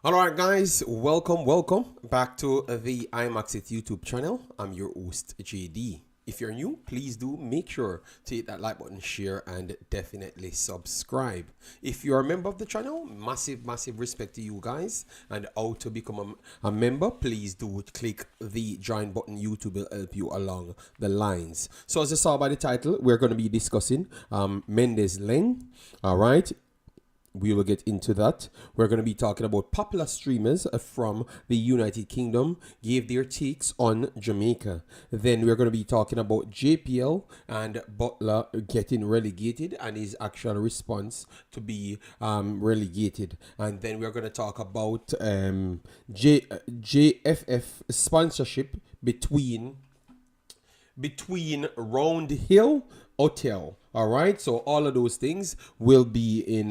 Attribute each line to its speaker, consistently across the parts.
Speaker 1: Alright guys, welcome back to the Imaxit YouTube channel. I'm your host JD. If you're new, please do make sure to hit that like button, share, and definitely subscribe. If you're a member of the channel, massive respect to you guys. And how to become a member, please do click the join button. YouTube will help you along the lines. So as you saw by the title, we're going to be discussing Mendez Laing. Alright. We will get into that. We're going to be talking about popular streamers from the United Kingdom gave their takes on Jamaica. Then we're going to be talking about JPL and Butler getting relegated and his actual response to be relegated. And then we're going to talk about JFF sponsorship between Round Hill Hotel. All right, so all of those things will be in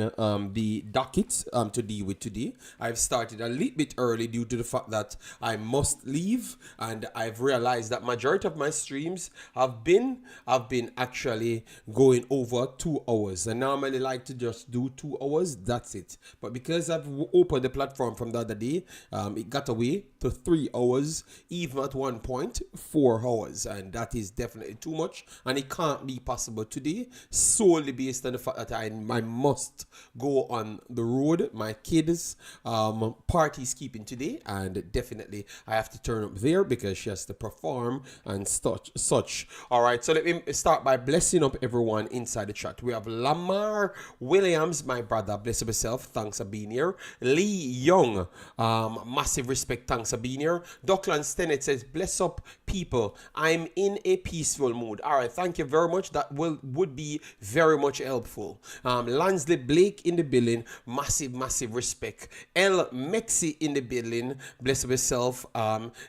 Speaker 1: the dockets to deal with today. I've started a little bit early due to the fact that I must leave, and I've realized that majority of my streams have been actually going over 2 hours. I normally like to just do 2 hours, that's it. But because I've opened the platform from the other day, it got away to 3 hours, even at one point 4 hours, and that is definitely too much, and it can't be possible today, solely based on the fact that I must go on the road. My kids party's keeping today, and definitely I have to turn up there because she has to perform and such. All right, so let me start by blessing up everyone inside the chat. We have Lamar Williams, my brother, bless up yourself, thanks for being here. Lee Young, massive respect, thanks for being here. Dockland Stennett says, bless up people, I'm in a peaceful mood. All right, thank you very much. That would be very much helpful. Lansley Blake in the building, massive respect. El Mexi in the building, bless yourself.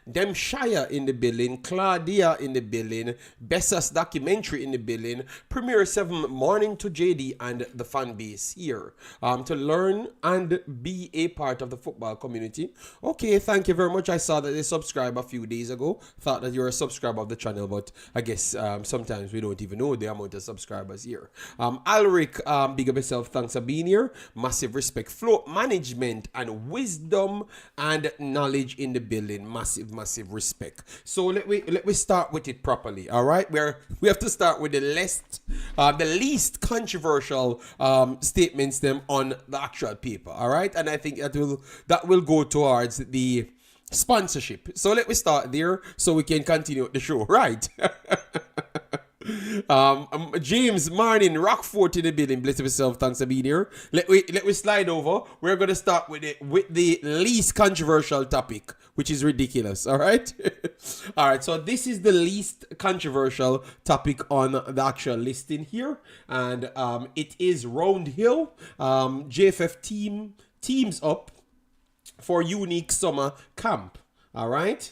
Speaker 1: Demshire in the building, Claudia in the building, Bessas documentary in the building, Premier 7 morning to JD and the fan base here to learn and be a part of the football community. Okay, thank you very much. I saw that they subscribed a few days ago. Thought that you're a subscriber of the channel, but I guess sometimes we don't even know the amount of subscribers here. Alric, big up yourself, thanks for being here. Massive respect. Flow management and wisdom and knowledge in the building. Massive respect. So let me start with it properly. All right, we have to start with the least controversial statements them on the actual paper. All right, and I think that will go towards the sponsorship. So let me start there so we can continue the show. Right. James Martin Rockford in the building, bless yourself, thanks for being here. Let me slide over. We're gonna start with the least controversial topic, which is ridiculous. All right. All right, so this is the least controversial topic on the actual listing here, and it is Round Hill. JFF teams up for unique summer camp. All right.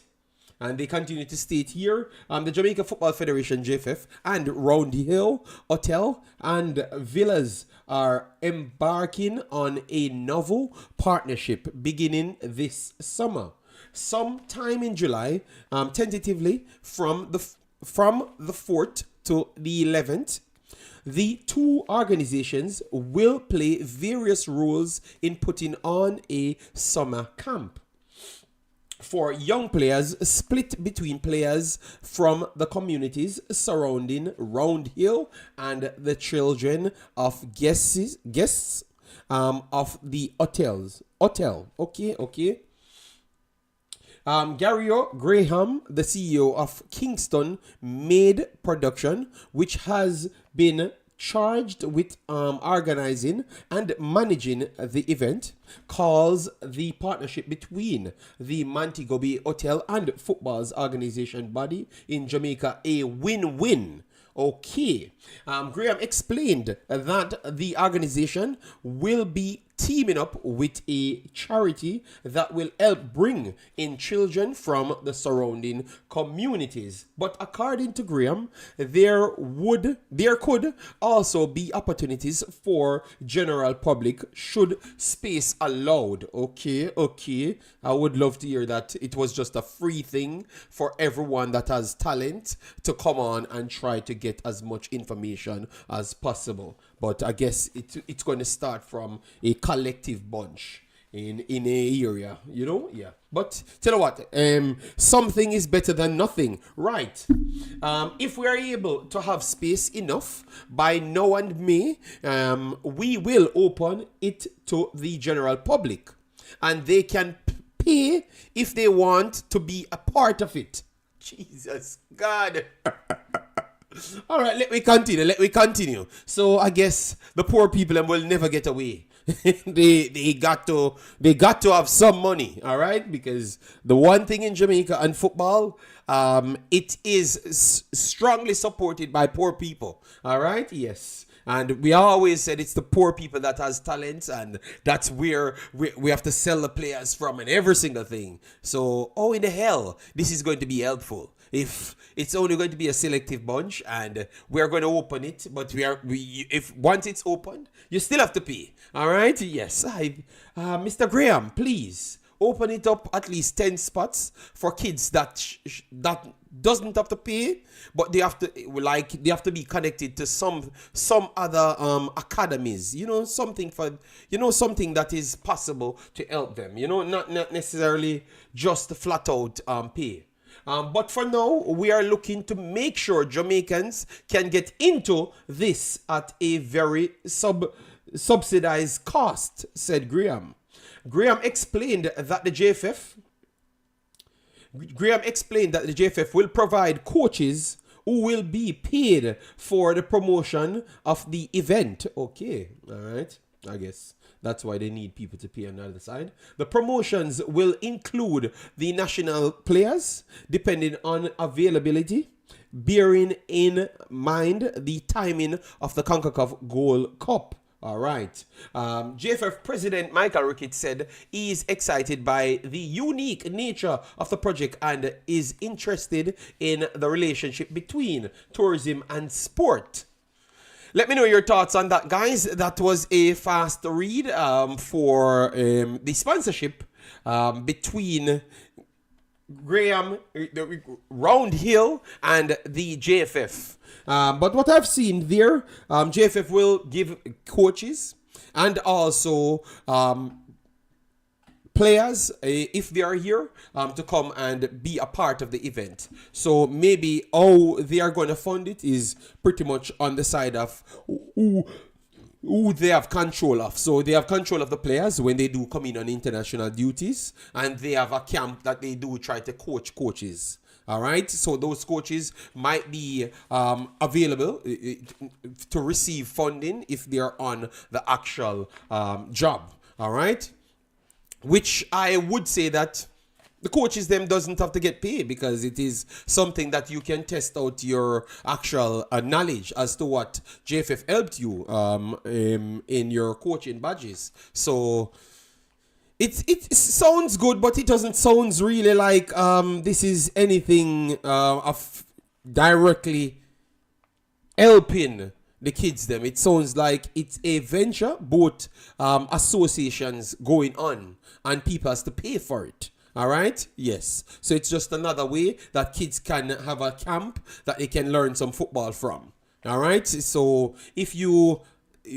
Speaker 1: And they continue to state here, the Jamaica Football Federation, JFF, and Round Hill Hotel and Villas are embarking on a novel partnership beginning this summer. Sometime in July, tentatively from the 4th to the 11th, the two organizations will play various roles in putting on a summer camp for young players, split between players from the communities surrounding Round Hill and the children of guests of the hotel. Okay. Gary Graham, the CEO of Kingston Made Production, which has been charged with organizing and managing the event, calls the partnership between the Montego Bay Hotel and football's organization body in Jamaica a win-win. Okay. Graham explained that the organization will be teaming up with a charity that will help bring in children from the surrounding communities. But according to Graham, there could also be opportunities for general public should space allowed. Okay. I would love to hear that it was just a free thing for everyone that has talent to come on and try to get as much information as possible. But I guess it's going to start from a collective bunch in a area, yeah. But tell you what, something is better than nothing, right? If we are able to have space enough by now and May, we will open it to the general public, and they can pay if they want to be a part of it. Jesus God. All right, let me continue. So I guess the poor people will never get away. they got to have some money, all right? Because the one thing in Jamaica and football, it is strongly supported by poor people, all right? Yes. And we always said it's the poor people that has talents, and that's where we have to sell the players from and every single thing. So, in the hell, this is going to be helpful. If it's only going to be a selective bunch, and we're going to open it, but if once it's opened, you still have to pay. All right? Yes. Mr. Graham, please open it up at least 10 spots for kids that doesn't have to pay, but they have to be connected to some other academies. Something that is possible to help them. Not necessarily just flat out pay. But for now, we are looking to make sure Jamaicans can get into this at a very subsidized cost, said Graham. Graham explained that the JFF will provide coaches who will be paid for the promotion of the event. Okay, all right, I guess that's why they need people to pay on the other side. The promotions will include the national players, depending on availability, bearing in mind the timing of the Concacaf Gold Cup. All right. JFF President Michael Ricketts said he is excited by the unique nature of the project and is interested in the relationship between tourism and sport. Let me know your thoughts on that, guys. That was a fast read for the sponsorship between Graham, Round Hill, and the JFF. But what I've seen there, JFF will give coaches and also players, if they are here, to come and be a part of the event. So maybe how they are going to fund it is pretty much on the side of who they have control of. So they have control of the players when they do come in on international duties, and they have a camp that they do try to coach coaches. All right, so those coaches might be available to receive funding if they are on the actual job. All right, which I would say that the coaches them doesn't have to get paid, because it is something that you can test out your actual knowledge as to what JFF helped you in your coaching badges. So it sounds good, but it doesn't sound really like this is anything of directly helping the kids them. It sounds like it's a venture, both associations going on, and people has to pay for it. All right? Yes. So it's just another way that kids can have a camp that they can learn some football from. All right? So if you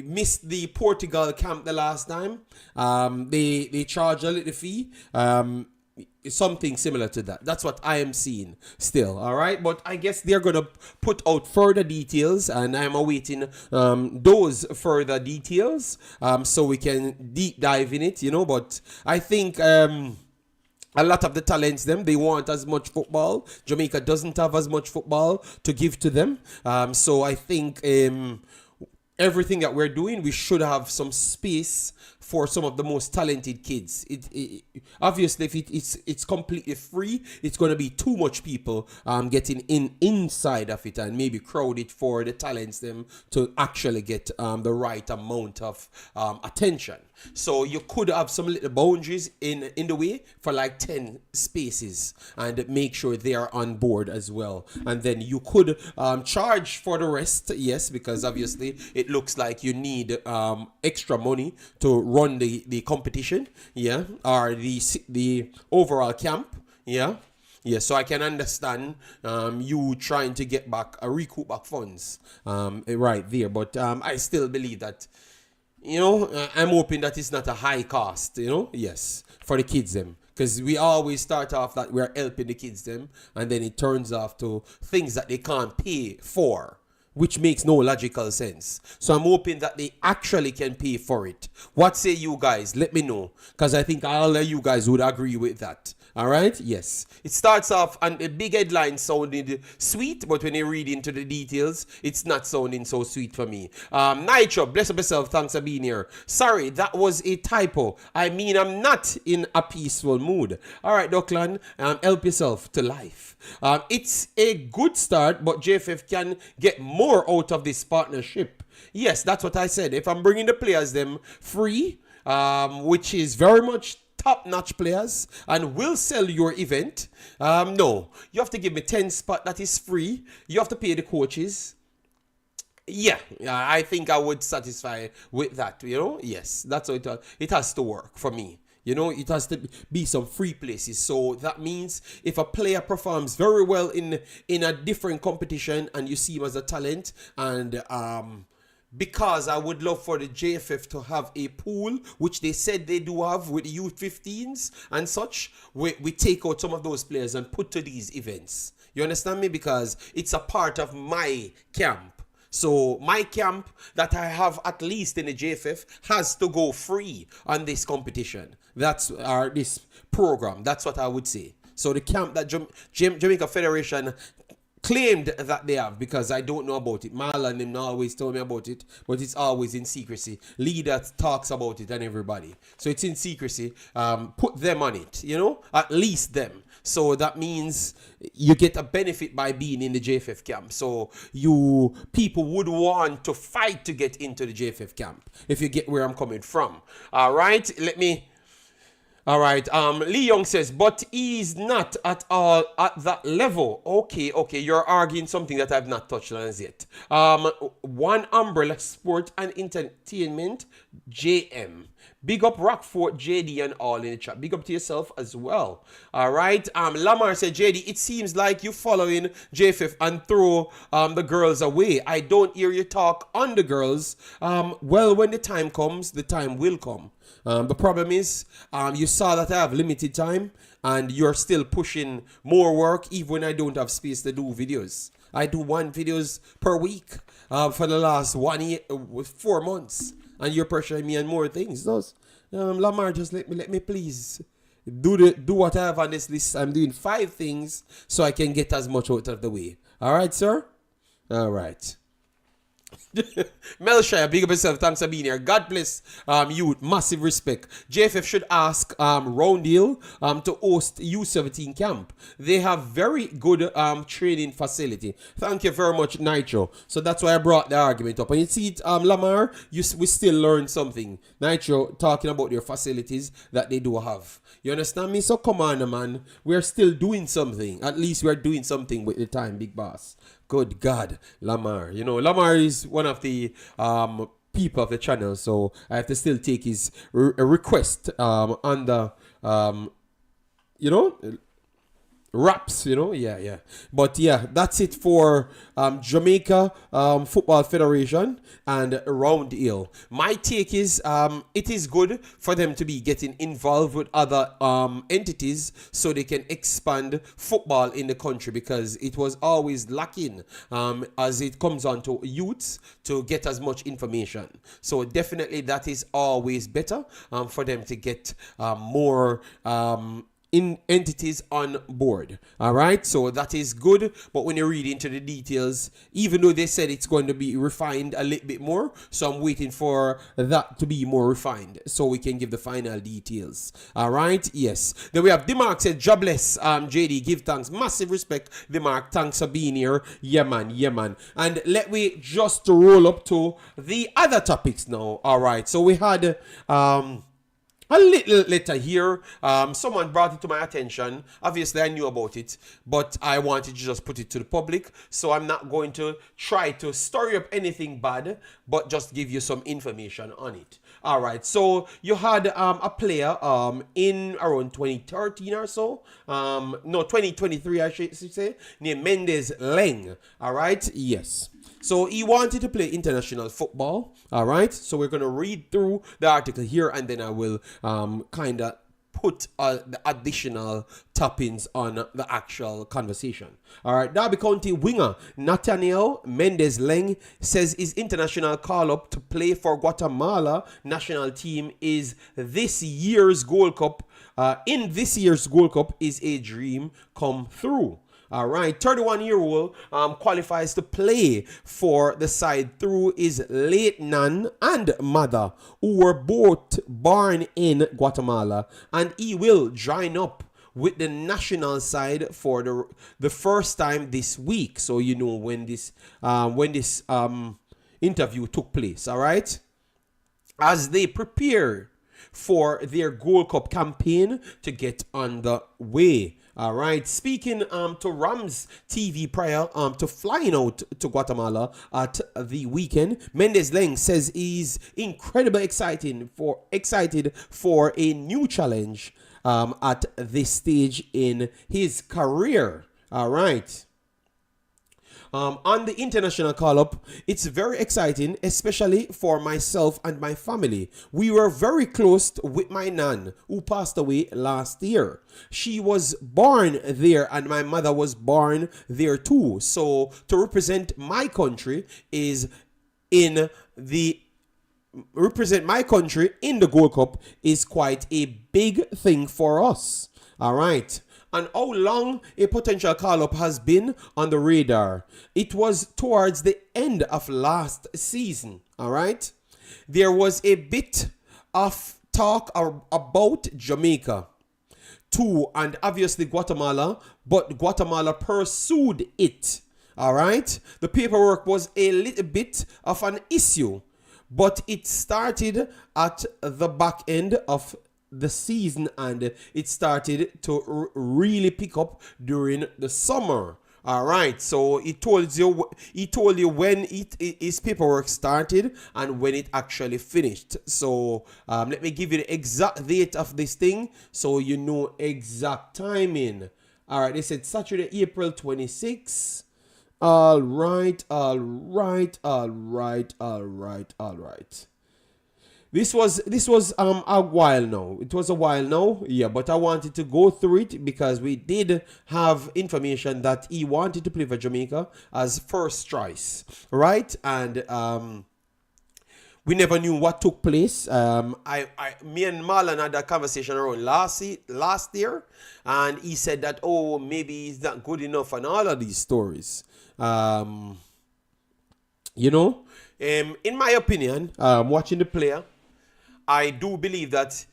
Speaker 1: missed the Portugal camp the last time, they charge a little fee. Something similar to that. That's what I am seeing still. All right, but I guess they're gonna put out further details, and I'm awaiting those further details so we can deep dive in it, but I think a lot of the talents they want as much football. Jamaica doesn't have as much football to give to them, so I think everything that we're doing, we should have some space for some of the most talented kids. Obviously, if it's completely free, it's going to be too much people getting inside of it, and maybe crowd it for the talents them to actually get the right amount of attention. So you could have some little boundaries in the way for like 10 spaces, and make sure they are on board as well. And then you could charge for the rest, yes, because obviously it looks like you need extra money to run the competition, yeah, or the overall camp, yeah. Yeah, so I can understand you trying to get back recoup back funds right there, but I still believe that I'm hoping that it's not a high cost, yes, for the kids them. Because we always start off that we're helping the kids them, and then it turns off to things that they can't pay for, which makes no logical sense. So I'm hoping that they actually can pay for it. What say you guys? Let me know. Because I think all of you guys would agree with that. All right? Yes. It starts off, and the big headline sounded sweet, but when you read into the details, it's not sounding so sweet for me. Nitro, bless up yourself. Thanks for being here. Sorry, that was a typo. I mean, I'm not in a peaceful mood. All right, Dockland, help yourself to life. It's a good start, but JFF can get more out of this partnership. Yes, that's what I said. If I'm bringing the players them free, which is very much top-notch players, and will sell your event. No, you have to give me 10 spot that is free. You have to pay the coaches. Yeah, I think I would satisfy with that, Yes, that's how it has to work for me. It has to be some free places. So that means if a player performs very well in a different competition and you see him as a talent, and because I would love for the JFF to have a pool, which they said they do have with the U15s and such, we take out some of those players and put to these events. You understand me? Because it's a part of my camp. So my camp that I have at least in the JFF has to go free on this competition. That's this program. That's what I would say. So the camp that Jamaica Federation claimed that they have, because I don't know about it. Marlon them always tell me about it, but it's always in secrecy. Leader talks about it and everybody. So it's in secrecy. Put them on it, at least them. So that means you get a benefit by being in the JFF camp. So people would want to fight to get into the JFF camp, if you get where I'm coming from. All right, all right, Lee Young says, but he's not at all at that level. Okay, you're arguing something that I've not touched on as yet. One Umbrella Sport and Entertainment, JM. Big up Rockfort, JD, and all in the chat. Big up to yourself as well. All right. Lamar said, JD, it seems like you following JFF and throw the girls away. I don't hear you talk on the girls. Well, when the time comes, the time will come. The problem is, you saw that I have limited time, and you're still pushing more work, even when I don't have space to do videos. I do 1 videos per week for the last 1 year, 4 months. And you're pressuring me on more things. Lamar, just let me please do what I have on this list. I'm doing 5 things so I can get as much out of the way. All right, sir? All right. Melshire, big up yourself. Thanks for being here. God bless you. Massive respect. JFF should ask Round Hill to host U17 camp. They have very good training facility. Thank you very much, Nitro. So that's why I brought the argument up. And you see it, Lamar, we still learn something. Nitro talking about their facilities that they do have. You understand me? So come on, man. We're still doing something. At least we're doing something with the time, big boss. Good God, Lamar. Lamar is one of the people of the channel, so I have to still take his request under, raps, yeah. But yeah, that's it for Jamaica Football Federation and Round Hill. My take is it is good for them to be getting involved with other entities so they can expand football in the country, because it was always lacking as it comes on to youths to get as much information. So definitely that is always better for them to get more in entities on board. All right, so that is good. But when you read into the details, even though they said it's going to be refined a little bit more, so I'm waiting for that to be more refined so we can give the final details. All right, yes. Then we have Demark said, jobless, JD, give thanks, massive respect, Demark, thanks for being here. Yeah man. And let me just roll up to the other topics now. All right, so we had a little letter here. Someone brought it to my attention. Obviously, I knew about it, but I wanted to just put it to the public. So I'm not going to try to stir up anything bad, but just give you some information on it. All right. So you had a player in around 2013 or so. No, 2023, I should say, named Mendez Laing. All right. Yes. So he wanted to play international football. All right. So we're going to read through the article here, and then I will kind of put the additional toppings on the actual conversation. All right. Derby County winger Nathaniel Mendez Laing says his international call-up to play for Guatemala national team is this year's Gold Cup. In this year's Gold Cup is a dream come through. All right, 31-year-old qualifies to play for the side through his late nan and mother, who were both born in Guatemala, and he will join up with the national side for the first time this week. So you know when this interview took place. All right, as they prepare for their Gold Cup campaign to get on the way. All right. Speaking to Rams TV prior to flying out to Guatemala at the weekend, Mendez Laing says he's incredibly excited for a new challenge at this stage in his career. All right. On the international call-up, it's very exciting, especially for myself and my family. We were very close with my nan, who passed away last year. She was born there, and my mother was born there too. So to represent my country in the Gold Cup is quite a big thing for us. All right. And how long a potential call-up has been on the radar. It was towards the end of last season, all right? There was a bit of talk about Jamaica too, and obviously Guatemala, but Guatemala pursued it, all right? The paperwork was a little bit of an issue, but it started at the back end of the season, and it started to really pick up during the summer. All right, so he told you when his paperwork started and when it actually finished. So let me give you the exact date of this thing so you know exact timing. All right, they said Saturday, April 26. All right. This was a while now. It was a while now, yeah, but I wanted to go through it because we did have information that he wanted to play for Jamaica as first choice, right? And we never knew what took place. Me and Marlon had that conversation around last year, and he said that, oh, maybe he's not good enough, and all of these stories. In my opinion, watching the player, I do believe that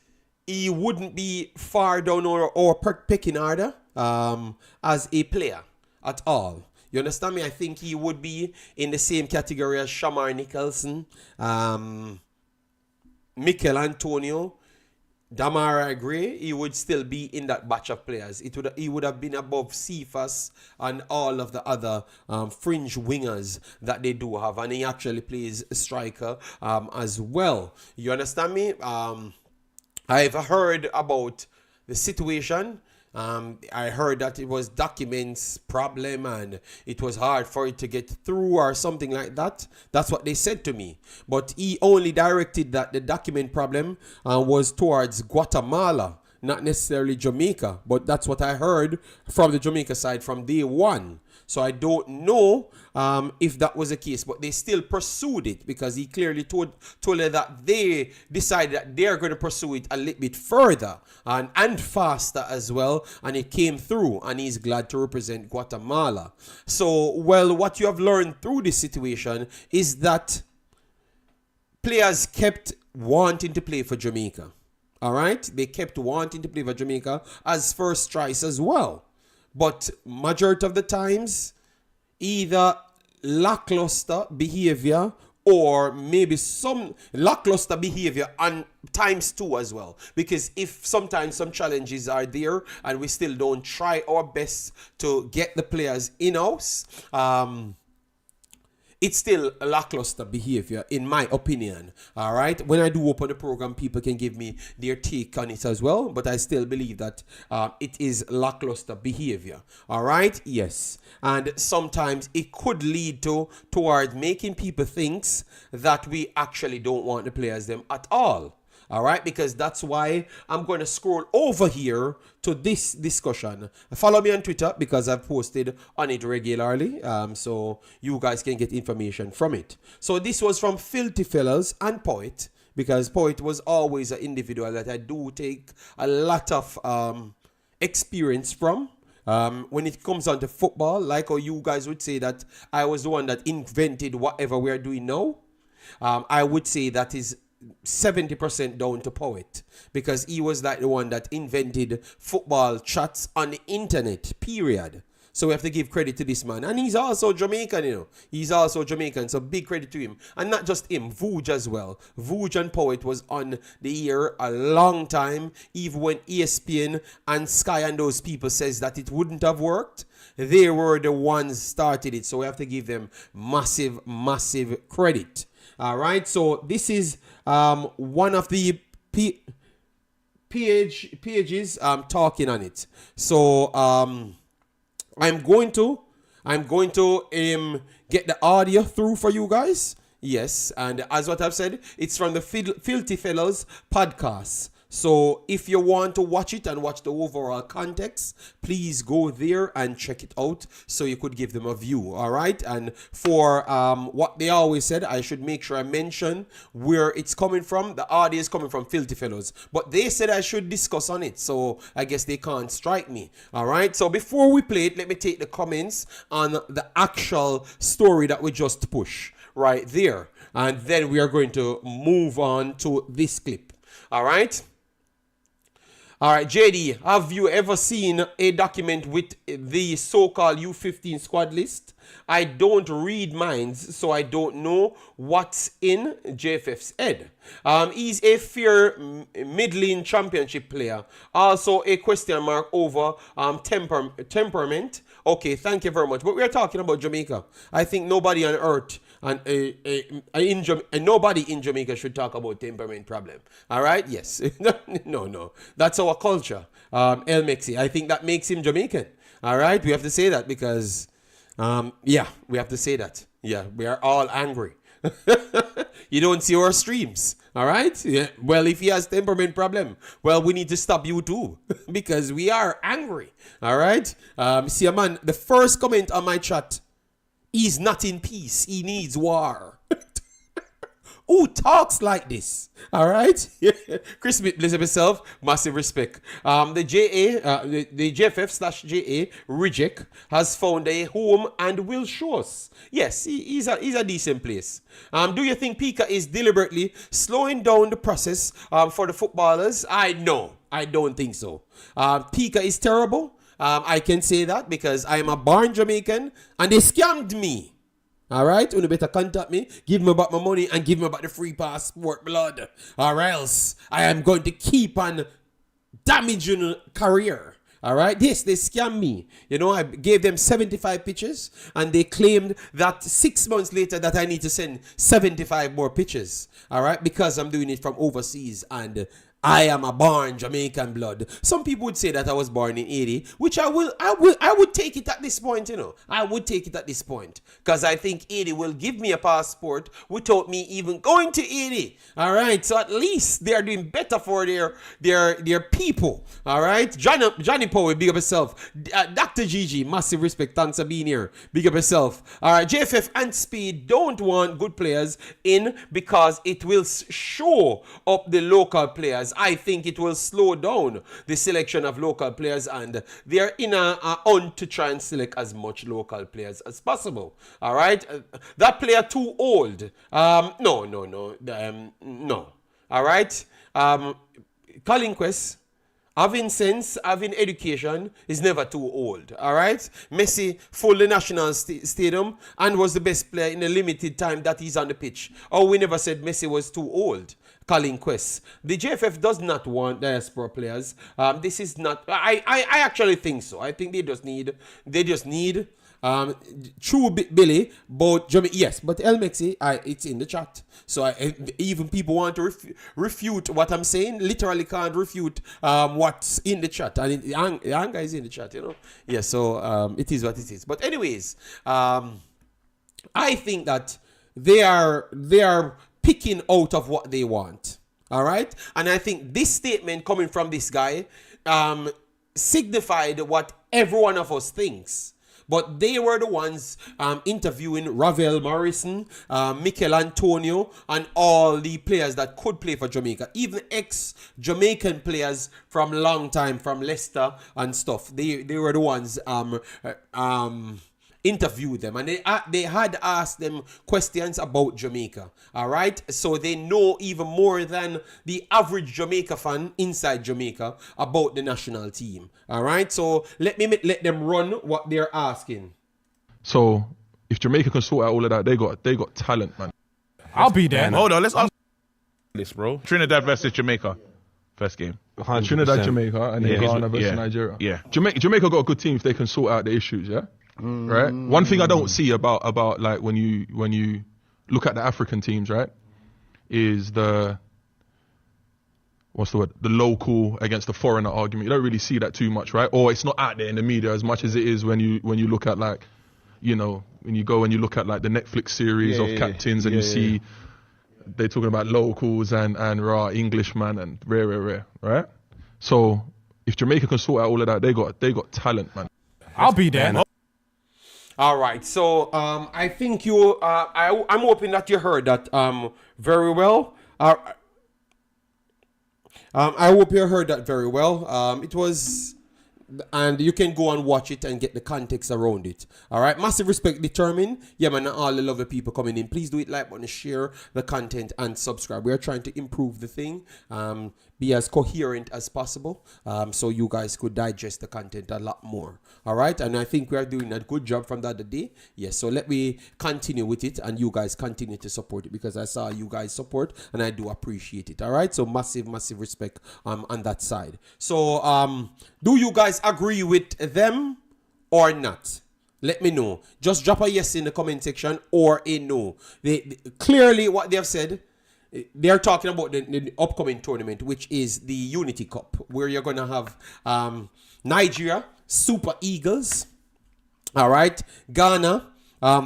Speaker 1: he wouldn't be far down or pecking order as a player at all. You understand me? I think he would be in the same category as Shamar Nicholson, Mikel Antonio, Damara Gray. He would still be in that batch of players. He would have been above Cephas and all of the other fringe wingers that they do have, and he actually plays striker as well. You understand me? I've heard about the situation. I heard that it was documents problem and it was hard for it to get through or something like that. That's what they said to me. But he only directed that the document problem was towards Guatemala, not necessarily Jamaica. But that's what I heard from the Jamaica side from day one. So I don't know if that was the case, but they still pursued it because he clearly told her that they decided that they're going to pursue it a little bit further and faster as well. And it came through, and he's glad to represent Guatemala. So, well, what you have learned through this situation is that players kept wanting to play for Jamaica. All right? They kept wanting to play for Jamaica as first choice as well. But majority of the times, either lackluster behavior or maybe some lackluster behavior and times two as well. Because if sometimes some challenges are there and we still don't try our best to get the players in-house, it's still a lackluster behavior, in my opinion. All right. When I do open the program, people can give me their take on it as well. But I still believe that it is lackluster behavior. All right. Yes. And sometimes it could lead towards making people think that we actually don't want the players them at all. All right, because that's why I'm going to scroll over here to this discussion. Follow me on Twitter because I've posted on it regularly, so you guys can get information from it. So this was from Filthyfellas and Poet, because Poet was always an individual that I do take a lot of experience from. When it comes on to football, like how you guys would say that I was the one that invented whatever we are doing now, I would say that is 70% down to Poet, because he was like the one that invented football chats on the internet, period. So we have to give credit to this man. And he's also Jamaican, you know. He's also Jamaican, so big credit to him. And not just him, Vooj as well. Vooj and Poet was on the air a long time, even when ESPN and Sky and those people says that it wouldn't have worked. They were the ones started it, so we have to give them massive, massive credit. All right, so this is one of the pages talking on it. So I'm going to get the audio through for you guys. Yes, and as what I've said, it's from the Filthyfellas podcast. So if you want to watch it and watch the overall context, please go there and check it out so you could give them a view, all right? And for what they always said, I should make sure I mention where it's coming from. The audio is coming from Filthyfellas, but they said I should discuss on it, so I guess they can't strike me, all right? So before we play it, let me take the comments on the actual story that we just pushed right there, and then we are going to move on to this clip, all right? All right, JD, have you ever seen a document with the so-called U15 squad list? I don't read minds, so I don't know what's in JFF's head. He's a fair middling championship player. Also, a question mark over temperament. Okay, thank you very much. But we are talking about Jamaica. I think nobody on earth and nobody in Jamaica should talk about temperament problem. All right? Yes. No. That's our culture. El Mexi. I think that makes him Jamaican. All right? We have to say that because, yeah, we have to say that. Yeah, we are all angry. You don't see our streams. All right? Yeah. Well, if he has temperament problem, well, we need to stop you too because we are angry. All right? See, man, the first comment on my chat, he's not in peace. He needs war. Who talks like this? All right? Chris Smith, bless himself. Massive respect. The JFF/JA Reject has found a home and will show us. Yes, he's a decent place. Do you think Pika is deliberately slowing down the process for the footballers? I don't think so. Pika is terrible. I can say that because I am a born Jamaican and they scammed me. All right, you better contact me, give me back my money and give me back the free passport blood, or else I am going to keep on damaging career. All right, yes, they scammed me. You know, I gave them 75 pictures and they claimed that 6 months later that I need to send 75 more pictures. All right, because I'm doing it from overseas and I am a born Jamaican blood. Some people would say that I was born in Haiti, which I would take it at this point, you know. I would take it at this point. Because I think Haiti will give me a passport without me even going to Haiti. All right. So at least they are doing better for their people. All right. Johnny Power, big up yourself. Dr. Gigi, massive respect. Thanks for being here. Big up yourself. All right. JFF and Speed don't want good players in because it will show up the local players. I think it will slow down the selection of local players and they're in a on to try and select as much local players as possible. All right. That player too old. No. All right. Colin Quest, having sense, having education is never too old. All right. Messi full the national stadium and was the best player in the limited time that he's on the pitch. Oh, we never said Messi was too old. Colin Quest. The JFF does not want diaspora players. This is not. I actually think so. I think they just need True Billy, but yes, but El Mexi, it's in the chat. So even people want to refute what I'm saying, literally can't refute what's in the chat. And the anger is in the chat, you know. Yeah, so it is what it is. But anyways, I think that they are picking out of what they want. All right? And I think this statement coming from this guy signified what every one of us thinks. But they were the ones interviewing Ravel Morrison, Mikel Antonio, and all the players that could play for Jamaica. Even ex-Jamaican players from long time, from Leicester and stuff. They were the ones interviewed them, and they had asked them questions about Jamaica. All right, so they know even more than the average Jamaica fan inside Jamaica about the national team. All right, so let them run what they're asking.
Speaker 2: So if Jamaica can sort out all of that, they got talent, man.
Speaker 3: I'll be there.
Speaker 4: Hold on, let's ask this, bro. Trinidad versus Jamaica, first game.
Speaker 2: 100%. Trinidad, Jamaica, and then Ghana versus Nigeria.
Speaker 4: Yeah,
Speaker 2: Jamaica got a good team if they can sort out the issues. Yeah. Right. One thing I don't see about like when you look at the African teams, right, is the local against the foreigner argument. You don't really see that too much, right? Or it's not out there in the media as much as it is when you look at, like, you know, when you go and you look at like the Netflix series of captains and you see they're talking about locals and Englishman and rare, right? So if Jamaica can sort out all of that, they got talent, man.
Speaker 3: I'll be there.
Speaker 1: All right, so I think I'm hoping that you heard that very well. I hope you heard that very well. It was, and you can go and watch it and get the context around it. All right, massive respect, determined. Yeah, man, all the lovely people coming in. Please do it, like button, share the content, and subscribe. We are trying to improve the thing. Be as coherent as possible, so you guys could digest the content a lot more. All right, and I think we are doing a good job from the other day. Yes, so let me continue with it, and you guys continue to support it, because I saw you guys support, and I do appreciate it. All right, so massive respect on that side. So do you guys agree with them or not? Let me know. Just drop a yes in the comment section or a no. They clearly what they have said. They're talking about the upcoming tournament, which is the Unity Cup, where you're going to have Nigeria, Super Eagles, all right, Ghana,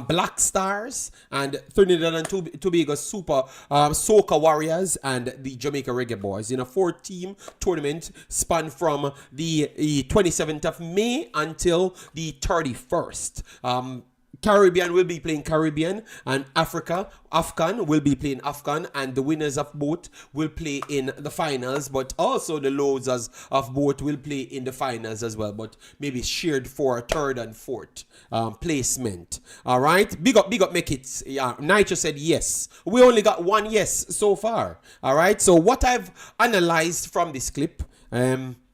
Speaker 1: Black Stars, and Trinidad and Tobago Super Soca Warriors, and the Jamaica Reggae Boyz in a 4-team tournament span from the 27th of May until the 31st. Caribbean will be playing Caribbean, and Afghan will be playing Afghan, and the winners of both will play in the finals, but also the losers of both will play in the finals as well, but maybe shared for third and fourth placement. All right, big up, make it. Yeah, Nitro said yes. We only got one yes so far. All right, so what I've analyzed from this clip,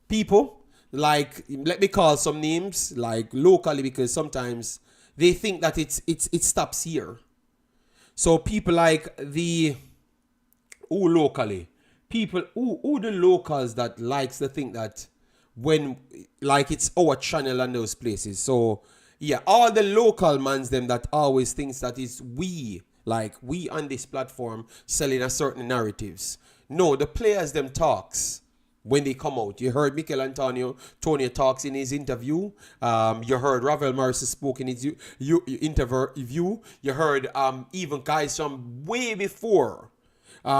Speaker 1: people, like, let me call some names, like locally, because sometimes they think that it stops here. So people like the locally, people who the locals that likes to think that when, like, it's our channel and those places. So yeah, all the local mans them that always thinks that it's we on this platform selling a certain narratives. No, the players them talks when they come out. You heard Mikel Antonio talks in his interview. You heard Ravel Morrison spoke in his interview. You heard even guys from way before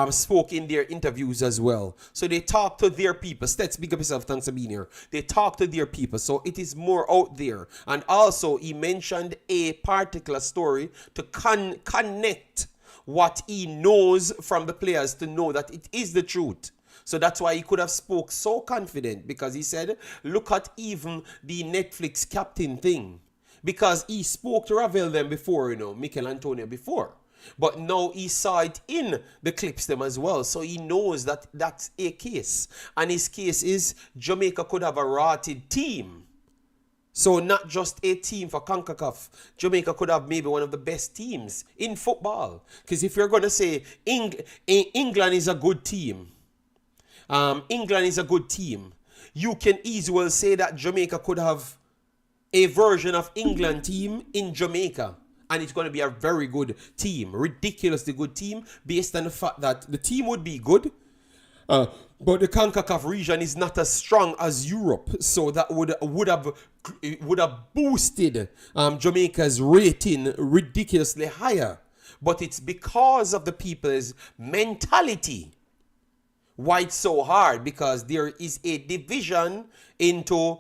Speaker 1: spoke in their interviews as well. So they talk to their people. Stets, big up yourself, thanks for being here. They talk to their people, so it is more out there. And also, he mentioned a particular story to connect what he knows from the players to know that it is the truth. So that's why he could have spoke so confident, because he said, look at even the Netflix captain thing. Because he spoke to Ravel them before, you know, Mikel Antonio before. But now he saw it in the clips them as well. So he knows that that's a case. And his case is Jamaica could have a rotted team. So not just a team for Concacaf. Jamaica could have maybe one of the best teams in football. Because if you're going to say England is a good team, England is a good team, you can easily say that Jamaica could have a version of England team in Jamaica. And it's going to be a very good team, ridiculously good team, based on the fact that the team would be good, but the Concacaf region is not as strong as Europe, so that would have boosted Jamaica's rating ridiculously higher. But it's because of the people's mentality why it's so hard, because there is a division into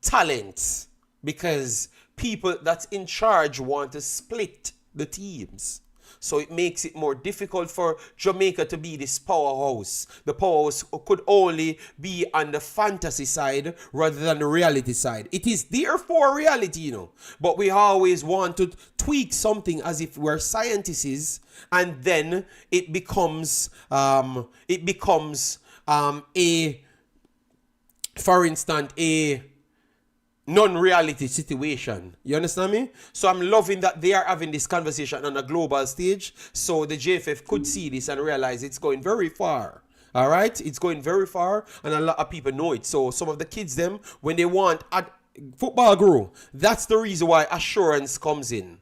Speaker 1: talents, because people that's in charge want to split the teams. So it makes it more difficult for Jamaica to be this powerhouse. The powerhouse could only be on the fantasy side rather than the reality side. It is therefore reality, you know. But we always want to tweak something as if we're scientists, and then it becomes for instance, a non-reality situation. You understand me? So I'm loving that they are having this conversation on a global stage, so the JFF could see this and realize it's going very far. All right? It's going very far, and a lot of people know it. So some of the kids, them, when they want football guru, that's the reason why assurance comes in.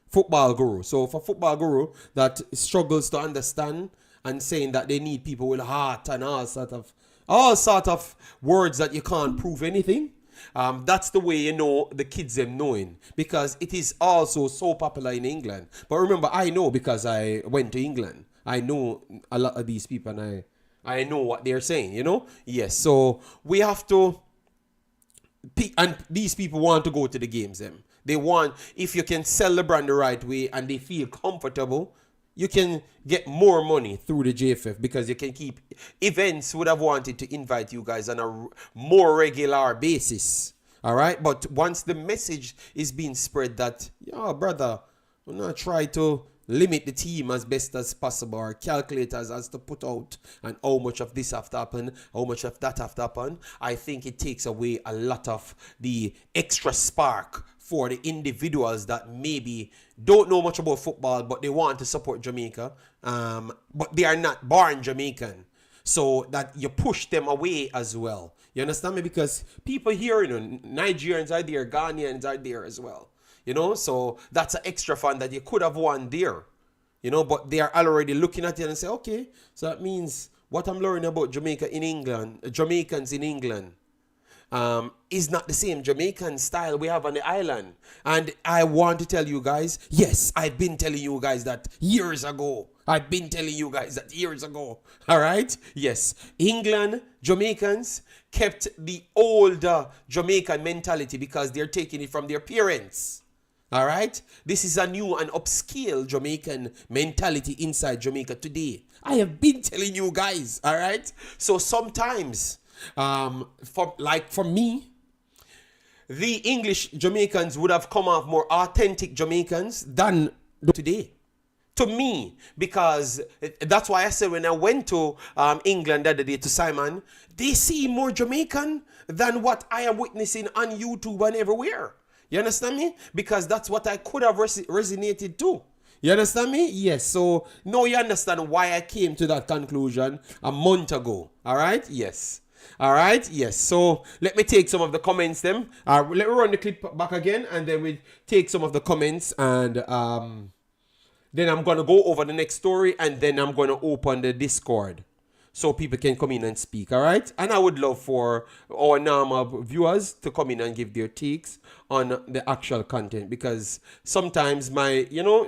Speaker 1: Football guru. So for football guru that struggles to understand and saying that they need people with heart and all sort of words that you can't prove anything, that's the way you know the kids them knowing, because it is also so popular in England. But remember, I know because I went to England. I know a lot of these people, and I know what they're saying, you know? Yes, so we have to, and these people want to go to the games them. They want, if you can sell the brand the right way and they feel comfortable, you can get more money through the JFF, because you can keep events would have wanted to invite you guys on a more regular basis. All right. But once the message is being spread that, yo, brother, we're not try to limit the team as best as possible, or calculate as to put out, and how much of this have to happen, how much of that have to happen, I think it takes away a lot of the extra spark for the individuals that maybe don't know much about football, but they want to support Jamaica, but they are not born Jamaican. So that you push them away as well. You understand me? Because people here, you know, Nigerians are there, Ghanaians are there as well. You know, so that's an extra fund that you could have won there. You know, but they are already looking at it and say, okay, so that means what I'm learning about Jamaica in England, Jamaicans in England, is not the same Jamaican style we have on the island. And I want to tell you guys, yes, I've been telling you guys that years ago. All right? Yes. England, Jamaicans kept the older Jamaican mentality because they're taking it from their parents. All right? This is a new and upscale Jamaican mentality inside Jamaica today. I have been telling you guys. All right? So sometimes, for me, the English Jamaicans would have come off more authentic Jamaicans than today. To me, because that's why I said when I went to England the other day to Simon, they seem more Jamaican than what I am witnessing on YouTube and everywhere. You understand me? Because that's what I could have resonated to. You understand me? Yes. So now you understand why I came to that conclusion a month ago. All right? Yes. All right? Yes. So let me take some of the comments then. Let me run the clip back again, and then we take some of the comments, and then I'm going to go over the next story, and then I'm going to open the Discord so people can come in and speak, all right? And I would love for our normal viewers to come in and give their takes on the actual content, because sometimes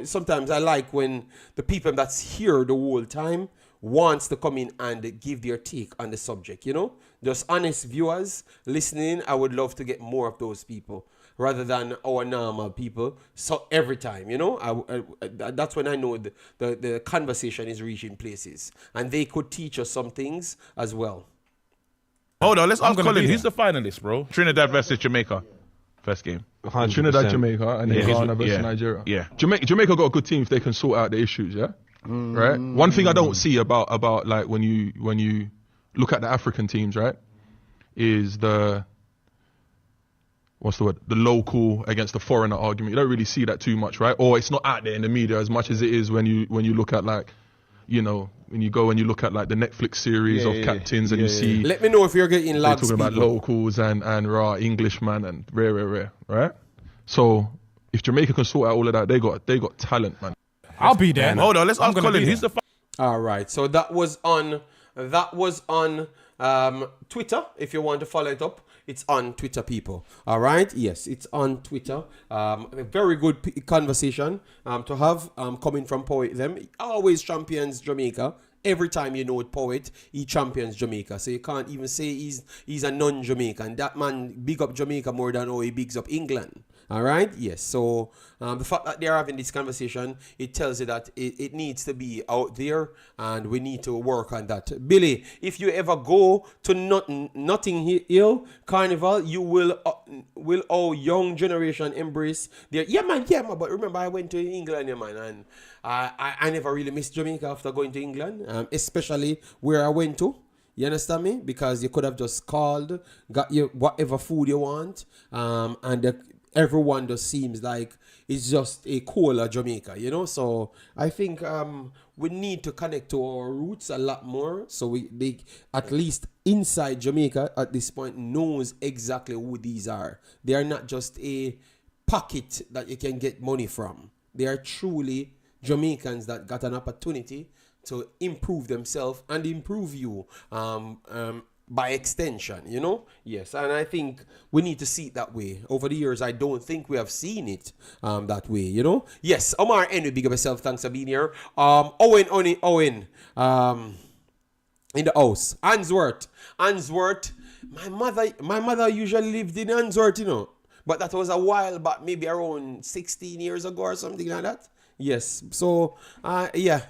Speaker 1: sometimes I like when the people that's here the whole time wants to come in and give their take on the subject, you know? Just honest viewers listening. I would love to get more of those people rather than our normal people. So every time, you know, that's when I know the conversation is reaching places, and they could teach us some things as well.
Speaker 4: Hold on, let's ask Colin. Who's the finalist, bro? Trinidad versus Jamaica. First game.
Speaker 2: 100%. Trinidad, Jamaica, and then Ghana versus Nigeria.
Speaker 4: Yeah.
Speaker 2: Jamaica got a good team if they can sort out the issues, yeah? Right? One thing I don't see about like when you look at the African teams, right, is the local against the foreigner argument. You don't really see that too much, right? Or it's not out there in the media as much as it is when you look at, like, you know, when you go and you look at like the Netflix series of captains and you see.
Speaker 1: Let me know if you're getting
Speaker 2: they're
Speaker 1: logs.
Speaker 2: Talking about locals and raw Englishman and rare, right? So if Jamaica can sort out all of that, they got talent, man.
Speaker 3: I'll be there.
Speaker 4: Hold on, let's ask Colin. Who's the
Speaker 1: All right, so that was on Twitter. If you want to follow it up, it's on Twitter, people. All right, yes, it's on Twitter. A very good conversation to have coming from Poet. Them always champions Jamaica. Every time you know it, Poet, he champions Jamaica. So you can't even say he's a non-Jamaican. That man big up Jamaica more than he bigs up England. All right, yes. So the fact that they're having this conversation, it tells you that it needs to be out there, and we need to work on that. Billy, if you ever go to Notting Hill Carnival, you will our young generation embrace their yeah man. But remember, I went to England, yeah man, and I never really missed Jamaica after going to England, especially where I went to. You understand me? Because you could have just called, got you whatever food you want, and everyone just seems like it's just a cooler Jamaica, you know. So I think we need to connect to our roots a lot more, so they at least inside Jamaica at this point knows exactly who these are. They are not just a pocket that you can get money from. They are truly Jamaicans that got an opportunity to improve themselves and improve you by extension, you know. Yes, and I think we need to see it that way. Over the years, I don't think we have seen it that way, you know. Yes, Omar, anyway, big up yourself. Thanks for being here. Owen, in the house. Answorth. My mother usually lived in Answorth, you know, but that was a while back, maybe around 16 years ago or something like that. Yes, so yeah.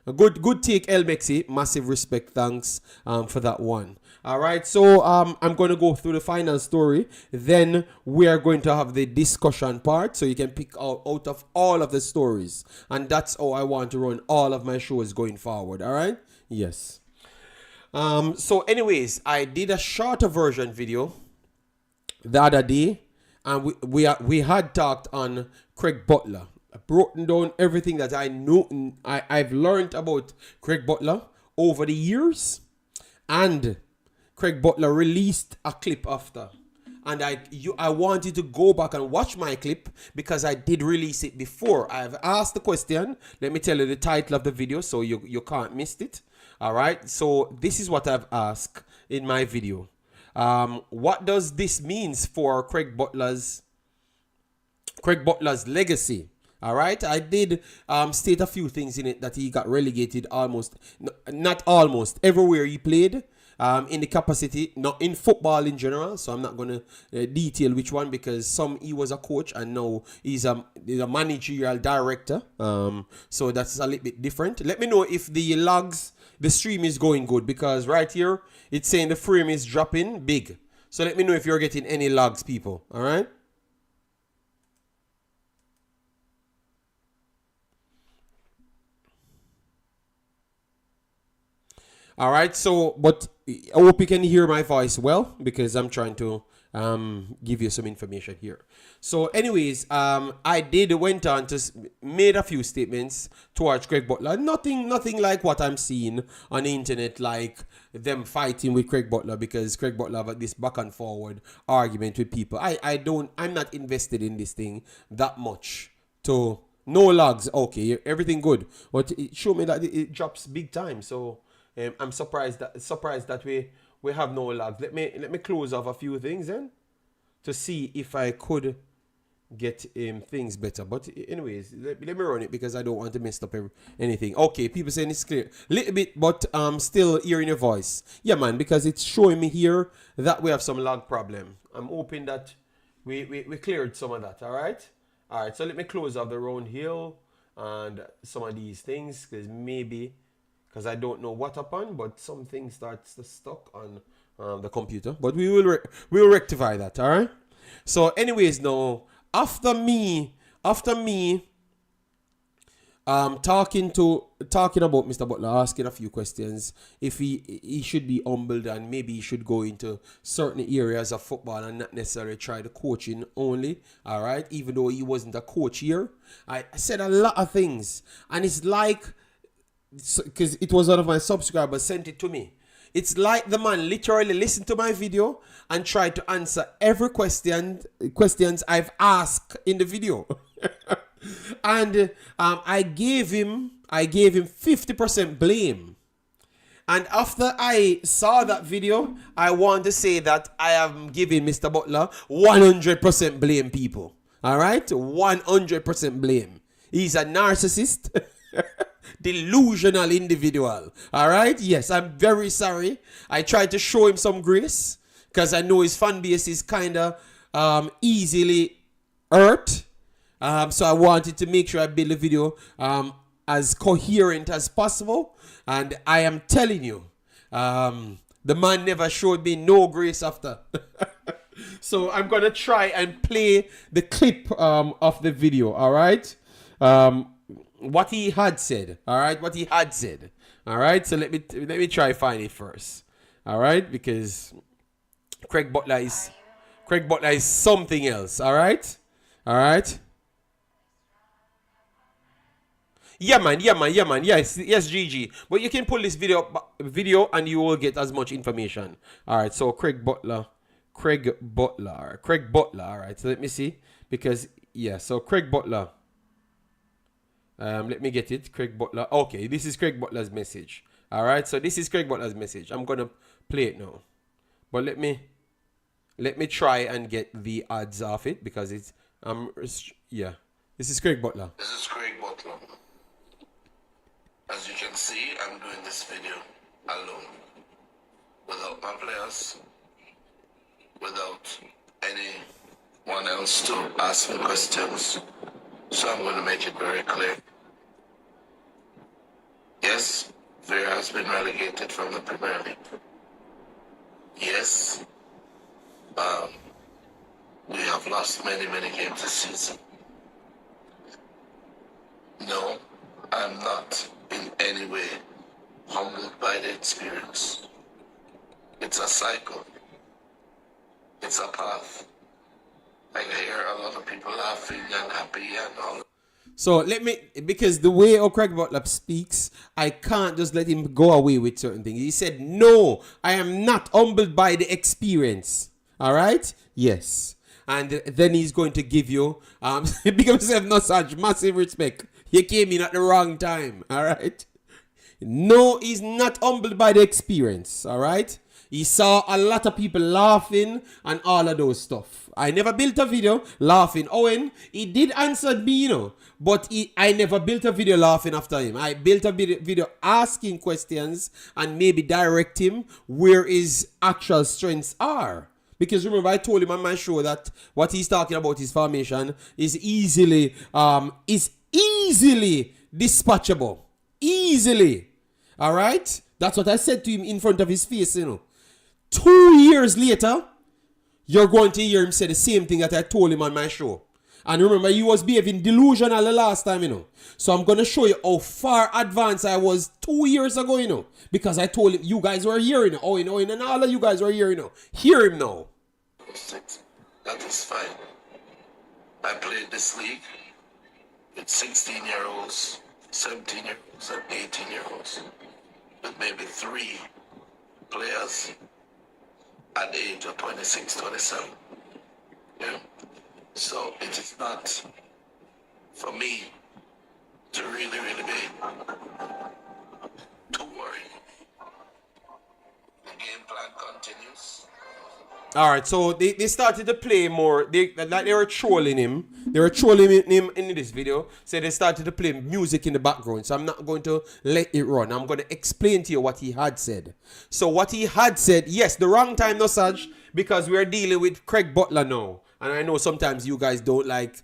Speaker 1: A good take, El Mexi. Massive respect, thanks for that one. All right, so I'm going to go through the final story. Then we are going to have the discussion part, so you can pick out of all of the stories. And that's how I want to run all of my shows going forward, all right? Yes. So anyways, I did a shorter version video the other day, and we had talked on Craig Butler. I've broken down everything that I know. I've learned about Craig Butler over the years, and Craig Butler released a clip after, and I want you to go back and watch my clip because I did release it before. I've asked the question. Let me tell you the title of the video so you can't miss it. All right. So this is what I've asked in my video. What does this means for Craig Butler's legacy? All right, I did state a few things in it that he got relegated not almost, everywhere he played in the capacity, not in football in general. So I'm not going to detail which one because he was a coach and now he's a managerial director. So that's a little bit different. Let me know if the stream is going good because right here it's saying the frame is dropping big. So let me know if you're getting any logs, people. All right. All right, so, but I hope you can hear my voice well because I'm trying to give you some information here. So anyways, I went on to made a few statements towards Craig Butler. Nothing like what I'm seeing on the internet, like them fighting with Craig Butler because Craig Butler have this back and forward argument with people. I'm not invested in this thing that much to no logs. Okay, everything good, but it showed me that it drops big time. So I'm surprised that we have no logs. Let me close off a few things then to see if I could get things better. But anyways, let me run it because I don't want to mess up anything. Okay, people saying it's clear. Little bit, but still hearing your voice. Yeah, man, because it's showing me here that we have some log problem. I'm hoping that we cleared some of that, all right? All right, so let me close off the Round Hill and some of these things because I don't know what happened, but something starts to stuck on the computer. But we will rectify that, all right? So anyways, now, after me talking about Mr. Butler, asking a few questions, if he should be humbled and maybe he should go into certain areas of football and not necessarily try the coaching only, all right? Even though he wasn't a coach here. I said a lot of things, and it's like because it was one of my subscribers sent it to me. It's like the man literally listened to my video and tried to answer every questions I've asked in the video. And I gave him 50% blame. And after I saw that video, I want to say that I am giving Mr. Butler 100% blame, people. All right? 100% blame. He's a narcissist. Delusional individual. All right? Yes, I'm very sorry. I tried to show him some grace because I know his fan base is kind of easily hurt. So I wanted to make sure I build the video as coherent as possible. And I am telling you, the man never showed me no grace after. So I'm going to try and play the clip of the video. All right? What he had said. All right? What he had said. All right? So let me try find it first. All right? Because Craig Butler is something else. All right? All right? Yeah, man. Yes, GG. But you can pull this video and you will get as much information. All right, so Craig Butler. All right, so let me see. Because, yeah, so Craig Butler. Let me get it. Craig Butler. Okay, this is Craig Butler's message. All right, so this is Craig Butler's message. I'm going to play it now. But let me try and get the odds off it because it's, yeah. This is Craig Butler.
Speaker 5: This is Craig Butler. As you can see, I'm doing this video alone, without my players, without anyone else to ask me questions. So I'm going to make it very clear. Yes, Vera has been relegated from the Premier League. Yes, we have lost many games this season. No, I'm not in any way humbled by the experience. It's a cycle. It's a path. I hear a lot of people laughing and happy and all.
Speaker 1: So let me, because the way Craig Butler speaks, I can't just let him go away with certain things. He said, no, I am not humbled by the experience. All right? Yes. And then he's going to give you, because himself not such massive respect. He came in at the wrong time, all right? No, he's not humbled by the experience, all right? He saw a lot of people laughing and all of those stuff. I never built a video laughing. Owen, he did answer me, you know, but I never built a video laughing after him. I built a video asking questions and maybe direct him where his actual strengths are. Because remember, I told him on my show that what he's talking about, his formation, is easily dispatchable. Easily. All right? That's what I said to him in front of his face, you know. 2 years later, you're going to hear him say the same thing that I told him on my show. And remember, he was behaving delusional the last time, you know. So I'm going to show you how far advanced I was 2 years ago, you know. Because I told him, you guys were here, you know. Oh, you know, and all of you guys were here, you know. Hear him now.
Speaker 5: That is fine. I played this league with 16-year-olds, 17-year-olds, and 18-year-olds. With maybe 3 players at the age of 26, 27. Yeah. So it is not for me to really be too worried. The game plan continues.
Speaker 1: All right, so they started to play more. They were trolling him. They were trolling him in this video. So they started to play music in the background. So I'm not going to let it run. I'm going to explain to you what he had said. So what he had said, yes, the wrong time, no such, because we're dealing with Craig Butler now. And I know sometimes you guys don't like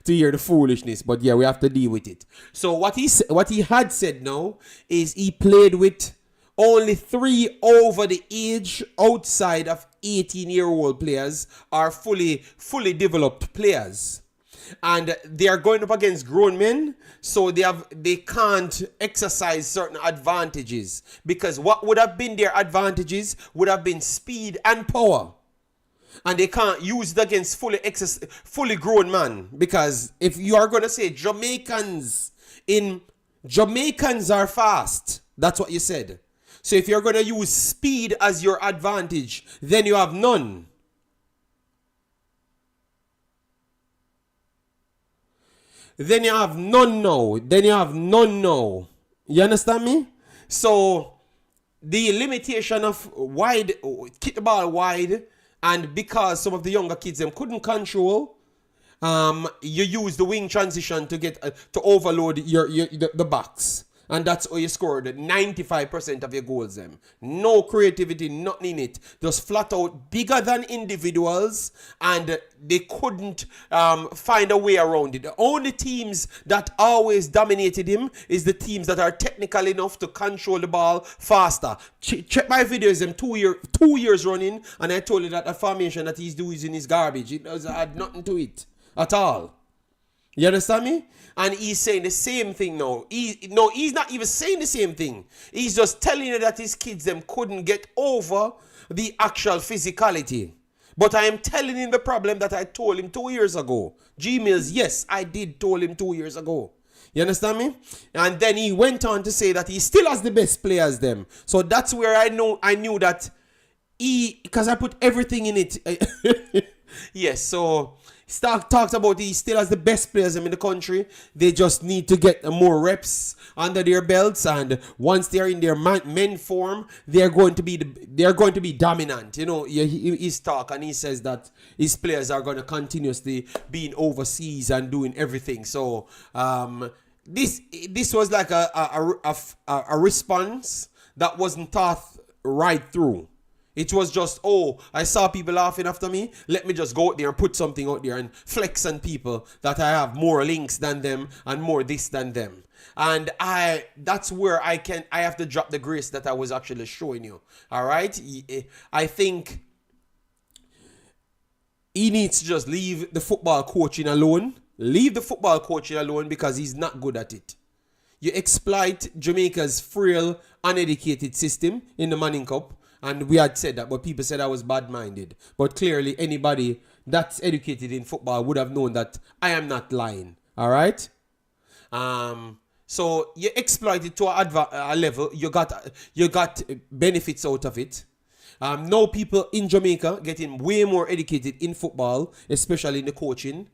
Speaker 1: to hear the foolishness, but yeah, we have to deal with it. So what he had said now is he played with only 3 over the age outside of 18-year-old players are fully developed players. And they are going up against grown men, so they can't exercise certain advantages. Because what would have been their advantages would have been speed and power. And they can't use it against fully grown man. Because if you are going to say Jamaicans in Jamaicans are fast. That's what you said. So if you're going to use speed as your advantage, then you have none. Then you have none now. You understand me? So the limitation of wide, kick the ball wide, and because some of the younger kids them couldn't control, you use the wing transition to get to overload the backs. And that's how you scored 95% of your goals them. No creativity, nothing in it. Just flat out bigger than individuals, and they couldn't find a way around it. The only teams that always dominated him is the teams that are technical enough to control the ball faster. Check my videos them 2 years running, and I told you that the formation that he's doing is garbage. It doesn't add nothing to it at all. You understand me? And he's saying the same thing now. He's not even saying the same thing. He's just telling you that his kids them couldn't get over the actual physicality. But I am telling him the problem that I told him 2 years ago. Gmails, yes, I did told him 2 years ago. You understand me? And then he went on to say that he still has the best players them. So that's where I knew that because I put everything in it. Yes, so Stark talks about he still has the best players in the country. They just need to get more reps under their belts, and once they're in their men form, they're going to be dominant. You know, he's talk and he says that his players are going to continuously being overseas and doing everything. So this was like a response that wasn't thought right through. It was just, I saw people laughing after me. Let me just go out there and put something out there and flex on people that I have more links than them and more this than them. And that's where I have to drop the grace that I was actually showing you. All right? I think he needs to just leave the football coaching alone. Leave the football coaching alone because he's not good at it. You exploit Jamaica's frail, uneducated system in the Manning Cup. And we had said that, but people said I was bad-minded. But clearly, anybody that's educated in football would have known that I am not lying. All right? So you exploit it to a level. You got benefits out of it. Now people in Jamaica getting way more educated in football, especially in the coaching.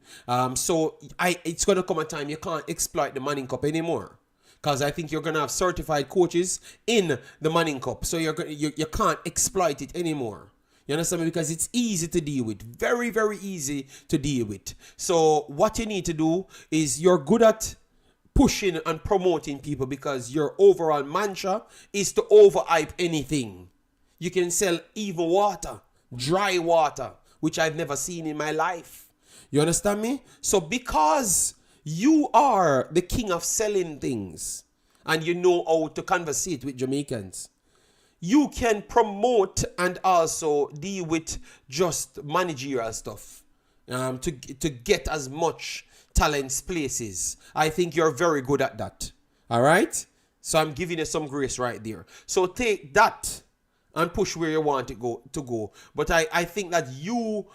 Speaker 1: So it's going to come a time you can't exploit the Manning Cup anymore. Because I think you're going to have certified coaches in the Manning Cup. So you can't exploit it anymore. You understand me? Because it's easy to deal with. Very, very easy to deal with. So what you need to do is you're good at pushing and promoting people because your overall mantra is to overhype anything. You can sell even water, dry water, which I've never seen in my life. You understand me? So because you are the king of selling things and you know how to conversate with Jamaicans, you can promote and also deal with just managerial stuff to get as much talents places. I think you're very good at that. All right? So I'm giving you some grace right there. So take that and push where you want it to go. But I think that you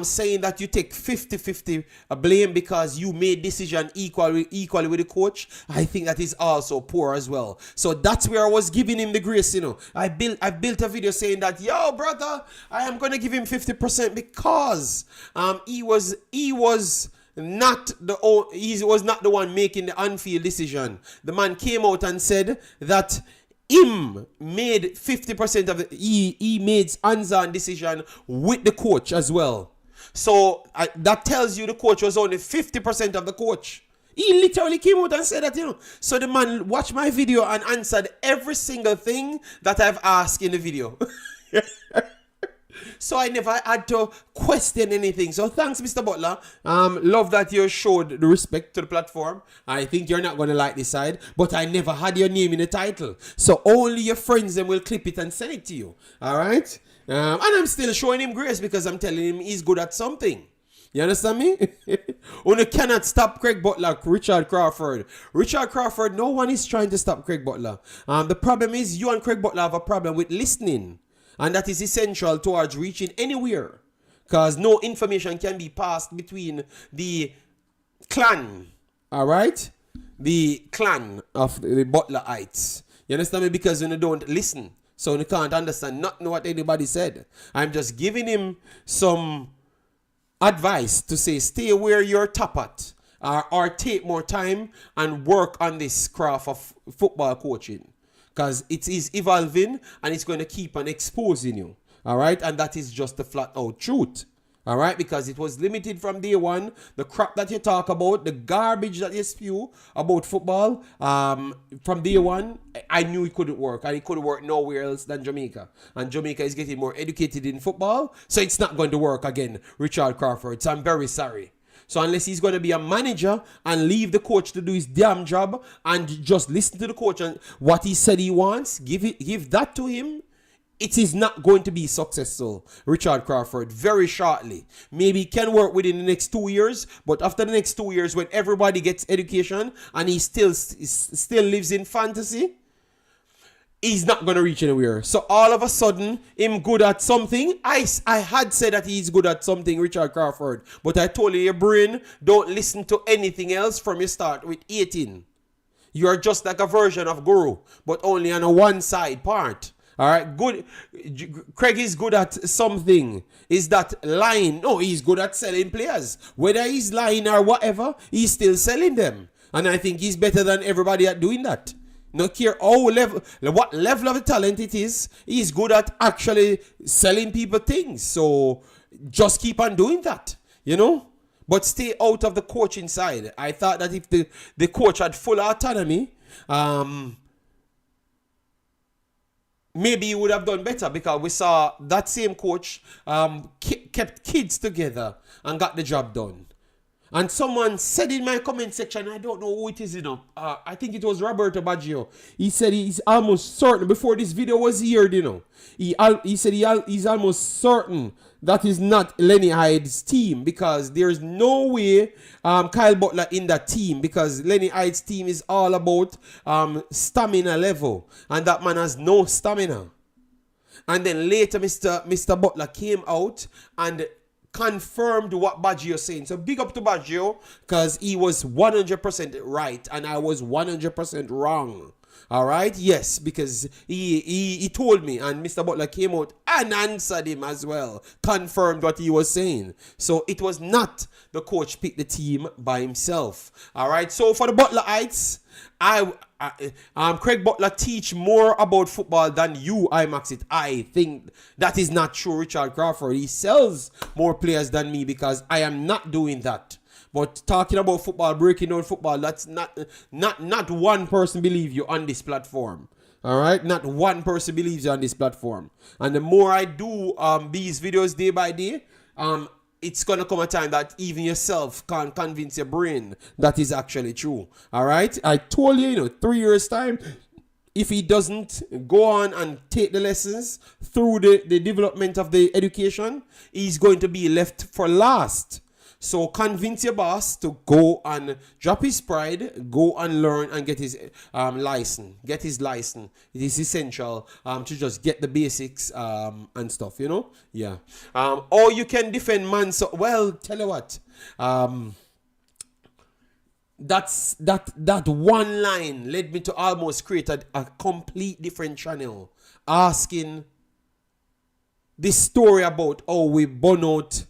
Speaker 1: saying that you take 50-50 blame because you made decision equally with the coach, I think that is also poor as well. So that's where I was giving him the grace, you know. I built a video saying that, yo, brother, I am going to give him 50% because he was not the one making the on-field decision. The man came out and said that him made 50% of he made hands-on decision with the coach as well. So that tells you the coach was only 50% of the coach. He literally came out and said that, you know. So the man watched my video and answered every single thing that I've asked in the video. So I never had to question anything. So thanks, Mr. Butler. Love that you showed the respect to the platform. I think you're not going to like this side, but I never had your name in the title. So only your friends then will clip it and send it to you. All right? And I'm still showing him grace because I'm telling him he's good at something. You understand me? You cannot stop Craig Butler, Richard Crawford. Richard Crawford, no one is trying to stop Craig Butler. The problem is you and Craig Butler have a problem with listening. And that is essential towards reaching anywhere. Because no information can be passed between the clan. Alright? the clan of the Butlerites. You understand me? Because when you don't listen, so you can't understand nothing what anybody said. I'm just giving him some advice to say stay where you're top at, or take more time and work on this craft of football coaching, because it is evolving and it's going to keep on exposing you. All right, and that is just the flat out truth. All right, because it was limited from day one. The crap that you talk about, the garbage that you spew about football, from day one, I knew it couldn't work. And it couldn't work nowhere else than Jamaica. And Jamaica is getting more educated in football, so it's not going to work again, Richard Crawford. So I'm very sorry. So unless he's going to be a manager and leave the coach to do his damn job and just listen to the coach and what he said he wants, give that to him, it is not going to be successful, Richard Crawford, very shortly. Maybe he can work within the next 2 years, but after the next 2 years, when everybody gets education and he still lives in fantasy, he's not going to reach anywhere. So all of a sudden, him good at something. I had said that he's good at something, Richard Crawford, but I told you, your brain, don't listen to anything else from your start with 18. You're just like a version of Guru, but only on a one side part. All right, good. Craig is good at something. Is that lying? No, he's good at selling players. Whether he's lying or whatever, he's still selling them. And I think he's better than everybody at doing that. No care what level of talent it is, he's good at actually selling people things. So just keep on doing that, you know. But stay out of the coaching side. I thought that if the coach had full autonomy, maybe he would have done better, because we saw that same coach kept kids together and got the job done. And someone said in my comment section, I don't know who it is, you know, I think it was Roberto Baggio. He said he's almost certain, before this video was aired, you know, he said he's almost certain that is not Lenny Hyde's team, because there's no way Kyle Butler in that team, because Lenny Hyde's team is all about stamina level, and that man has no stamina. And then later Mr. Butler came out and confirmed what Baggio saying. So big up to Baggio, because he was 100% right and I was 100% wrong. All right, yes, because he told me, and Mr. Butler came out and answered him as well, confirmed what he was saying. So it was not the coach picked the team by himself. All right, so for the Butlerites, Craig Butler teach more about football than you, Imaxit. I think that is not true, Richard Crawford. He sells more players than me, because I am not doing that. But talking about football, breaking down football, that's not one person believe you on this platform. All right, not one person believes you on this platform. And the more I do these videos day by day, it's gonna come a time that even yourself can't convince your brain that is actually true. All right, I told you, 3 years time, if he doesn't go on and take the lessons through the development of the education, he's going to be left for last. So convince your boss to go and drop his pride, go and learn and get his license. Get his license. It is essential to just get the basics and stuff, you know? Yeah. Or you can defend man. So, well, tell you what. That one line led me to almost create a complete different channel, asking this story about how we burn out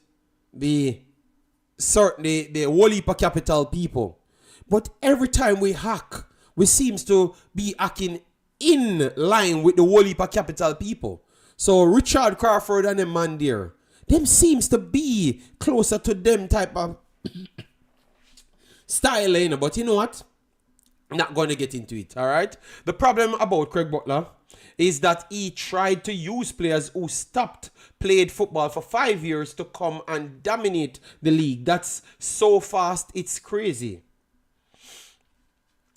Speaker 1: certainly the whole heap of capital people. But every time we hack, we seems to be hacking in line with the whole heap of capital people. So Richard Crawford and the man there, them seems to be closer to them type of style, you know. But you know what? I'm not going to get into it, all right? The problem about Craig Butler is that he tried to use players who played football for 5 years to come and dominate the league. That's so fast, it's crazy.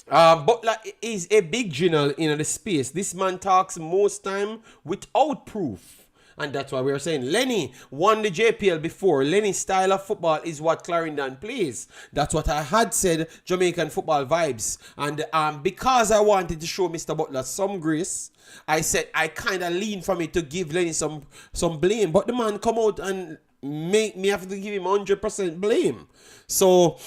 Speaker 1: Butler is a big general in the space. This man talks most time without proof. And that's why we're saying Lenny won the JPL before. Lenny's style of football is what Clarendon plays. That's what I had said, Jamaican football vibes. And because I wanted to show Mr. Butler some grace, I said I kind of lean from it to give Lenny some blame. But the man come out and make me have to give him 100% blame. So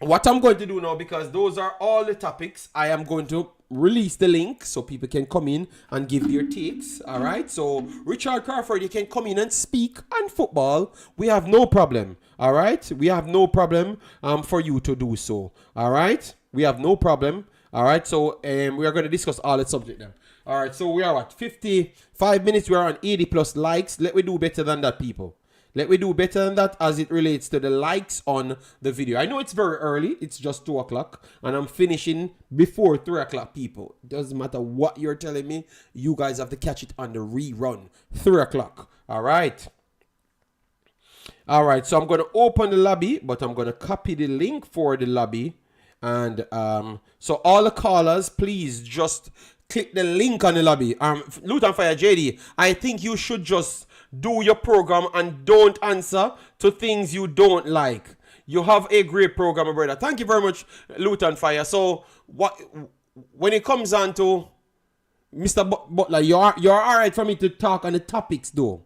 Speaker 1: what I'm going to do now, because those are all the topics, I am going to release the link so people can come in and give their takes. All right. So Richard Crawford, you can come in and speak on football. We have no problem. All right. We have no problem for you to do so. All right. We have no problem. All right. So we are going to discuss all the subject now. All right. So we are at 55 minutes. We are on 80 plus likes. Let me do better than that, people. Let me do better than that as it relates to the likes on the video. I know it's very early. It's just 2 o'clock. And I'm finishing before 3 o'clock, people. It doesn't matter what you're telling me. You guys have to catch it on the rerun. 3 o'clock. All right. All right. So I'm going to open the lobby, but I'm going to copy the link for the lobby. And so all the callers, please just click the link on the lobby. Loot and Fire JD, I think you should just do your program and don't answer to things you don't like. You have a great program, brother. Thank you very much, Loot and Fire. So when it comes on to Mr. Butler, you're all right for me to talk on the topics though.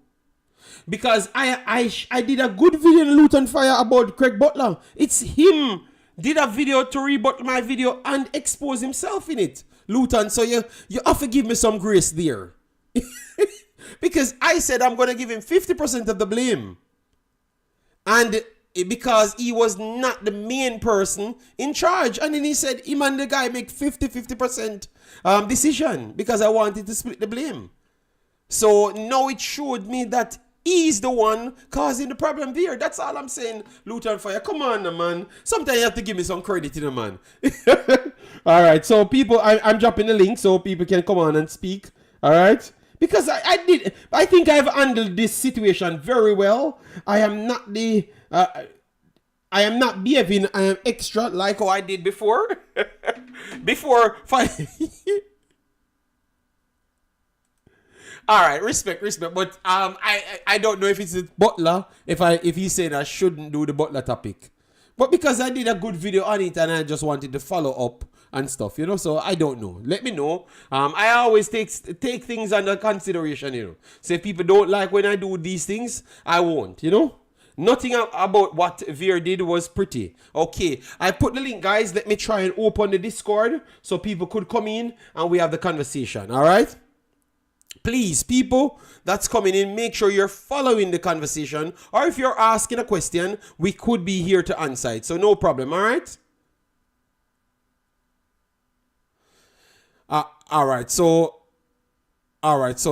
Speaker 1: Because I did a good video in Loot and Fire about Craig Butler. It's him did a video to rebut my video and expose himself in it. Luton, so you have to give me some grace there. Because I said I'm going to give him 50% of the blame. And because he was not the main person in charge. And then he said, him and the guy make 50% decision because I wanted to split the blame. So now it showed me that he's the one causing the problem there. That's all I'm saying, Luton Fire. Come on, man. Sometimes you have to give me some credit, man. All right, so people, I'm dropping the link so people can come on and speak. All right? Because I think I've handled this situation very well. I am not behaving extra like how I did before. All right, respect. But I don't know if it's Butler, if he's saying I shouldn't do the Butler topic. But because I did a good video on it and I just wanted to follow up and stuff, so I don't know. Let me know. I always take things under consideration, So if people don't like when I do these things, I won't, Nothing about what Veer did was pretty. Okay, I put the link, guys. Let me try and open the Discord so people could come in and we have the conversation, all right? Please, people that's coming in, make sure you're following the conversation. Or if you're asking a question, we could be here to answer it. So no problem, all right? All right, so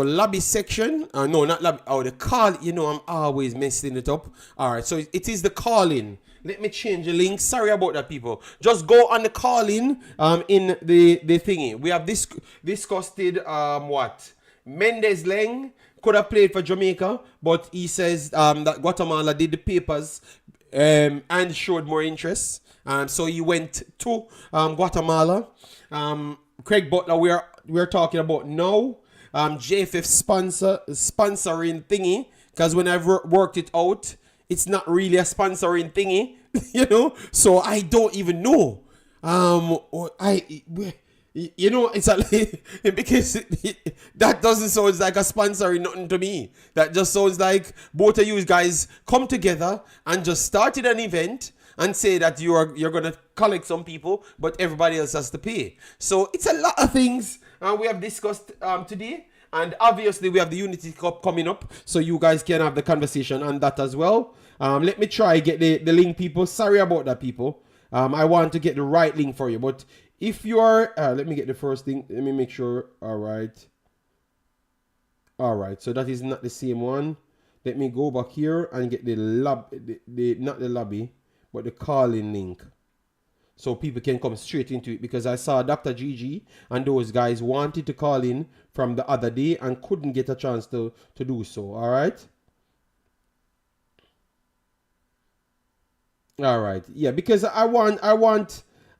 Speaker 1: lobby section. No, not lobby. Oh, the call. I'm always messing it up. All right, so it is the call-in. Let me change the link. Sorry about that, people. Just go on the call-in in the thingy. We have discussed what? Mendez Laing could have played for Jamaica, but he says that Guatemala did the papers and showed more interest. So he went to Guatemala. Craig Butler, we're talking about now. JFF sponsoring thingy, because when I've worked it out, it's not really a sponsoring thingy, So I don't even know. It's because that doesn't sound like a sponsoring nothing to me. That just sounds like both of you guys come together and just started an event and say that you're gonna collect some people, but everybody else has to pay. So it's a lot of things we have discussed today, and obviously we have the Unity Cup coming up, so you guys can have the conversation on that as well. Let me try get the link, people. Sorry about that, people. I want to get the right link for you, but if you are, let me get the first thing. Let me make sure. All right. So that is not the same one. Let me go back here and get the not the lobby, but the call-in link, so people can come straight into it. Because I saw Dr. GG and those guys wanted to call in from the other day and couldn't get a chance to do so. All right. Yeah, because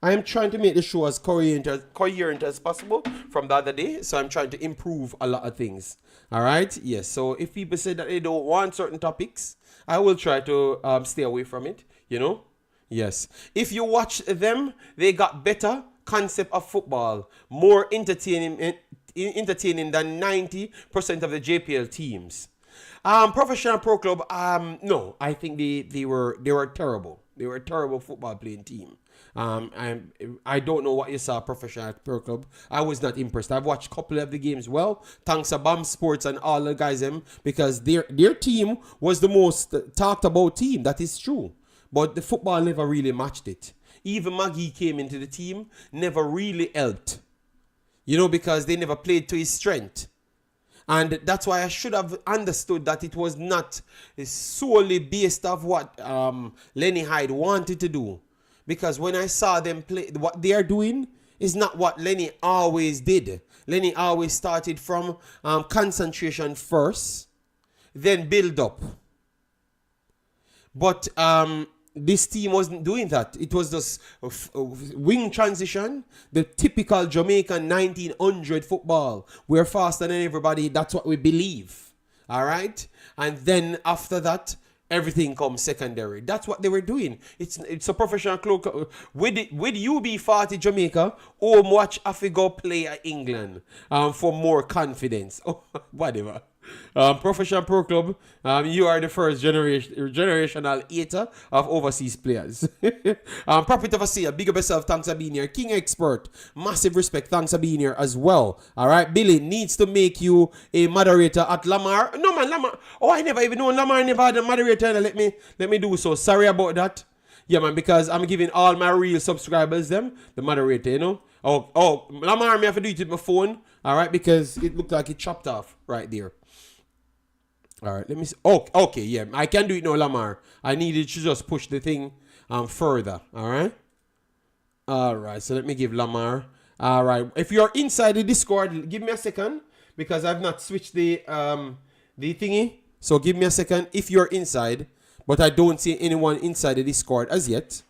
Speaker 1: I'm trying to make the show as coherent as possible from the other day. So I'm trying to improve a lot of things. All right. Yes. So if people say that they don't want certain topics, I will try to stay away from it. Yes. If you watch them, they got better concept of football, more entertaining than 90% of the JPL teams. Professional Pro Club, no, I think they were terrible. They were a terrible football playing team. I don't know what you saw professional at Pro Club. I was not impressed. I've watched a couple of the games. Well, thanks to BAM Sports and all the guys because their team was the most talked about team. That is true. But the football never really matched it. Even Maggie came into the team, never really helped. Because they never played to his strength. And that's why I should have understood that it was not solely based off what Lenny Hyde wanted to do. Because when I saw them play, what they are doing is not what Lenny always did. Lenny always started from concentration first, then build up. But this team wasn't doing that. It was just wing transition, the typical Jamaican 1900 football. We're faster than everybody. That's what we believe. All right? And then after that, everything comes secondary. That's what they were doing. It's a professional club. With UB40 Jamaica, or watch Afigo play at England for more confidence. Oh, whatever. Professional Pro Club, you are the first generational hater of overseas players. Profit of a sale, big up yourself, thanks for being here. King Expert, massive respect, thanks for being here as well. Alright, Billy needs to make you a moderator at Lamar. No man, Lamar. Oh, I never even know Lamar never had a moderator. Let me do so. Sorry about that. Yeah man, because I'm giving all my real subscribers the moderator, Oh, Lamar, me have to do it with my phone. Alright, because it looked like it chopped off right there. All right, let me see. Oh, okay, yeah. I can do it now, Lamar. I needed to just push the thing further. All right. All right, so let me give Lamar. All right. If you're inside the Discord, give me a second because I've not switched the thingy. So give me a second if you're inside, but I don't see anyone inside the Discord as yet.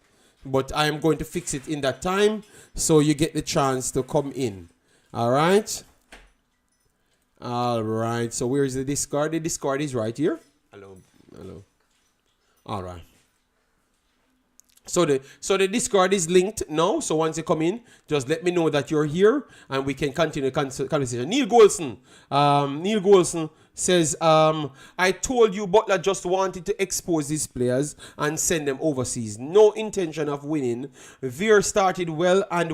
Speaker 1: But I am going to fix it in that time so you get the chance to come in. All right. All right, so where's the Discord? The Discord is right here. Hello. All right. So the Discord is linked now. So once you come in, just let me know that you're here, and we can continue the conversation. Neil Golson says, I told you Butler just wanted to expose these players and send them overseas. No intention of winning. Veer started well and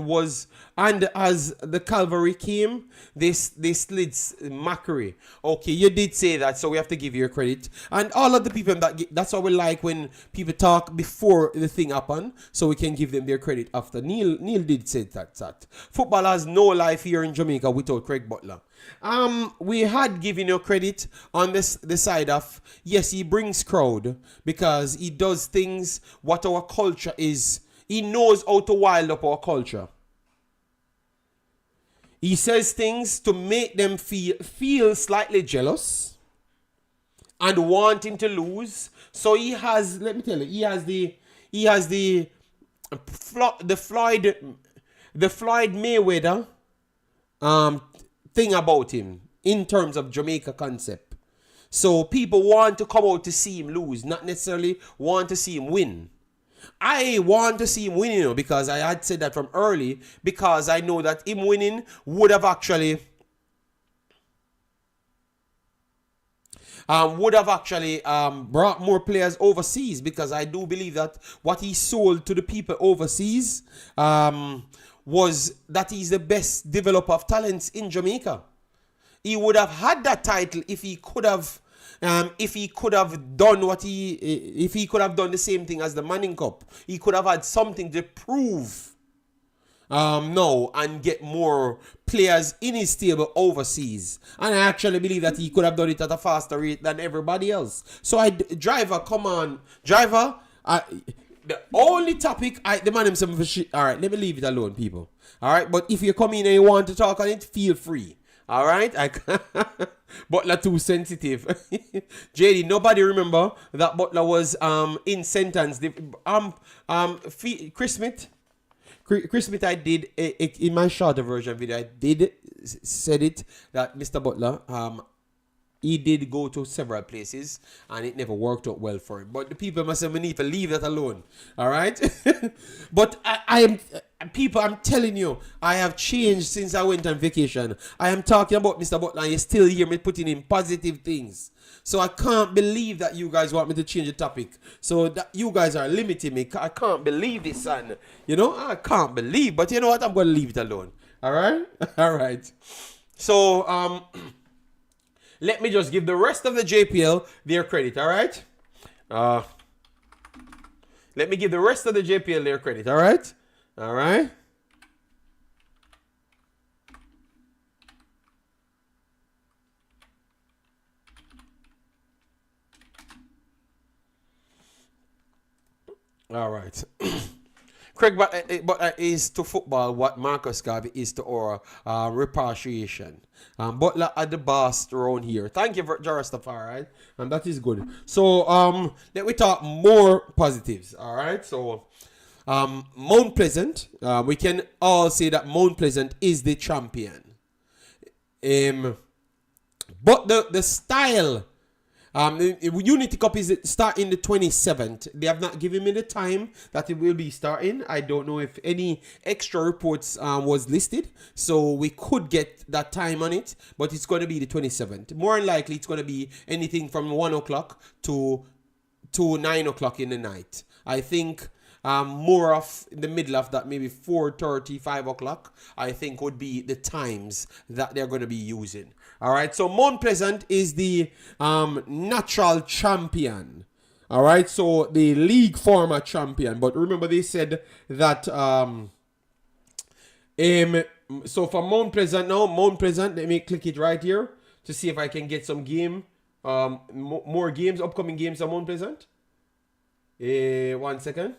Speaker 1: as the cavalry came, they slid Macquarie. Okay, you did say that, so we have to give you credit. And all of the people that's what we like when people talk before the thing happened, so we can give them their credit after. Neil did say that. Football has no life here in Jamaica without Craig Butler. We had given you credit on the side of, yes, he brings crowd because he does things what our culture is. He knows how to wild up our culture. He says things to make them feel slightly jealous and wanting to lose. So he has, let me tell you, he has the Floyd Mayweather thing about him in terms of Jamaica concept. So people want to come out to see him lose, not necessarily want to see him win. I want to see him winning, because I had said that from early, because I know that him winning would have actually brought more players overseas, because I do believe that what he sold to the people overseas was that he's the best developer of talents in Jamaica. He would have had that title if he could have done the same thing as the Manning Cup. He could have had something to prove now and get more players in his stable overseas. And I actually believe that he could have done it at a faster rate than everybody else. So Driver, come on. Driver, the only topic, the man himself, all right, let me leave it alone, people. All right, but if you come in and you want to talk on it, feel free. All right, Butler too sensitive. JD, nobody remember that Butler was in sentence. Chris Smith, I did in my shorter version video. I did said it that Mr. Butler He did go to several places and it never worked out well for him. But the people must say we need to leave that alone. All right? But I'm telling you, I have changed since I went on vacation. I am talking about Mr. Butler and you still hear me putting in positive things. So I can't believe that you guys want me to change the topic. So that you guys are limiting me. I can't believe this, son. You know, I can't believe. But you know what? I'm going to leave it alone. All right? All right. So, let me just give the rest of the JPL their credit, all right? Let me give the rest of the JPL their credit, all right? All right? All right. Craig, but is to football what Marcus Garvey is to our repatriation. Butler at the boss around here. Thank you for Jarastafari, and that is good. So let me talk more positives. All right. So Mount Pleasant, we can all say that Mount Pleasant is the champion. But the style. Unity Cup is starting the 27th. They have not given me the time that it will be starting. I don't know if any extra reports was listed, so we could get that time on it, but it's going to be the 27th. More than likely, it's going to be anything from 1 o'clock to 9 o'clock in the night. I think more of the middle of that, maybe 4:30, 5 o'clock, I think would be the times that they're going to be using. All right, so Mount Pleasant is the natural champion. All right, so the league format champion. But remember, they said that so for Mount Pleasant now, Mount Pleasant, let me click it right here to see if I can get some more games, upcoming games on Mount Pleasant. 1 second.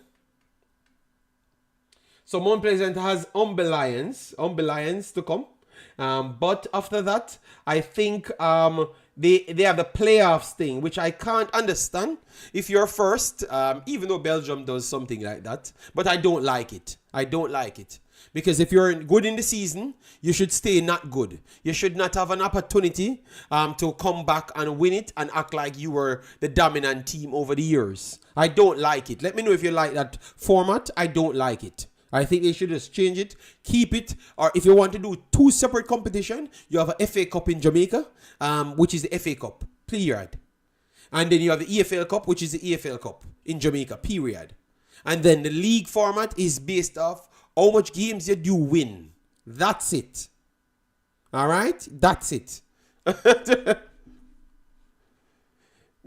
Speaker 1: So Mount Pleasant has Humble Lions to come. But after that, I think they have the playoffs thing, which I can't understand. If you're first, even though Belgium does something like that, but I don't like it. I don't like it. Because if you're good in the season, you should stay not good. You should not have an opportunity to come back and win it and act like you were the dominant team over the years. I don't like it. Let me know if you like that format. I don't like it. I think they should just change it, keep it, or if you want to do two separate competitions, you have a FA Cup in Jamaica, which is the FA Cup, period. And then you have the EFL Cup, which is the EFL Cup in Jamaica, period. And then the league format is based off how much games you do win. That's it. All right? That's it.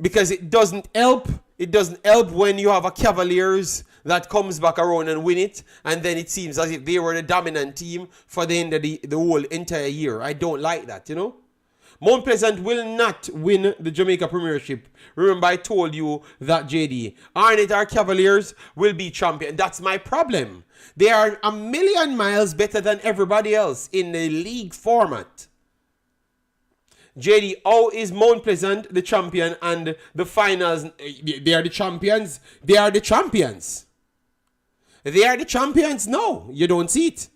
Speaker 1: Because it doesn't help. It doesn't help when you have a Cavaliers that comes back around and win it, and then it seems as if they were the dominant team for the end of the whole entire year. I don't like that, you know. Mount Pleasant will not win the Jamaica Premiership. Remember, I told you that, JD. Arnett, our Cavaliers, will be champion. That's my problem. They are a million miles better than everybody else in the league format. JD, how is Mount Pleasant the champion and the finals? They are the champions. They are the champions. They are the champions. No, you don't see it.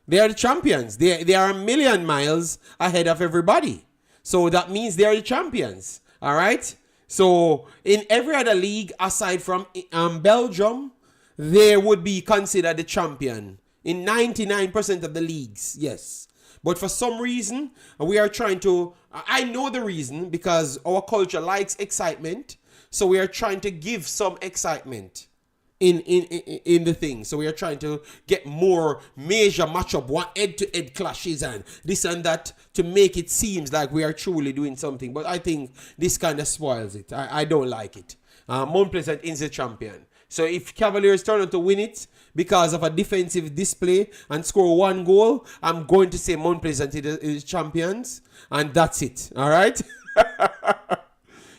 Speaker 1: They are the champions. They are a million miles ahead of everybody. So that means they are the champions. All right? So in every other league aside from Belgium, they would be considered the champion. In 99% of the leagues, yes. But for some reason, we are trying to... I know the reason, because our culture likes excitement. So we are trying to give some excitement in the thing. So we are trying to get more major matchup, one head-to-head clashes and this and that to make it seem like we are truly doing something. But I think this kind of spoils it. I don't like it. Mount Pleasant is the champion. So if Cavaliers turn out to win it because of a defensive display and score one goal, I'm going to say Mount Pleasant is champions. And that's it. All right?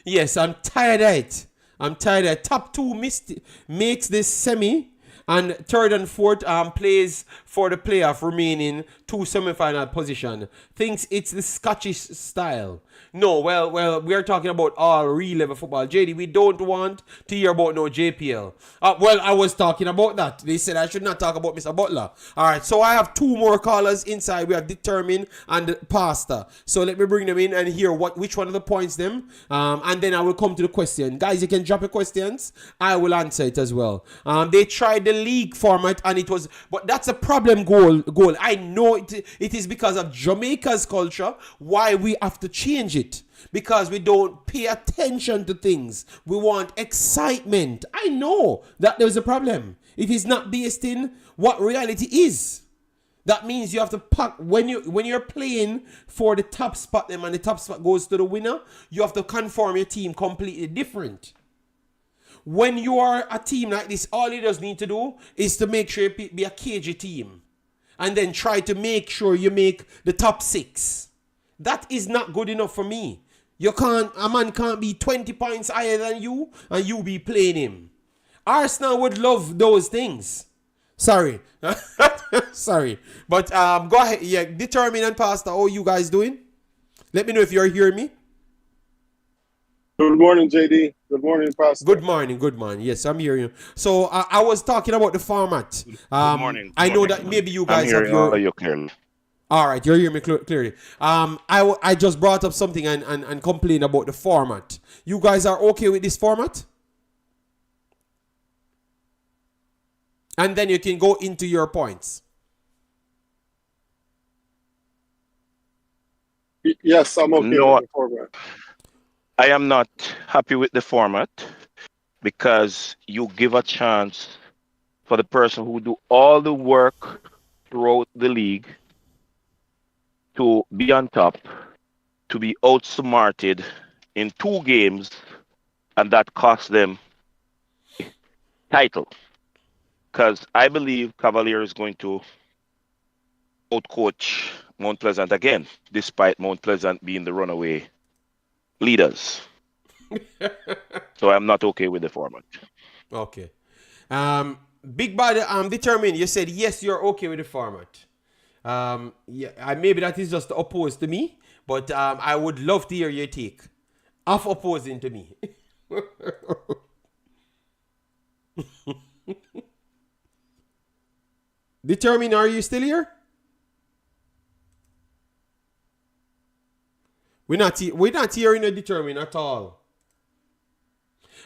Speaker 1: Yes, I'm tired of it. I'm tired of it. Top two makes this semi. And third and fourth plays for the playoff remaining 2 semi-final position thinks it's the Scottish style. No, well, we are talking about all real level football. JD, we don't want to hear about no JPL. Well, I was talking about that. They said I should not talk about Mr. Butler. All right, so I have 2 more callers inside. We have Determined and Pastor. So let me bring them in and hear which one of the points them. And then I will come to the question. Guys, you can drop your questions. I will answer it as well. They tried the league format and it was, but that's a problem goal. I know it is because of Jamaica's culture why we have to change it. Because we don't pay attention to things. We want excitement. I know that there's a problem. It is not based in what reality is. That means you have to pack when you're playing for the top spot them and the top spot goes to the winner, you have to conform your team completely different. When you are a team like this, all you just need to do is to make sure you be a KG team. And then try to make sure you make the top 6. That is not good enough for me. A man can't be 20 points higher than you and you be playing him. Arsenal would love those things. Sorry. Sorry. But go ahead. Yeah, Determined and Pastor, how you guys doing? Let me know if you're hearing me.
Speaker 6: Good morning, JD. Good morning, Pastor.
Speaker 1: Good morning. Yes, I'm hearing you. So I was talking about the format.
Speaker 7: Good morning.
Speaker 1: I know that maybe you guys have
Speaker 7: you clearly.
Speaker 1: All right, you're hearing me clearly. I just brought up something and complained about the format. You guys are okay with this format? And then you can go into your points.
Speaker 6: Yes, I'm okay with the format.
Speaker 7: I am not happy with the format because you give a chance for the person who do all the work throughout the league to be on top, to be outsmarted in 2 games, and that cost them title. Because I believe Cavalier is going to outcoach Mount Pleasant again, despite Mount Pleasant being the runaway leaders. So I'm not okay with the format.
Speaker 1: Okay. Big Bad Determined, you said yes, you're okay with the format. Yeah, maybe that is just opposed to me, but I would love to hear your take of opposing to me. Determined, are you still here? We're not hearing a Determined at all.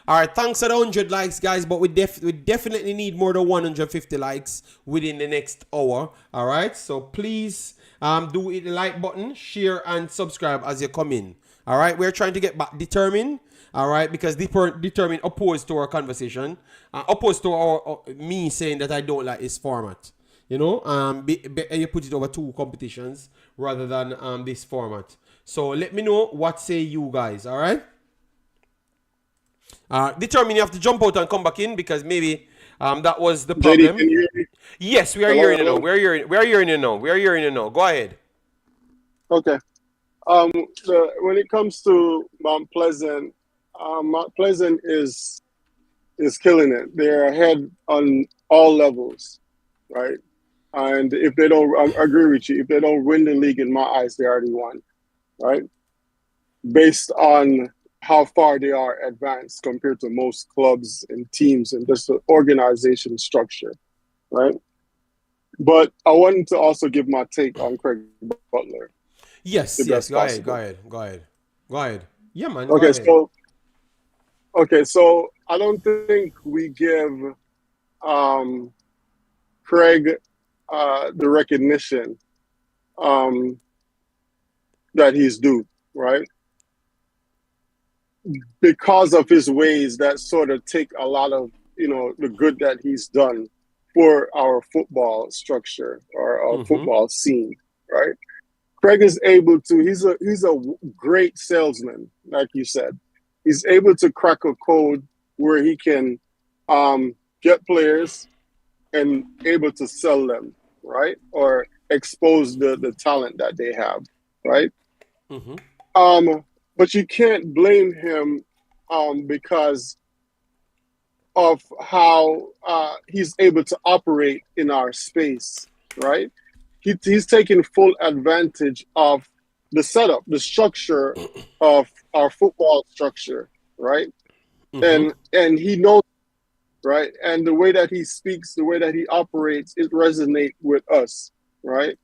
Speaker 1: All right, thanks for the 100 likes, guys, but we definitely need more than 150 likes within the next hour. All right, so please do hit the like button, share, and subscribe as you come in. All right, we're trying to get back Determined. All right, because Determined opposed to our conversation, opposed to me saying that I don't like this format. You know, you put it over 2 competitions rather than this format. So let me know what say you guys. All right. Determined, you have to jump out and come back in because maybe that was the problem.
Speaker 6: JD, can you hear me?
Speaker 1: Yes, we are hearing you now. We are hearing you now. Go ahead.
Speaker 6: Okay. When it comes to Mount Pleasant is killing it. They're ahead on all levels, right? And if they don't, I agree with you. If they don't win the league, in my eyes, they already won, right? Based on how far they are advanced compared to most clubs and teams and just the organization structure, right? But I wanted to also give my take on Craig Butler.
Speaker 1: Yes. Go ahead. Yeah, man.
Speaker 6: Okay, so I don't think we give Craig the recognition that he's due, right? Because of his ways that sort of take a lot of, the good that he's done for our football structure or our football scene, right? Craig is able to, he's a great salesman, like you said. He's able to crack a code where he can get players and able to sell them, right? Or expose the talent that they have, right? But you can't blame him because of how he's able to operate in our space right? He's taking full advantage of the setup, the structure of our football structure, right? And he knows, right? And the way that he speaks, the way that he operates, it resonates with us, right?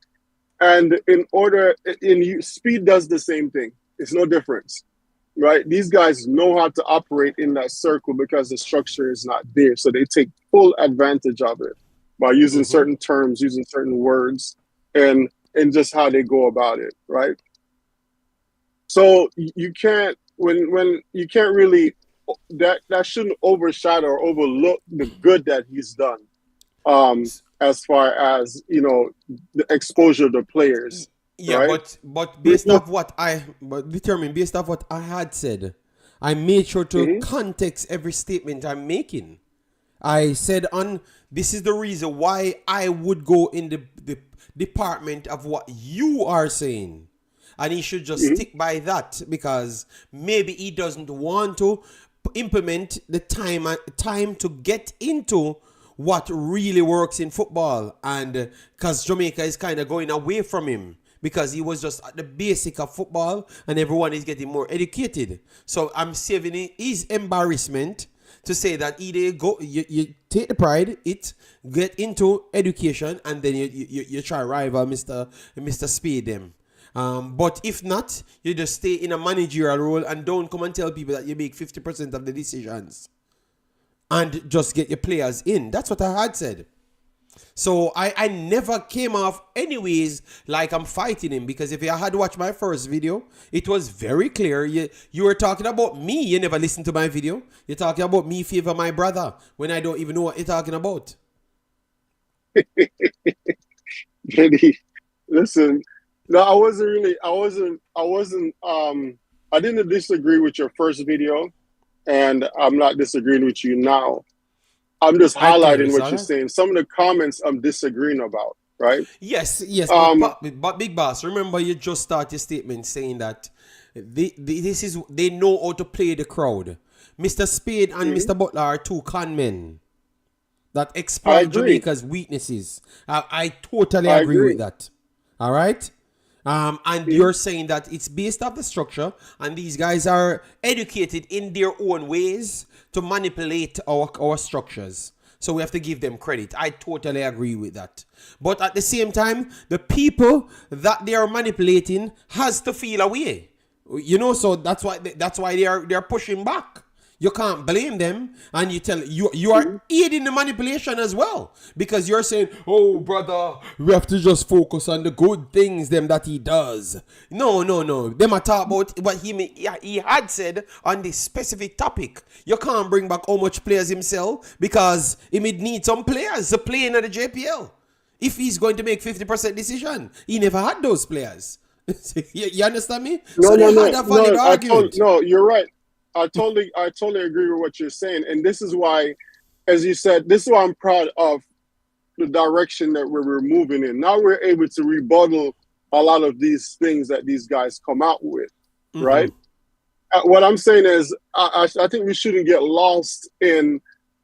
Speaker 6: And speed does the same thing. It's no difference, right? These guys know how to operate in that circle because the structure is not there. So they take full advantage of it by using certain terms, using certain words, and just how they go about it, right? So you can't when you can't really that shouldn't overshadow or overlook the good that he's done. As far as the exposure to players.
Speaker 1: Yeah,
Speaker 6: right?
Speaker 1: but based off what I had said, I made sure to context every statement I'm making. I said this is the reason why I would go in the department of what you are saying. And he should just stick by that, because maybe he doesn't want to implement the time to get into what really works in football, and because Jamaica is kind of going away from him because he was just at the basic of football and everyone is getting more educated. So I'm saving his embarrassment to say that either you take the pride, get into education, and then you try rival Mr. Spade them. But if not, you just stay in a managerial role and don't come and tell people that you make 50% of the decisions. And just get your players in. That's what I had said. So I never came off anyways like I'm fighting him, because if you had watched my first video, it was very clear. You were talking about me. You never listened to my video. You're talking about me favor my brother when I don't even know what you're talking about.
Speaker 6: Jenny, listen. No, I didn't disagree with your first video, and I'm not disagreeing with you now. I'm just highlighting what you're saying. Some of the comments I'm disagreeing about, right?
Speaker 1: Yes. But Big Boss, remember you just started your statement saying that they know how to play the crowd. Mr. Spade and Mr. Butler are two con men that exploit Jamaica's weaknesses. I totally agree with that. All right? And you're saying that it's based off the structure, and these guys are educated in their own ways to manipulate our structures. So we have to give them credit. I totally agree with that. But at the same time, the people that they are manipulating has to feel away. So that's why they're pushing back. You can't blame them, and you are aiding the manipulation as well, because you're saying, "Oh, brother, we have to just focus on the good things that he does." No. Them are talk about what he had said on this specific topic. You can't bring back how much players himself, because he may need some players to play in the JPL. If he's going to make 50% decision, he never had those players. you understand me?
Speaker 6: No, you're right. I totally agree with what you're saying. And this is why, as you said, this is why I'm proud of the direction that we're moving in. Now we're able to rebuttal a lot of these things that these guys come out with, right? What I'm saying is I think we shouldn't get lost in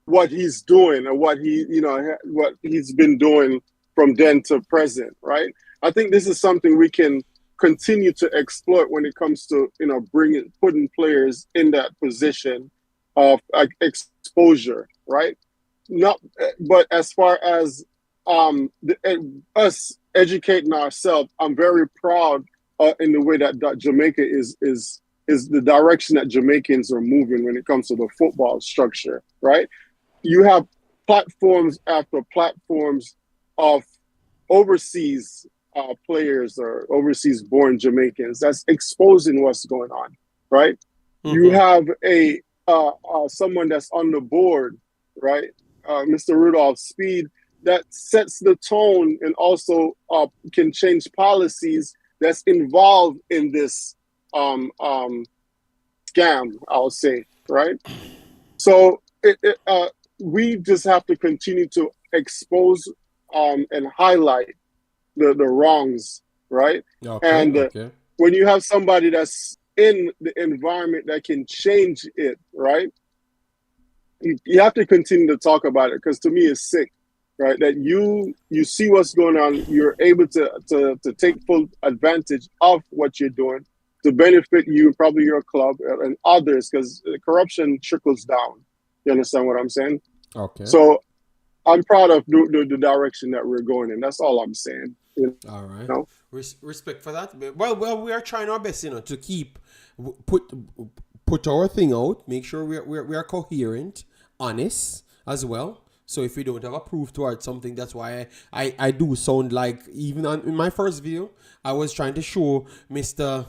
Speaker 6: what he's doing or what he's been doing from then to present, right? I think this is something we can continue to exploit when it comes to putting players in that position of exposure, right? But as far as us educating ourselves, I'm very proud in the way that Jamaica is the direction that Jamaicans are moving when it comes to the football structure, right? You have platforms after platforms of overseas players or overseas born Jamaicans that's exposing what's going on, right? You have someone that's on the board, right? Mr. Rudolph Speed, that sets the tone and also can change policies that's involved in this scam, I'll say, right? So we just have to continue to expose and highlight the wrongs, right? When you have somebody that's in the environment that can change it, right? You have to continue to talk about it, because to me it's sick right? That you see what's going on, you're able to take full advantage of what you're doing to benefit you, probably your club and others, because corruption trickles down. You understand what I'm saying?
Speaker 1: Okay.
Speaker 6: So I'm proud of the direction that we're going in. That's all I'm saying.
Speaker 1: All right.
Speaker 6: Know?
Speaker 1: Respect for that. Well, we are trying our best, to keep put our thing out. Make sure we are coherent, honest as well. So if we don't have a proof towards something, that's why I do sound like, even in my first video, I was trying to show Mr.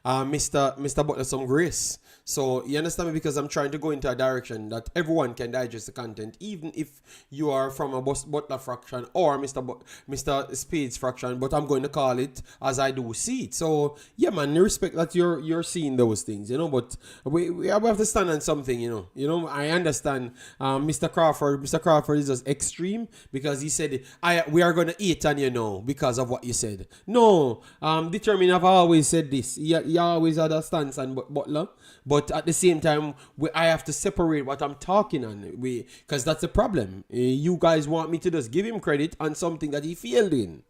Speaker 1: Butler some grace. So you understand me, because I'm trying to go into a direction that everyone can digest the content, even if you are from a Butler fraction or Mr. Spades fraction. But I'm going to call it as I do see it. So yeah, man, respect that you're seeing those things, But we have to stand on something, I understand. Mr. Crawford is just extreme, because he said we are going to eat on because of what you said. No, Determined have always said this. He always had a stance on Butler. But at the same time, I have to separate what I'm talking on, because that's the problem. You guys want me to just give him credit on something that he failed in,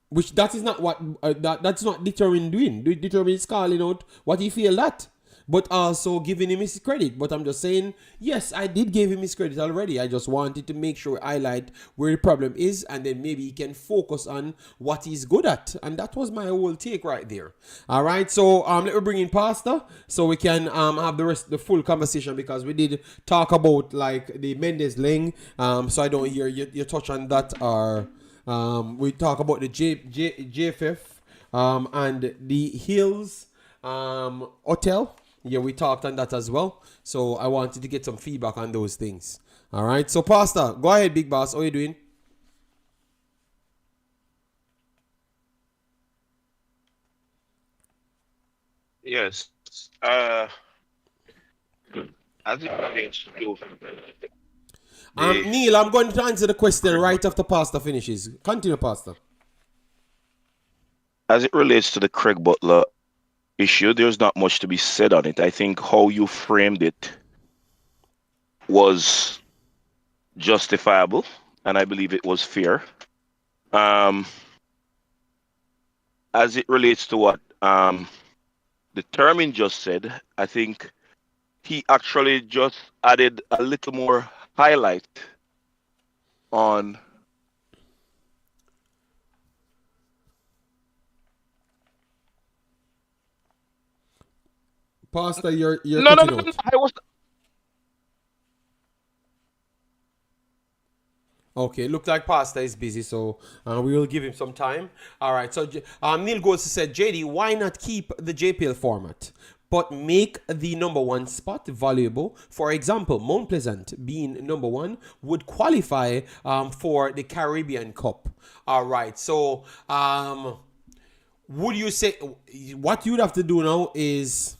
Speaker 1: which that is not what that's not Determined doing. Determined is calling out what he failed at, but also giving him his credit. But I'm just saying, yes, I did give him his credit already. I just wanted to make sure I highlight where the problem is, and then maybe he can focus on what he's good at. And that was my whole take right there. All right, so let me bring in Pastor so we can have the full conversation, because we did talk about like the Mendez Laing. So I don't hear you touch on that, or we talk about the JFF and the Hills Hotel. Yeah, we talked on that as well. So I wanted to get some feedback on those things. All right. So, Pastor, go ahead, big boss. How are you doing?
Speaker 7: Yes. As it relates to
Speaker 1: Neil, I'm going to answer the question right after Pastor finishes. Continue, Pastor.
Speaker 7: as it relates to the Craig Butler issue, there's not much to be said on it. I think how you framed it was justifiable, and I believe it was fair. As it relates to what Determined just said, I think he actually just added a little more highlight on
Speaker 1: Pastor, you're
Speaker 7: no,
Speaker 1: cutting out.
Speaker 7: I was
Speaker 1: Okay, look like Pastor is busy, so we will give him some time. All right, so Neil Goes said, JD, why not keep the JPL format, but make the number one spot valuable? For example, Mount Pleasant being number one would qualify for the Caribbean Cup. All right, so would you say what you'd have to do now is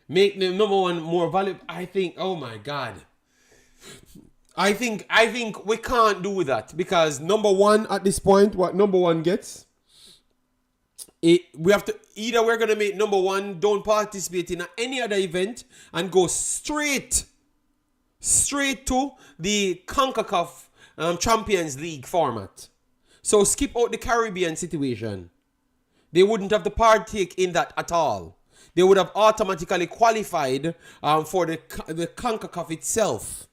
Speaker 1: make the number one more valuable? I think, oh my God. I think we can't do that, because number one at this point, what number one gets, we have to either we're gonna make number one don't participate in any other event and go straight to the Concacaf Champions League format. So skip out the Caribbean situation. They wouldn't have to partake in that at all. They would have automatically qualified for the Concacaf itself.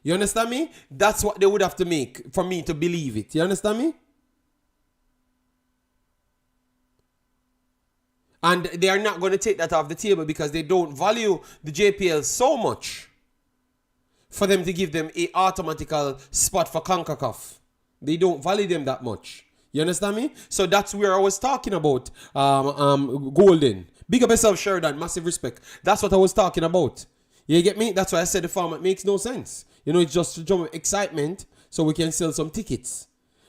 Speaker 1: You understand me? That's what they would have to make for me to believe it. You understand me? And they are not going to take that off the table, because they don't value the JPL so much for them to give them a automatical spot for CONCACAF. They don't value them that much. You understand me? So that's where I was talking about Golden. Big up yourself, Sheridan. Massive respect. That's what I was talking about. You get me? That's why I said the format makes no sense. It's just to jump excitement so we can sell some tickets.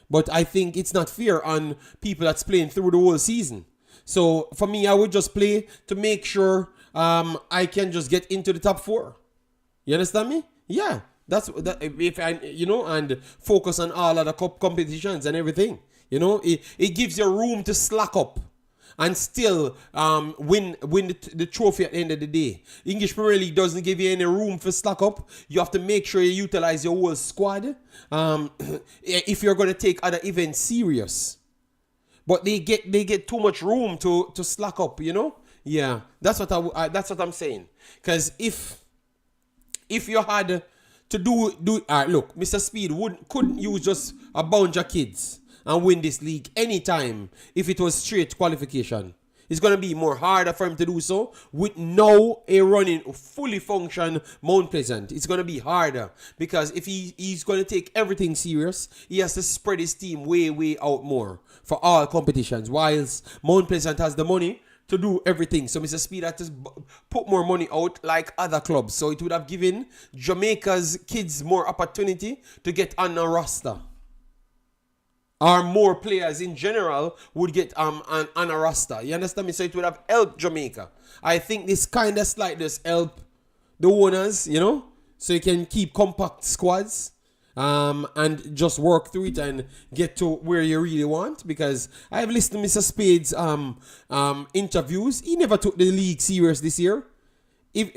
Speaker 1: But I think it's not fair on people that's playing through the whole season. So for me, I would just play to make sure I can just get into the top four. You understand me? Yeah. That's that. If I, and focus on all other cup competitions and everything. It gives you room to slack up. and still win the trophy at the end of the day. English Premier League doesn't give you any room for slack up. You have to make sure you utilize your whole squad if you're going to take other events serious. But they get too much room to slack up, you know? Yeah, that's what I'm saying. Because if you had to do look, Mr. Speed couldn't use just a bunch of kids and win this league anytime if it was straight qualification. It's going to be more harder for him to do so with now a running fully function Mount Pleasant. It's going to be harder because if he's going to take everything serious, he has to spread his team way out more for all competitions, whilst Mount Pleasant has the money to do everything. So Mr. Speed had to put more money out like other clubs. So it would have given Jamaica's kids more opportunity to get on a roster. Or more players in general would get on a roster. You understand me? So it would have helped Jamaica. I think this kind of slide does help the owners, you know, so you can keep compact squads and just work through it and get to where you really want. Because I've listened to Mr. Spade's interviews. He never took the league serious this year.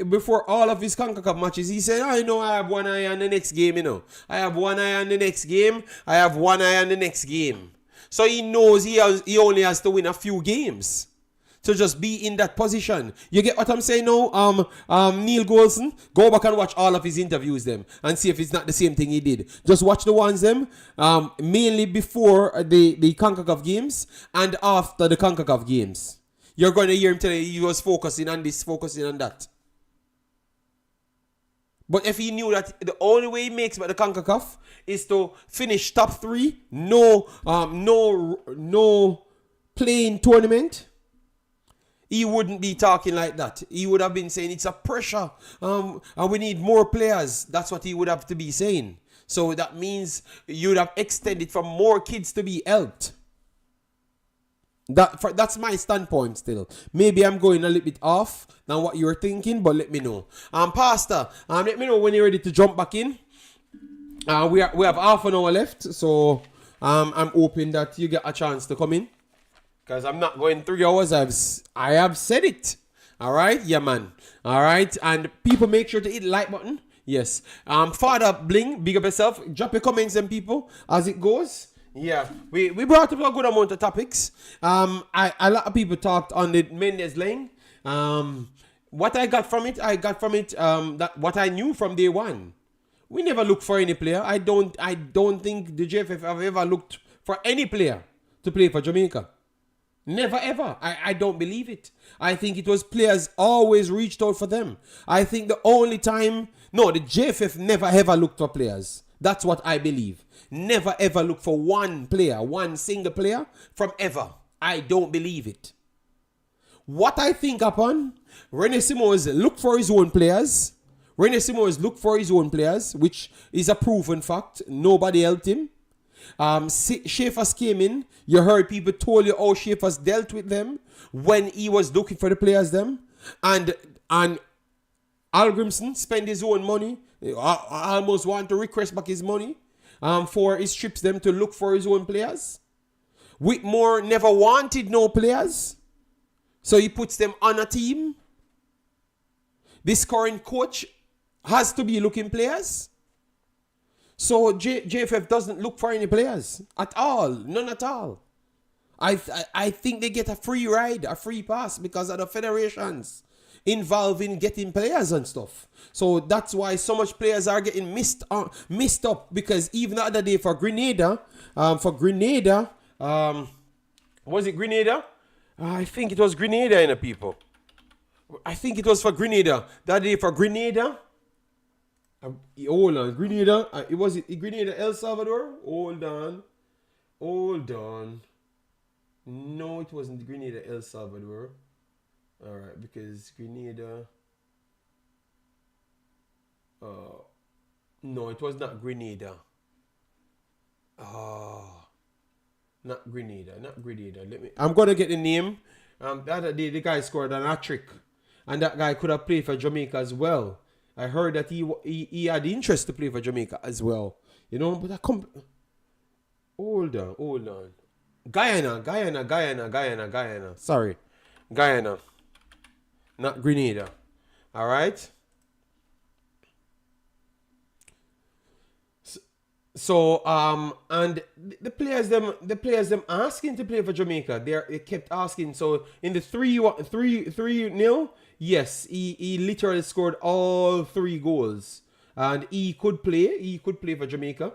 Speaker 1: Before all of his Concacaf matches, he said, I know I have one eye on the next game, you know. I have one eye on the next game. I have one eye on the next game. So he knows he only has to win a few games to just be in that position. You get what I'm saying now? Neil Golson, go back and watch all of his interviews them and see if it's not the same thing he did. Just watch the ones them, mainly before the Concacaf games and after the Concacaf games. You're going to hear him tell you he was focusing on this, focusing on that. But if he knew that the only way he makes by the Concacaf is to finish top 3, no playing tournament, he wouldn't be talking like that. He would have been saying it's a pressure and we need more players. That's what he would have to be saying. So that means you'd have extended for more kids to be helped. That's my standpoint still. Maybe I'm going a little bit off than what you're thinking, but let me know. Pastor, let me know when you're ready to jump back in. We have half an hour left, so I'm hoping that you get a chance to come in. Because I'm not going 3 hours. I have said it. All right? Yeah, man. All right? And people, make sure to hit the like button. Yes. Father Bling, big up yourself. Drop your comments and people as it goes. Yeah, we brought up a good amount of topics. A lot of people talked on the Mendez Laing. What I got from it, that what I knew from day one. We never looked for any player. I don't think the JFF have ever looked for any player to play for Jamaica. Never ever. I don't believe it. I think it was players always reached out for them. I think the only time, the JFF never ever looked for players. That's what I believe. Never ever look for one single player from ever. I don't believe it. What I think upon, René Simons look for his own players. Which is a proven fact. Nobody helped him. Schaefer's came in. You heard people told you how Schaefer's dealt with them when he was looking for the players them. And Al Grimson spent his own money. I almost want to request back his money for his trips them to look for his own players. Whitmore never wanted no players, so he puts them on a team. This current coach has to be looking players. So JFF doesn't look for any players at all, none at all. I think they get a free ride, a free pass because of the federations involved in getting players and stuff. So that's why so much players are getting missed up, because even the other day for Grenada, was it Grenada? I think it was Grenada, people. I think it was for Grenada. That day for Grenada. Hold on, Grenada. Was it Grenada, El Salvador? Hold on. No, it wasn't Grenada, El Salvador. All right, because Grenada. No, it was not Grenada. Not Grenada. I'm gonna get the name. The other day the guy scored an hat-trick, and that guy could have played for Jamaica as well. I heard that he had interest to play for Jamaica as well. You know, but hold on. Guyana. Sorry. Guyana. Not Grenada. All right. So and the players them asking to play for Jamaica. They kept asking. So in the 3-0, yes, he literally scored all 3 goals, and he could play. He could play for Jamaica.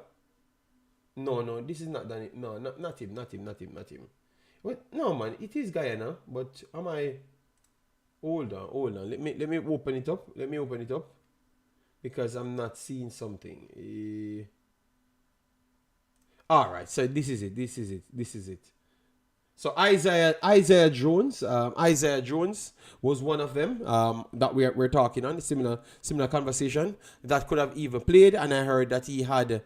Speaker 1: No, this is not done. No, not him. What? No, man, it is Guyana. But am I? Hold on. Let me open it up. Because I'm not seeing something. All right, so this is it. So Isaiah Jones was one of them that we're talking on. Similar conversation that could have even played, and I heard that he had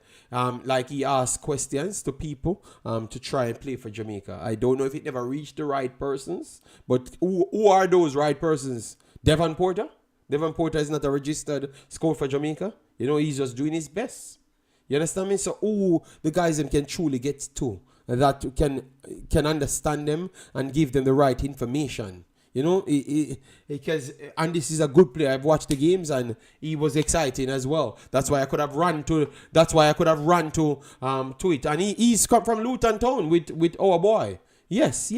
Speaker 1: he asked questions to people to try and play for Jamaica. I don't know if it never reached the right persons, but who are those right persons? Devon Porter is not a registered scout for Jamaica. He's just doing his best. You understand me? So who the guys them can truly get to that can understand them and give them the right information. Because and this is a good player. I've watched the games and he was exciting as well. That's why I could have run to it. And he's come from Luton Town with our boy. Yes.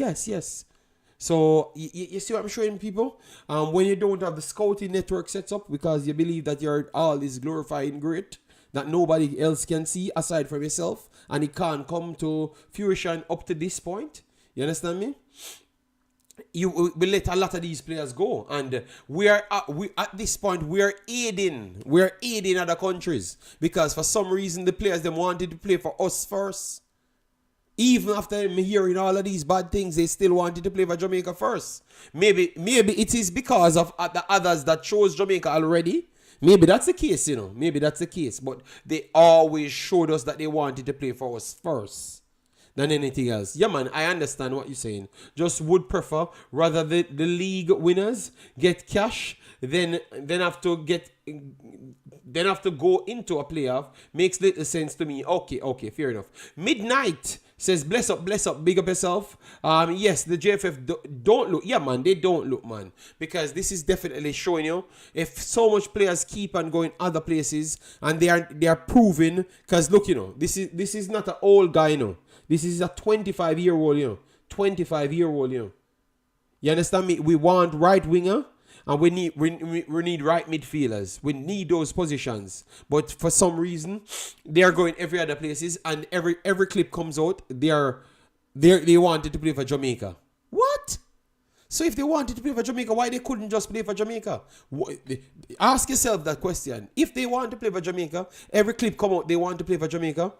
Speaker 1: So you see what I'm showing people? When you don't have the scouting network set up because you believe that you're all this glorifying great that nobody else can see aside from yourself, and it can't come to fruition up to this point. You understand me? We let a lot of these players go, and we at this point we are aiding other countries because for some reason the players them wanted to play for us first. Even after them hearing all of these bad things, they still wanted to play for Jamaica first. Maybe it is because of the others that chose Jamaica already. Maybe that's the case, But they always showed us that they wanted to play for us first than anything else. Yeah, man, I understand what you're saying. Just would prefer rather the league winners get cash than have to go into a playoff. Makes little sense to me. Okay, fair enough. Midnight says, bless up, big up yourself. Yes, the JFF don't look. Yeah, man, they don't look, man. Because this is definitely showing you if so much players keep on going other places and they are proving. Because look, this is not an old guy, This is a 25-year-old, 25-year-old, You understand me? We want right winger. And we need right midfielders. We need those positions. But for some reason, they are going every other places, and every clip comes out, they wanted to play for Jamaica. What? So if they wanted to play for Jamaica, why they couldn't just play for Jamaica? Ask yourself that question. If they want to play for Jamaica, every clip come out, they want to play for Jamaica.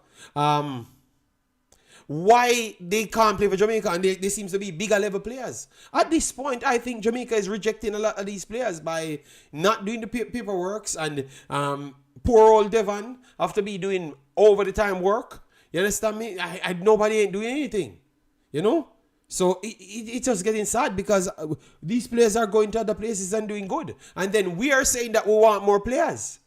Speaker 1: Why they can't play for Jamaica and they seem to be bigger level players. At this point, I think Jamaica is rejecting a lot of these players by not doing the paperwork, and poor old Devon have to be doing over the time work. You understand me? Nobody ain't doing anything. So it's just getting sad because these players are going to other places and doing good. And then we are saying that we want more players.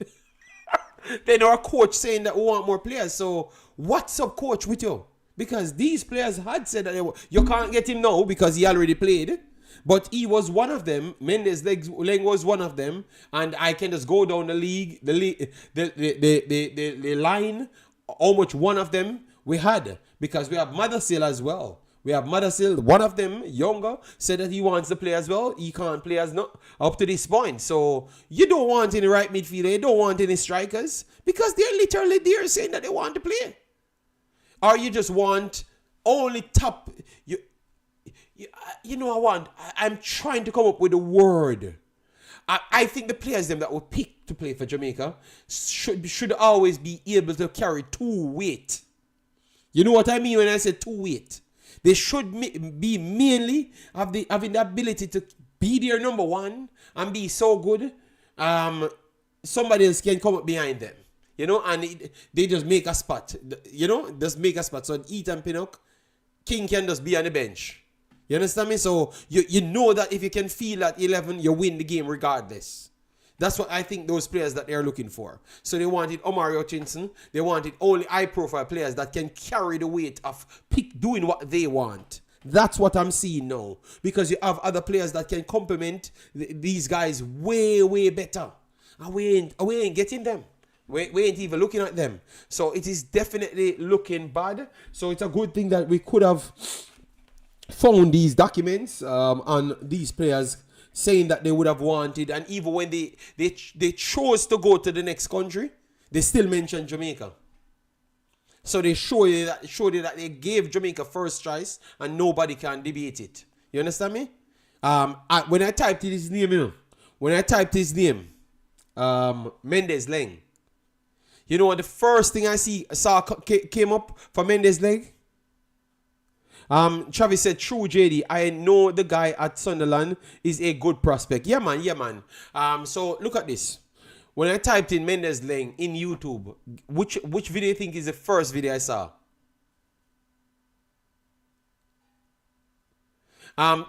Speaker 1: Then our coach saying that we want more players. So what's up, coach, with you? Because these players had said that you can't get him now because he already played. But he was one of them. Mendez Laing was one of them. And I can just go down the line, how much one of them we had. Because we have Mothersille as well. One of them, younger, said that he wants to play as well. He can't play as not up to this point. So you don't want any right midfielder. You don't want any strikers. Because they're literally there saying that they want to play. Or you just want only top. I'm trying to come up with a word. I think the players them that were picked to play for Jamaica should always be able to carry 2 weight. You know what I mean when I say 2 weight? They should be mainly having the ability to be their number one and be so good. Somebody else can come up behind them. And they just make a spot. Just make a spot. So Ethan Pinnock, King can just be on the bench. You understand me? So you know that if you can feel at 11, you win the game regardless. That's what I think those players that they're looking for. So they wanted Omari Hutchinson. They wanted only high-profile players that can carry the weight of doing what they want. That's what I'm seeing now. Because you have other players that can complement these guys way, way better. And we ain't getting them. We ain't even looking at them. So it is definitely looking bad. So it's a good thing that we could have found these documents on these players saying that they would have wanted, and even when they chose to go to the next country, they still mentioned Jamaica. So they show you that they gave Jamaica first choice, and nobody can debate it. You understand me? When I typed his name, Mendez Laing. You know what? The first thing I saw came up for Mendez Laing. Travis said, true JD, I know the guy at Sunderland is a good prospect. Yeah, man. So look at this. When I typed in Mendez Laing in YouTube, which video do you think is the first video I saw?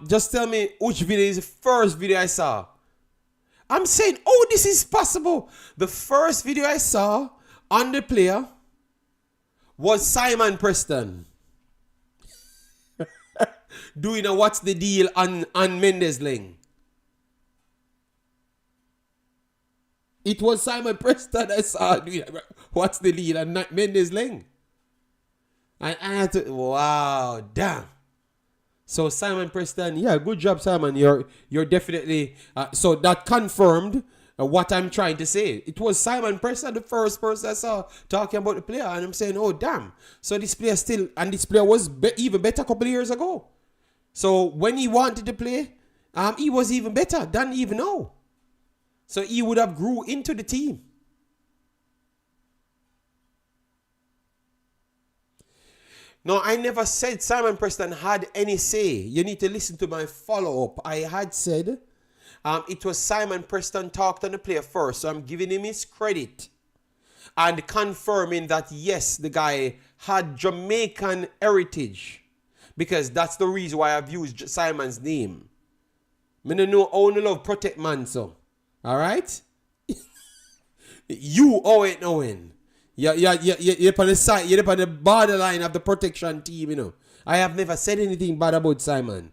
Speaker 1: Just tell me which video is the first video I saw. I'm saying, oh, this is possible. The first video I saw on the player was Simon Preston doing a what's the deal on Mendez Laing. It was Simon Preston I saw doing what's the deal on Mendez Laing. And I had to, wow, damn. So Simon Preston, yeah, good job, Simon. You're definitely so that confirmed what I'm trying to say. It was Simon Preston, the first person I saw talking about the player, and I'm saying, oh damn. So this player this player was even better a couple of years ago. So when he wanted to play, he was even better than even now. So he would have grew into the team. No, I never said Simon Preston had any say. You need to listen to my follow-up. I had said it was Simon Preston talked on the player first. So I'm giving him his credit and confirming that, yes, the guy had Jamaican heritage. Because that's the reason why I've used Simon's name. I don't know, only love protect man, so. All right? You Owen. You're on the side, you're on the borderline of the protection team, you know. I have never said anything bad about Simon.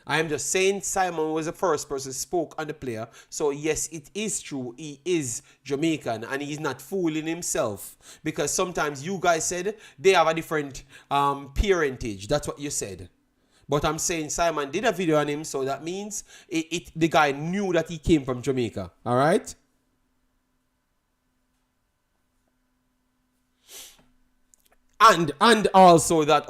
Speaker 1: I am just saying Simon was the first person who spoke on the player. So yes, it is true. He is Jamaican and he's not fooling himself. Because sometimes you guys said they have a different parentage. That's what you said. But I'm saying Simon did a video on him, so that means the guy knew that he came from Jamaica. All right? And also that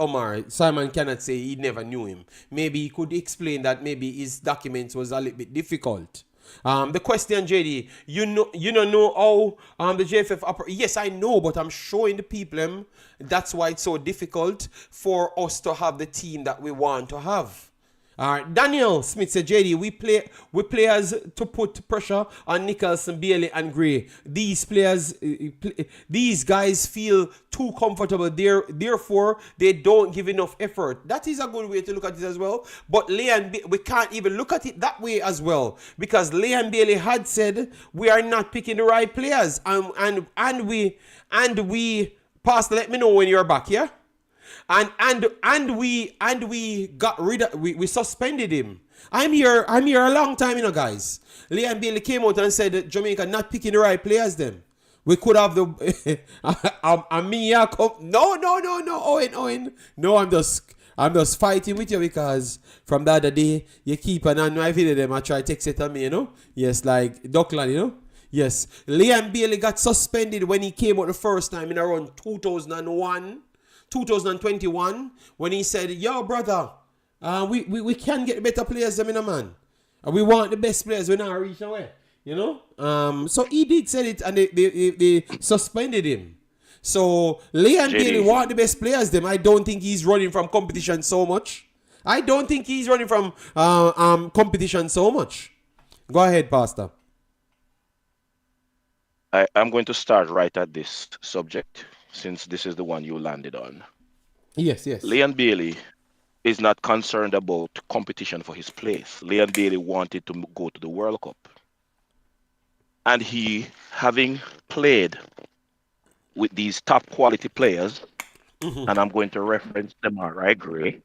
Speaker 1: Simon cannot say he never knew him. Maybe he could explain that maybe his documents was a little bit difficult. The question, JD, you don't know how the JFF operates. Yes, I know, but I'm showing the people that's why it's so difficult for us to have the team that we want to have. All right, Daniel Smith said, JD, we players to put pressure on Nicholson, Bailey, and Gray. These players, these guys feel too comfortable. Therefore, they don't give enough effort. That is a good way to look at it as well. But we can't even look at it that way as well, because Leon Bailey had said we are not picking the right players, and we Pastor, let me know when you're back, yeah. And we got rid of, we suspended him. I'm here a long time, you know, guys. Leon Bailey came out and said that Jamaica not picking the right players then. We could have the No, Owen. No, I'm just fighting with you because from the other day you keep an eye video them. I try to text it on me, you know. Yes, like Dockland, you know. Yes, Leon Bailey got suspended when he came out the first time in around 2021, when he said, yo, brother, we can get better players than a man. And we want the best players when I reach away. You know? So he did say it and they suspended him. So Leon Bailey want the best players them. I don't think he's running from competition so much. Go ahead, Pastor.
Speaker 7: I'm going to start right at this subject, since this is the one you landed on.
Speaker 1: Yes.
Speaker 7: Leon Bailey is not concerned about competition for his place. Leon Bailey wanted to go to the World Cup. And he, having played with these top quality players, and I'm going to reference them, Mariah Gray,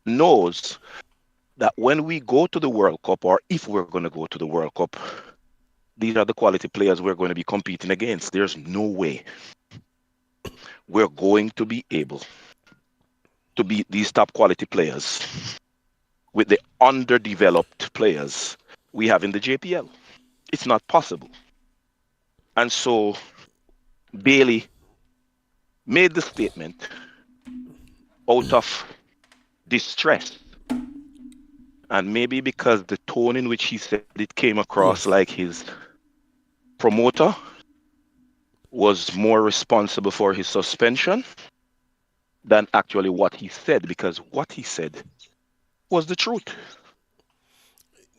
Speaker 7: knows that when we go to the World Cup, or if we're going to go to the World Cup, these are the quality players we're going to be competing against. There's no way we're going to be able to beat these top quality players with the underdeveloped players we have in the JPL. It's not possible. And so Bailey made the statement out of distress. And maybe because the tone in which he said it came across like his promoter was more responsible for his suspension than actually what he said, because what he said was the truth.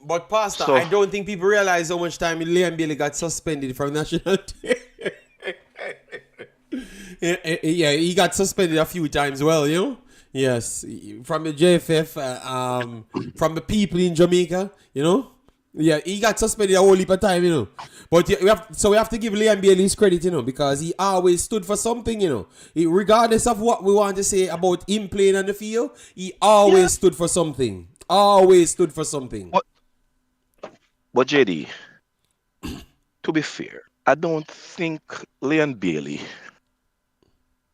Speaker 1: But Pastor, I don't think people realize how much time Liam Bailey got suspended from national team. Yeah, he got suspended a few times. Well, you know. Yes, from the JFF, from the people in Jamaica, you know. Yeah, he got suspended a whole heap of time, you know. But we have to give Liam Bailey his credit, you know, because he always stood for something, you know. Regardless of what we want to say about him playing on the field, he always stood for something. Always stood for something.
Speaker 7: But JD, to be fair, I don't think Liam Bailey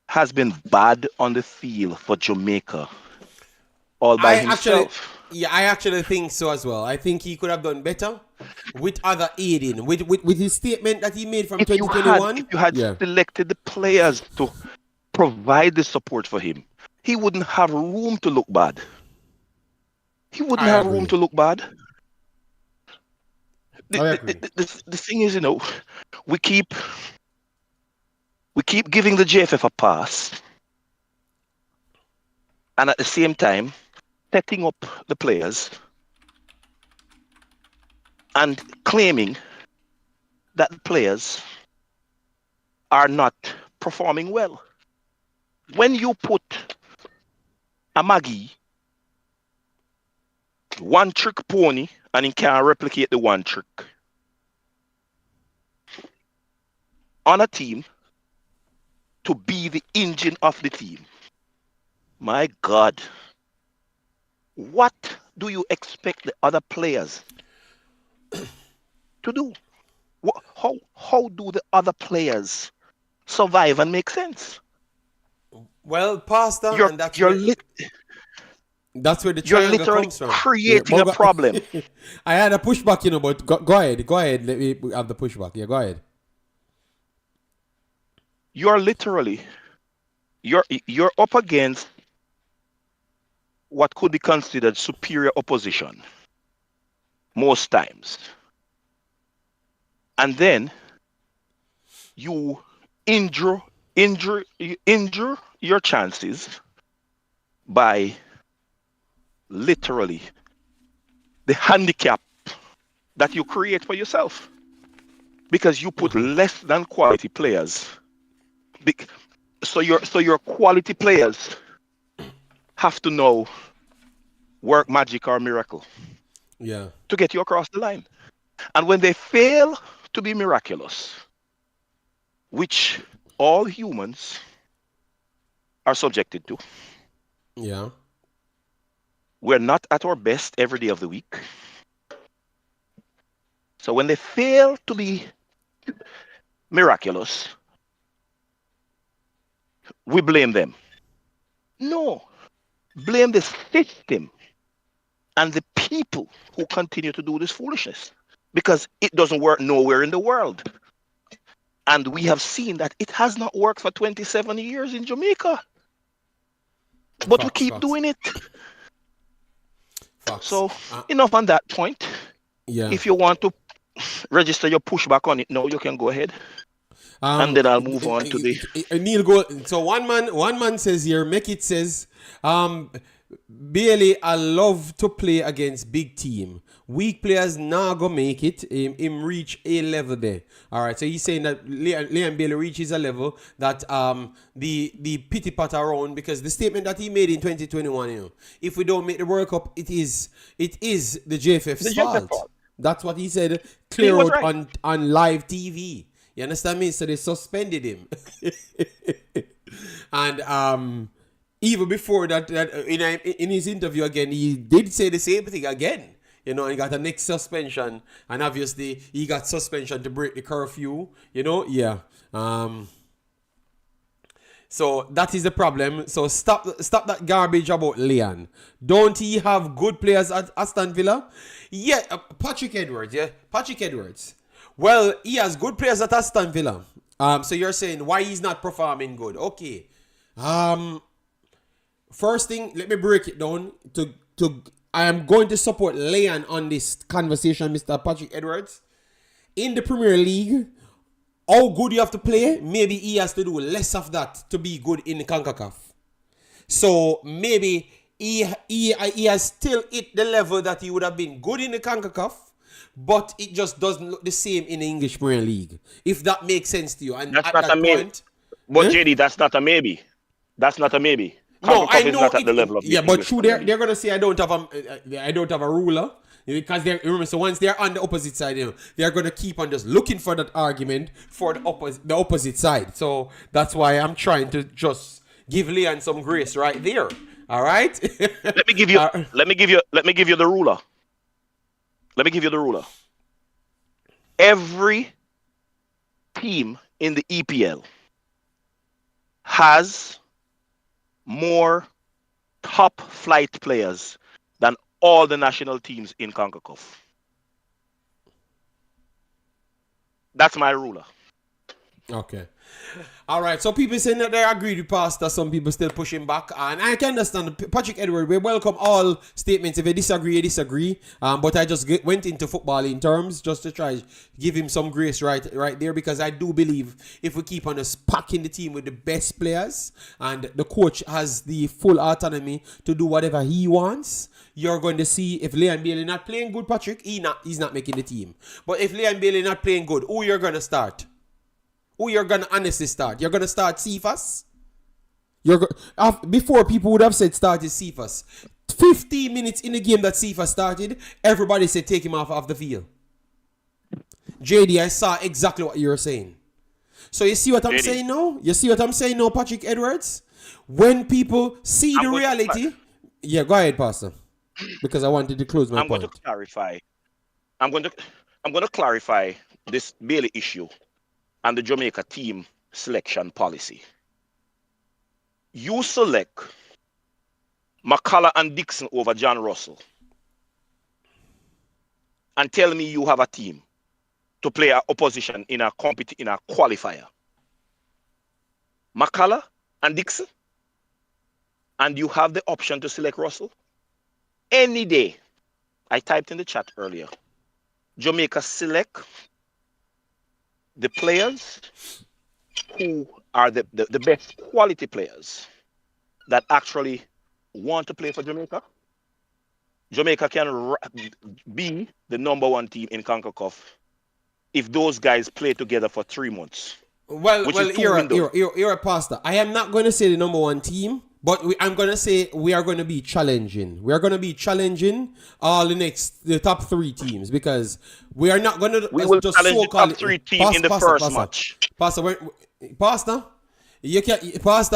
Speaker 7: has been bad on the field for Jamaica all by himself.
Speaker 1: I actually think so as well. I think he could have done better with other aiding, with his statement that he made from 2021.
Speaker 7: If you had selected the players to provide the support for him, he wouldn't have room to look bad. The thing is, you know, we keep giving the JFF a pass, and at the same time setting up the players and claiming that the players are not performing well. When you put a Maggie, one trick pony, and he can't replicate the one trick on a team to be the engine of the team, my God, what do you expect the other players to do? How do the other players survive and make sense?
Speaker 1: Well, Pastor, that's where the
Speaker 7: you're
Speaker 1: triangle
Speaker 7: literally
Speaker 1: comes from.
Speaker 7: Creating a problem.
Speaker 1: I had a pushback, you know, but go ahead. Let me have the pushback. Yeah, go ahead.
Speaker 7: You're literally you're up against what could be considered superior opposition most times, and then you injure your chances by literally the handicap that you create for yourself, because you put less than quality players. So your quality players have to know work magic or miracle to get you across the line. And when they fail to be miraculous, which all humans are subjected to, we're not at our best every day of the week. So when they fail to be miraculous, we blame them. No, blame the system and the people who continue to do this foolishness, because it doesn't work nowhere in the world. And we have seen that it has not worked for 27 years in Jamaica. But we keep doing it. So enough on that point. If you want to register your pushback on it now, you can go ahead. And then I'll move on to the
Speaker 1: Neil go. So one man says here, make it says, Bailey, I love to play against big team. Weak players now go make it. Him reach a level there. All right. So he's saying that Liam Bailey reaches a level that the pity pat around, because the statement that he made in 2021, you know, if we don't make the World Cup, it is the JFF's fault. That's what he said.
Speaker 7: He
Speaker 1: Clear
Speaker 7: was
Speaker 1: out
Speaker 7: right.
Speaker 1: on live TV. You understand me? So they suspended him. And even before that, in his interview again, he did say the same thing again. You know, he got a next suspension, and obviously he got suspension to break the curfew. You know, yeah. So that is the problem. So stop that garbage about Leon. Don't he have good players at Aston Villa? Yeah, Patrick Edwards. Yeah, Patrick Edwards. Well, he has good players at Aston Villa. So you're saying why he's not performing good? Okay. First thing, let me break it down. I am going to support Leon on this conversation, Mr. Patrick Edwards. In the Premier League, how good you have to play, maybe he has to do less of that to be good in the Concacaf. So maybe he has still hit the level that he would have been good in the Concacaf, but it just doesn't look the same in the English Premier League. If that makes sense to you. And
Speaker 7: That's
Speaker 1: at
Speaker 7: not
Speaker 1: that
Speaker 7: a maybe.
Speaker 1: point,
Speaker 7: But JD, that's not a maybe. That's not a maybe.
Speaker 1: no, I
Speaker 7: is
Speaker 1: know
Speaker 7: not at the level of the
Speaker 1: yeah, but
Speaker 7: English
Speaker 1: true,
Speaker 7: Premier
Speaker 1: they're gonna say I don't have a ruler. Because they're, remember, so once they're on the opposite side, you know, they're gonna keep on just looking for that argument for the opposite side. So that's why I'm trying to just give Leon some grace right there. All right.
Speaker 7: Let me give you the ruler. Let me give you the ruler. Every team in the EPL has more top flight players than all the national teams in Concacaf. That's my ruler.
Speaker 1: Okay. All right. So people saying that they agree with Pastor. Some people still pushing back. And I can understand. Patrick Edward, we welcome all statements. If you disagree, you disagree. But I just went into footballing terms just to try give him some grace right there. Because I do believe if we keep on just packing the team with the best players and the coach has the full autonomy to do whatever he wants, you're going to see if Leon Bailey not playing good, Patrick, he's not making the team. But if Leon Bailey not playing good, who you're going to start? Who you're going to honestly start? You're going to start Cephas? Before, people would have said started Cephas. 15 minutes in the game that Cephas started, everybody said take him off the field. JD, I saw exactly what you were saying. So you see what I'm saying now? You see what I'm saying now, Patrick Edwards? When people see the reality... Yeah, go ahead, Pastor. Because I wanted to close my point.
Speaker 7: I'm going to clarify. I'm going to clarify this Bailey issue and the Jamaica team selection policy. You select McCullough and Dixon over John Russell and tell me you have a team to play our opposition in a qualifier. McCullough and Dixon, and you have the option to select Russell. Any day, I typed in the chat earlier, Jamaica select the players who are the best quality players that actually want to play for Jamaica. Jamaica can be the number one team in CONCACAF if those guys play together for 3 months.
Speaker 1: You're a pastor. I am not going to say the number one team, but I'm going to say we are going to be challenging. We are going to be challenging all the top 3 teams because we are not going to.
Speaker 7: We will just challenge the top 3 teams in the first match.
Speaker 1: Pastor,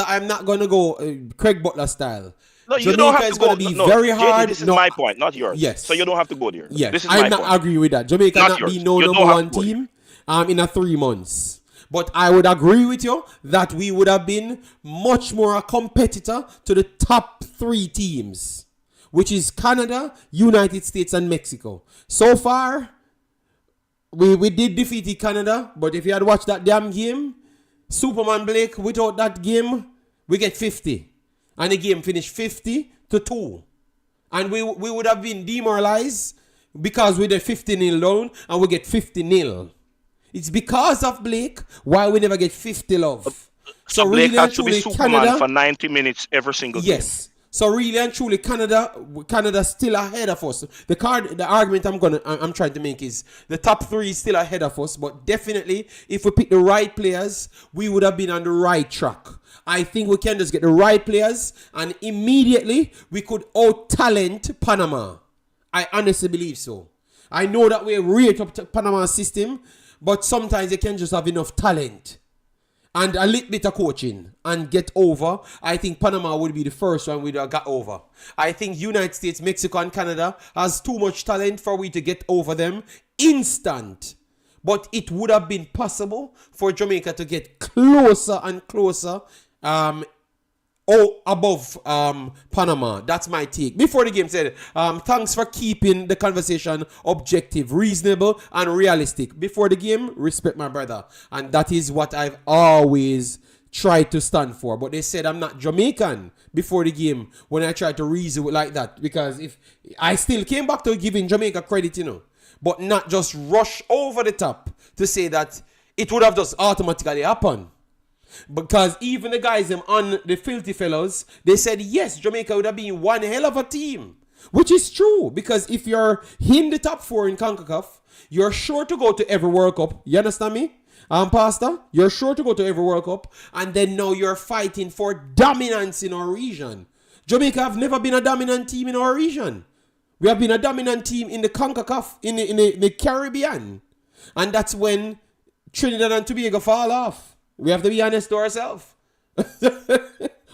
Speaker 1: I'm not going to go Craig Butler style.
Speaker 7: No,
Speaker 1: Jamaica
Speaker 7: you don't have to
Speaker 1: is going to be very
Speaker 7: JD,
Speaker 1: hard.
Speaker 7: this is my point, not yours.
Speaker 1: Yes.
Speaker 7: So you don't have to go there.
Speaker 1: Yes.
Speaker 7: This is
Speaker 1: I'm
Speaker 7: my
Speaker 1: not
Speaker 7: point.
Speaker 1: agree with that. Jamaica not be no number one team in 3 months. But I would agree with you that we would have been much more a competitor to the top 3 teams, which is Canada, United States, and Mexico. So far, we did defeat Canada, but if you had watched that damn game, Superman Blake, without that game, we get 50. And the game finished 50-2. And we would have been demoralized because we did 50-0 down and we get 50-0. It's because of Blake why we never get 50 love.
Speaker 7: So Blake really has to be Superman Canada, for 90 minutes every single game.
Speaker 1: Yes. So really and truly, Canada still ahead of us. The argument I'm trying to make is the top 3 is still ahead of us, but definitely if we pick the right players, we would have been on the right track. I think we can just get the right players and immediately we could out-talent Panama. I honestly believe so. I know that we rate up to Panama system, but sometimes they can just have enough talent and a little bit of coaching and get over. I think Panama would be the first one we'd have got over. I think United States, Mexico, and Canada has too much talent for we to get over them instant. But it would have been possible for Jamaica to get closer and closer above Panama. That's my take. Before the game said, thanks for keeping the conversation objective, reasonable, and realistic. Before the game, respect my brother. And that is what I've always tried to stand for. But they said I'm not Jamaican before the game when I tried to reason like that. Because if I still came back to giving Jamaica credit, but not just rush over the top to say that it would have just automatically happened. Because even the guys on the Filthyfellas, they said yes, Jamaica would have been one hell of a team. Which is true, because if you're in the top 4 in Concacaf, you're sure to go to every World Cup. You understand me? Pastor? You're sure to go to every World Cup, and then now you're fighting for dominance in our region. Jamaica have never been a dominant team in our region. We have been a dominant team in the Concacaf, in the Caribbean. And that's when Trinidad and Tobago fall off. We have to be honest to ourselves.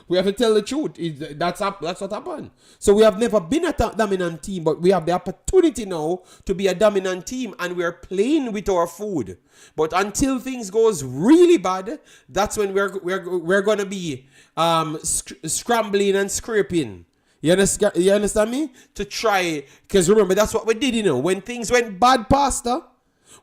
Speaker 1: We have to tell the truth. That's what happened. So we have never been a dominant team, but we have the opportunity now to be a dominant team, and we are playing with our food. But until things goes really bad, that's when we're going to be scrambling and scraping. You understand me? To try, because remember, that's what we did, when things went bad, Pastor.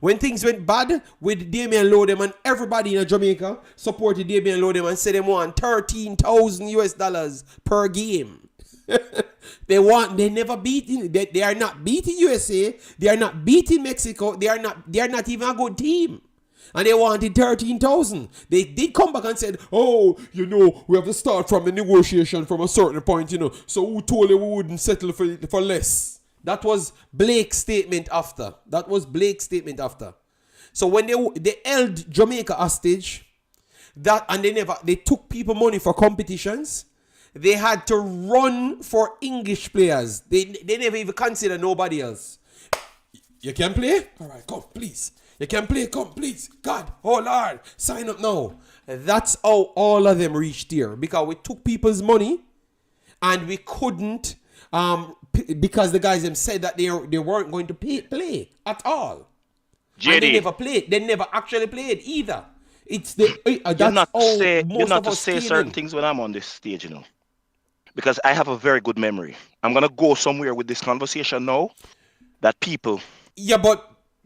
Speaker 1: When things went bad with Damian Lodem and everybody in Jamaica supported Damian Lodem and said they want $13,000 per game. They never beating. They are not beating USA. They are not beating Mexico. They are not even a good team. And they wanted 13,000. They did come back and said, we have to start from the negotiation from a certain point, So who told you we wouldn't settle for less? That was Blake's statement after. So when they held Jamaica hostage, and they took people money for competitions, they had to run for English players. They never even consider nobody else. You can play? All right, come, please. You can play, come, please. God, oh Lord, sign up now. That's how all of them reached here. Because we took people's money and we couldn't, because the guys them said that they weren't going to play at all. JD. And they never played. They never actually played either. It's
Speaker 7: you're not to say certain things when I'm on this stage, because I have a very good memory. I'm gonna go somewhere with this conversation now that people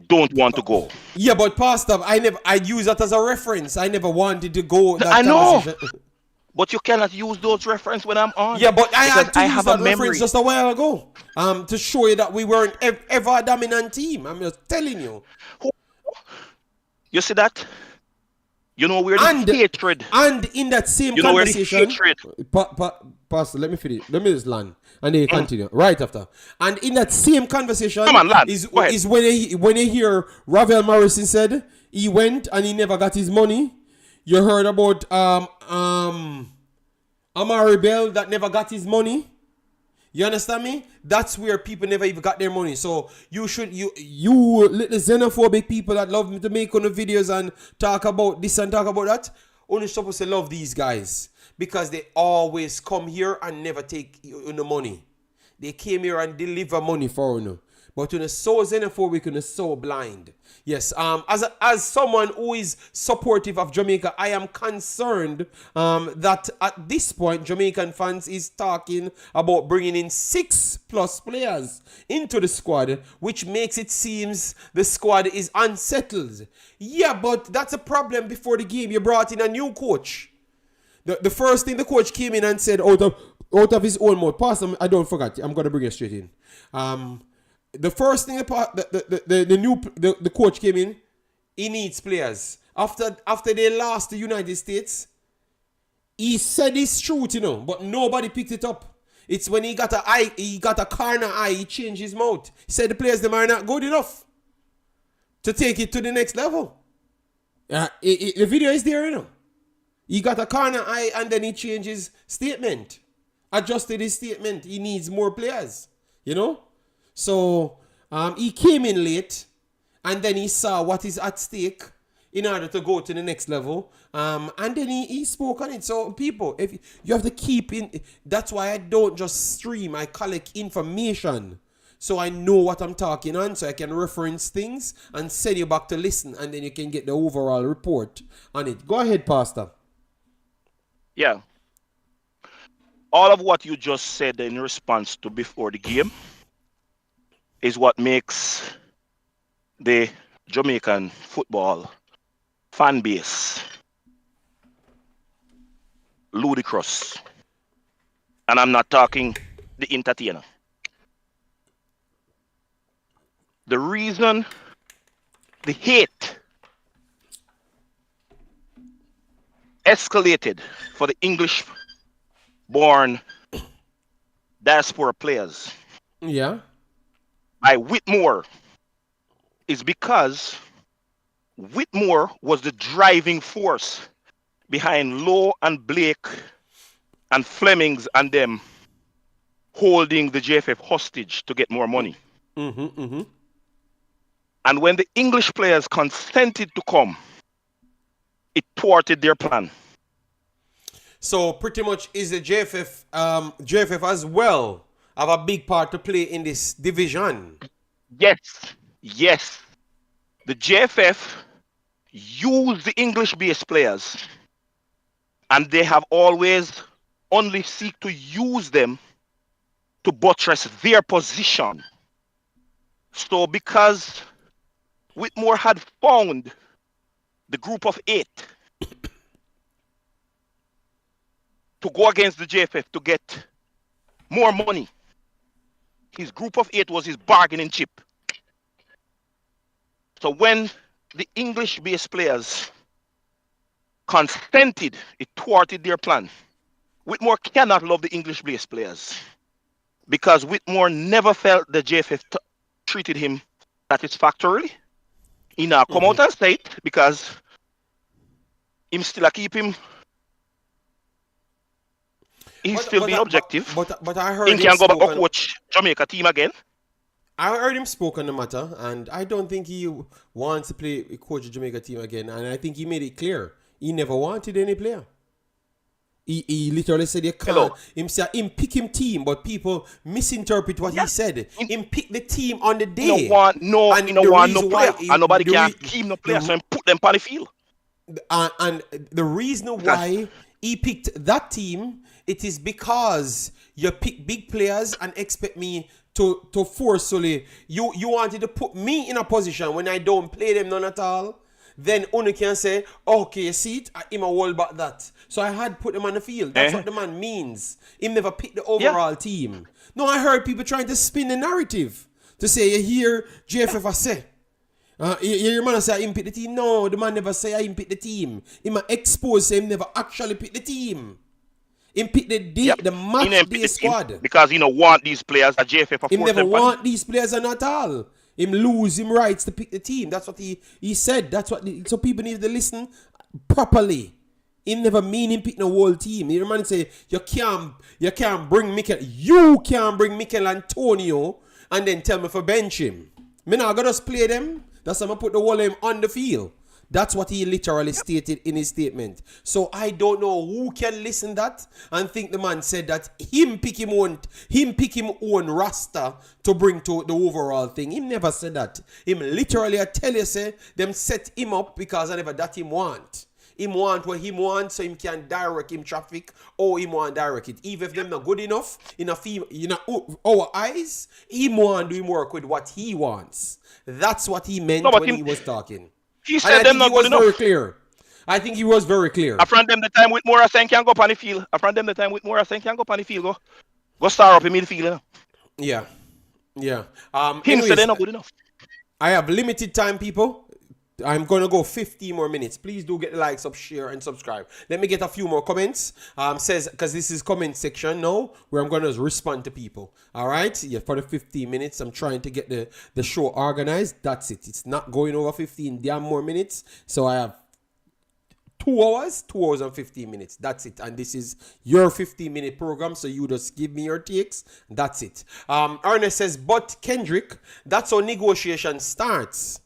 Speaker 7: don't want to go.
Speaker 1: Yeah, but Pastor, I use that as a reference. I never wanted to go.
Speaker 7: I know. But you cannot use those references when I'm on.
Speaker 1: Yeah, but I had to use that reference just a while ago to show you that we weren't ever a dominant team. I'm just telling you.
Speaker 7: You see that? Where the hatred.
Speaker 1: And in that same conversation, Pastor, let me finish. Let me just land. And then you continue. Right after. And in that same conversation is when you hear Ravel Morrison said he went and he never got his money. You heard about Amari Bell that never got his money. You understand me? That's where people never even got their money. So you little xenophobic people that love to make on the videos and talk about this and talk about that, only supposed to love these guys because they always come here and never take the money. They came here and deliver money for you. But when it's so xenophobic and so blind. Yes, as someone who is supportive of Jamaica, I am concerned that at this point, Jamaican fans is talking about bringing in 6+ players into the squad, which makes it seems the squad is unsettled. Yeah, but that's a problem before the game. You brought in a new coach. The first thing the coach came in and said out of his own mouth, Pastor, I don't forget, I'm going to bring it straight in. The first thing the coach came in, he needs players. After they lost the United States, he said his truth, but nobody picked it up. It's when he got a corner eye, he changed his mouth. He said the players them are not good enough to take it to the next level. The video is there, He got a corner eye and then he changed his statement. Adjusted his statement. He needs more players, So, He came in late, and then he saw what is at stake in order to go to the next level. And then he spoke on it. So people, if you have to keep in, that's why I don't just stream. I collect information, so I know what I'm talking on, so I can reference things and send you back to listen, and then you can get the overall report on it. Go ahead, Pastor.
Speaker 7: Yeah. All of what you just said in response to before the game is what makes the Jamaican football fan base ludicrous. And I'm not talking the entertainer. The reason the hate escalated for the English-born diaspora players by Whitmore is because Whitmore was the driving force behind Lowe and Blake and Flemings and them holding the JFF hostage to get more money. And when the English players consented to come, it thwarted their plan.
Speaker 1: So pretty much is the JFF as well have a big part to play in this division?
Speaker 7: Yes. The JFF use the English-based players, and they have always only seek to use them to buttress their position. So because Whitmore had found the group of 8 to go against the JFF to get more money, his group of 8 was his bargaining chip. So when the English-based players consented, it thwarted their plan. Whitmore cannot love the English-based players because Whitmore never felt the JFF treated him satisfactorily. He now come out and say it because him still keep him. He's still being objective.
Speaker 1: But I heard
Speaker 7: he can go back and coach Jamaica team again.
Speaker 1: I heard him spoke on the matter, and I don't think he wants to coach the Jamaica team again. And I think he made it clear he never wanted any player. He literally said you can't. Him pick him team, but people misinterpret what he said. Him pick the team on the day.
Speaker 7: He don't want no player, and nobody can keep no player, so he put them on the field.
Speaker 1: And the reason why he picked that team, it is because you pick big players and expect me to forcefully. You wanted to put me in a position when I don't play them none at all. Then only can say, okay, you see it, I'm a hold back that. So I had put him on the field. That's what the man means. He never picked the overall team. No, I heard people trying to spin the narrative to say, you hear JFF say. You hear man say, I pick the team. No, the man never say, I pick the team. He might expose him never actually pick the team. He pick the match day squad.
Speaker 7: Because he don't want these players at JFF.
Speaker 1: He never want these players at all. Him lose him rights to pick the team. That's what he said. That's what so people need to listen properly. He never mean him pick the whole team. The man say you can't bring Mikel. You can't bring Mikel Antonio and then tell me for bench him. Me not gonna just play them. That's why I put the whole of him on the field. That's what he literally stated in his statement. So I don't know who can listen that and think the man said that him pick him own roster to bring to the overall thing. He never said that. Him literally I tell you say them set him up because I never that him want. Him want what him want so him can direct him traffic or him want direct it. Even if them not good enough in our eyes, him want do him work with what he wants. That's what he meant when he was talking.
Speaker 7: He said them not good enough.
Speaker 1: Very clear. I think he was very clear.
Speaker 7: I friend them the time with Morris and can go up on the field. Go star up in midfield.
Speaker 1: Yeah.
Speaker 7: Him
Speaker 1: Anyways,
Speaker 7: said they're not good enough.
Speaker 1: I have limited time, people. I'm going to go 15 more minutes. Please do get the likes up, share, and subscribe. Let me get a few more comments. Says, because this is comment section now, where I'm going to respond to people. All right? Yeah, for the 15 minutes, I'm trying to get the show organized. That's it. It's not going over 15 damn more minutes. So I have 2 hours and 15 minutes. That's it. And this is your 15-minute program, so you just give me your takes. That's it. Ernest says, but Kendrick, that's how negotiation starts.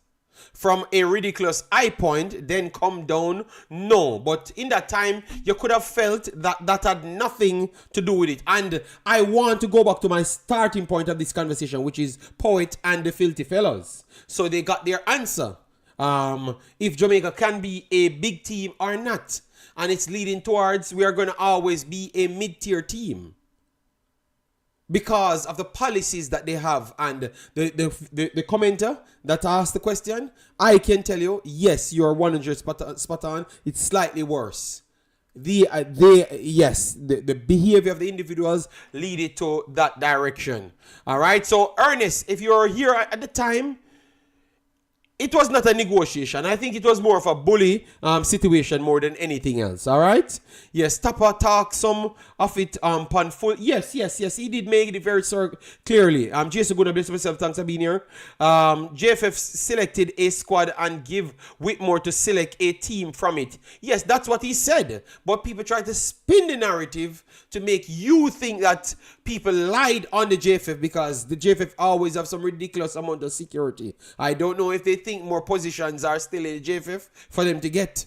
Speaker 1: From a ridiculous high point, then come down. No, but in that time, you could have felt that had nothing to do with it. And I want to go back to my starting point of this conversation, which is Poet and the Filthyfellas. So they got their answer. If Jamaica can be a big team or not. And it's leading towards we are going to always be a mid-tier team. Because of the policies that they have. And the commenter that asked the question, I can tell you, yes, you're 100 spot on. It's slightly worse. The behavior of the individuals lead it to that direction. All right. So Ernest, if you're here at the time, it was not a negotiation. I think it was more of a bully situation more than anything else. All right. Yes, Tapa talk some of it pan full. Yes. He did make it very clearly. Jason Good, bless myself. Thanks for being here. JFF selected a squad and give Whitmore to select a team from it. Yes, that's what he said. But people try to spin the narrative to make you think that people lied on the JFF because the JFF always have some ridiculous amount of security. I don't know if they think more positions are still in the JFF for them to get.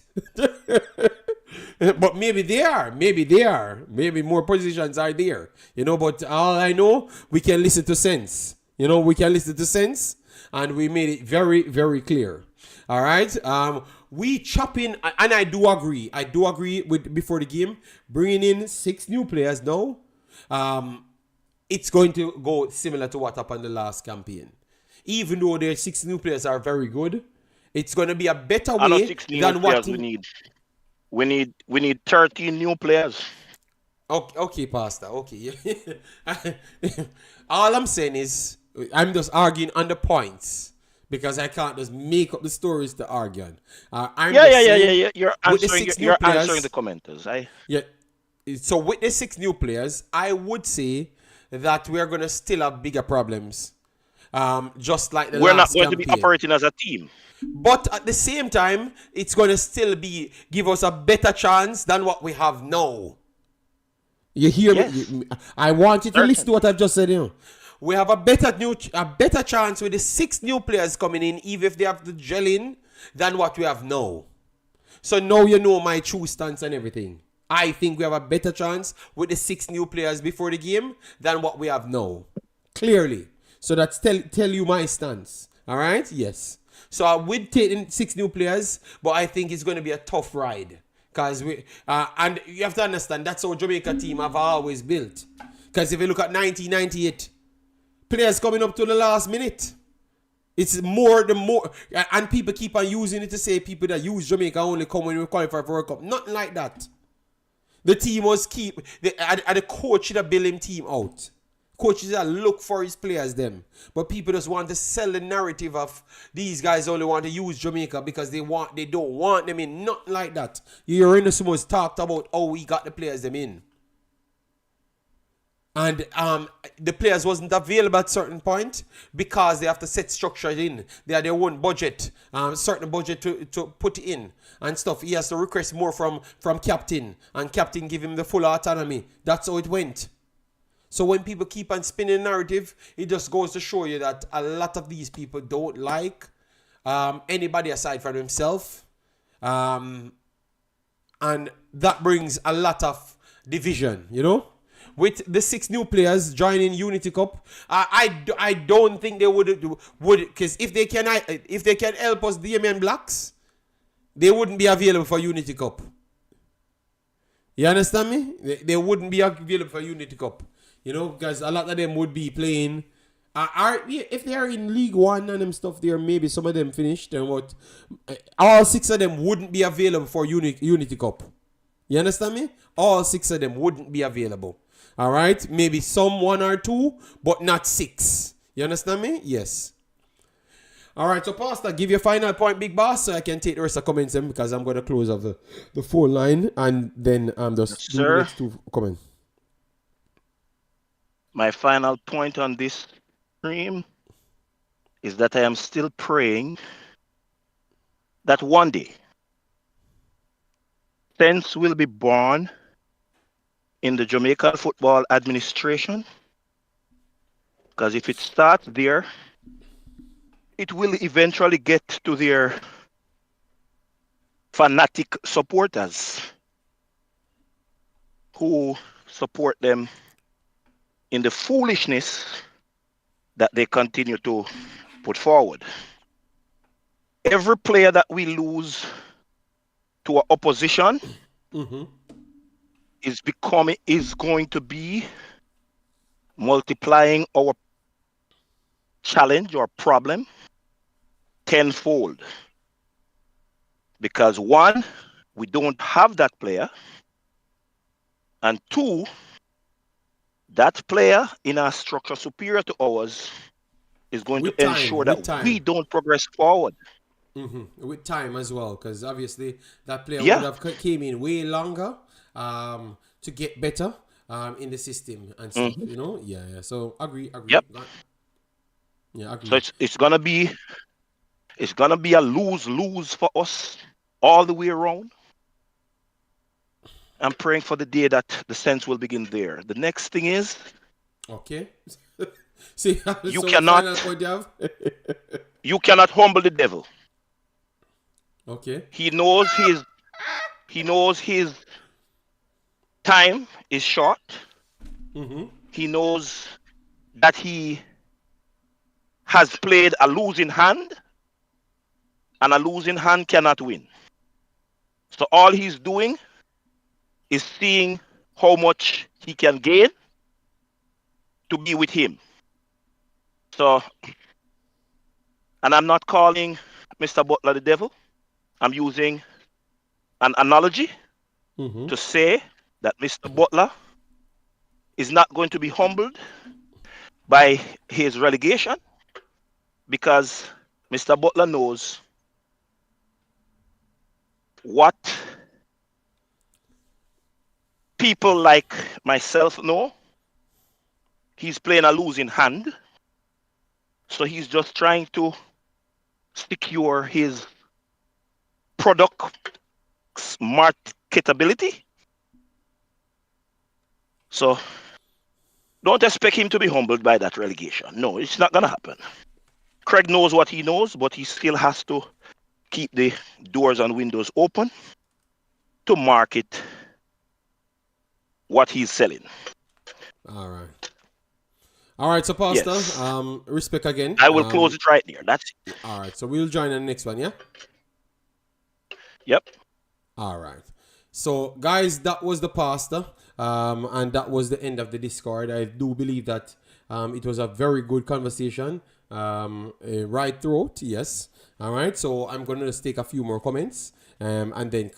Speaker 1: But maybe they are. Maybe more positions are there. But all I know, we can listen to sense. And we made it very, very clear. All right. We chop in, and I do agree with before the game, bringing in 6 new players now. It's going to go similar to what happened the last campaign. Even though the 6 new players are very good, it's going to be a better way than what
Speaker 7: we need 13 new players.
Speaker 1: Okay, Pastor. Okay. All I'm saying is I'm just arguing on the points because I can't just make up the stories to argue on.
Speaker 7: Yeah. You're answering the commenters.
Speaker 1: Yeah. So with the 6 new players, I would say that we are going to still have bigger problems. Just like
Speaker 7: we're not going to be operating as a team.
Speaker 1: But at the same time, it's going to still give us a better chance than what we have now. You hear me? I want you to listen to what I've just said. We have a better chance with the 6 new players coming in, even if they have to gel in, than what we have now. So now you know my true stance and everything. I think we have a better chance with the 6 new players before the game than what we have now. Clearly. So that's tell you my stance. All right? Yes. So I would take in 6 new players, but I think it's going to be a tough ride. Because and you have to understand, that's how Jamaica team have always built. Because if you look at 1998, players coming up to the last minute. It's more, and people keep on using it to say people that use Jamaica only come when we qualify for World Cup. Nothing like that. The team was the coach should have built him team out. Coaches that look for his players them. But people just want to sell the narrative of these guys only want to use Jamaica because they don't want them in. Not like that. You're in the Summers talked about how we got the players them in. And the players wasn't available at a certain point because they have to set structure in. They have their own budget, certain budget to put in and stuff. He has to request more from captain, and captain give him the full autonomy. That's how it went. So when people keep on spinning the narrative, it just goes to show you that a lot of these people don't like anybody aside from themselves. And that brings a lot of division, With the 6 new players joining Unity Cup, I don't think they would because if they can help us Damien Blacks, they wouldn't be available for Unity Cup. You understand me? They wouldn't be available for Unity Cup. Because a lot of them would be playing. If they are in League One and them stuff there, maybe some of them finished. And what? All 6 of them wouldn't be available for Unity Cup. You understand me? All 6 of them wouldn't be available. All right? Maybe some 1 or 2, but not 6. You understand me? Yes. All right. So, Pastor, give your final point, Big Boss, so I can take the rest of comments then because I'm going to close off the phone line and then just do the next 2 comments.
Speaker 7: My final point on this stream is that I am still praying that one day sense will be born in the Jamaican Football Administration, because if it starts there, it will eventually get to their fanatic supporters who support them in the foolishness that they continue to put forward. Every player that we lose to our opposition is going to be multiplying our challenge or problem tenfold. Because one, we don't have that player, and two, that player in a structure superior to ours is going to ensure that we don't progress forward.
Speaker 1: With time as well, because obviously that player would have came in way longer to get better in the system and stuff, you know? Yeah. So agree.
Speaker 7: Yep.
Speaker 1: Yeah, agree.
Speaker 7: So it's gonna be a lose for us all the way around. I'm praying for the day that the sense will begin there. The next thing is,
Speaker 1: okay. See,
Speaker 7: you cannot you cannot humble the devil.
Speaker 1: Okay.
Speaker 7: He knows his time is short. He knows that he has played a losing hand, and a losing hand cannot win. So all he's doing is seeing how much he can gain to be with him. So, and I'm not calling Mr. Butler the devil. I'm using an analogy to say that Mr. Butler is not going to be humbled by his relegation, because Mr. Butler knows what people like myself know. He's playing a losing hand, so he's just trying to secure his product marketability. So don't expect him to be humbled by that relegation. No, it's not going to happen. Craig knows what he knows, but he still has to keep the doors and windows open to market what he's selling.
Speaker 1: All right, so Pastor,
Speaker 7: Yes.
Speaker 1: respect again.
Speaker 7: I will close it right there. That's it.
Speaker 1: All right, so we'll join on the next one, yeah?
Speaker 7: Yep.
Speaker 1: All right. So, guys, that was the Pastor, and that was the end of the Discord. I do believe that it was a very good conversation, right throughout, yes. All right, so I'm going to just take a few more comments and then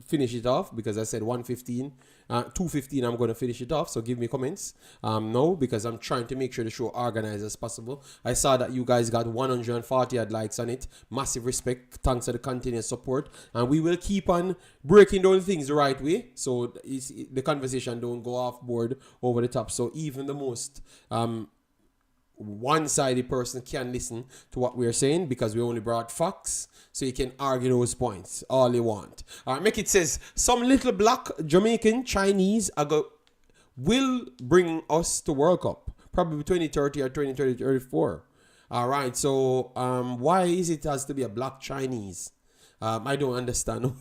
Speaker 1: finish it off, because I said 1:15. 2:15, I'm going to finish it off, so give me comments no, because I'm trying to make sure the show organized as possible. I saw that you guys got 140 odd likes on it. Massive respect, thanks for the continuous support, and we will keep on breaking down things the right way, so the conversation don't go off board over the top, so even the most one-sided person can listen to what we're saying, because we only brought facts, so you can argue those points all you want. All right, make it says some little black Jamaican Chinese will bring us to World Cup, probably 2030 or 2034. All right, so why is it has to be a black Chinese? I don't understand.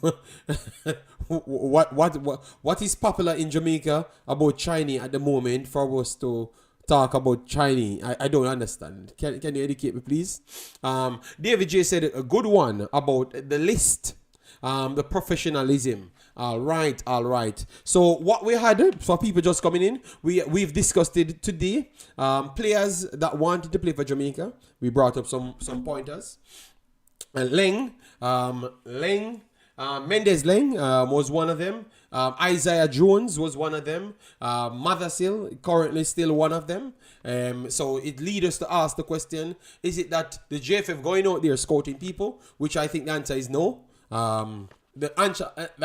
Speaker 1: what is popular in Jamaica about Chinese at the moment for us to talk about Chinese? I don't understand. Can you educate me, please? David J said a good one about the list, the professionalism. All right. So what we had for people just coming in, we've discussed it today. Players that wanted to play for Jamaica. We brought up some pointers. Laing, Mendez Laing was one of them. Isaiah Jones was one of them. Mothersille, currently still one of them. So it leads us to ask the question, is it that the JFF going out there scouting people? Which I think the answer is no. The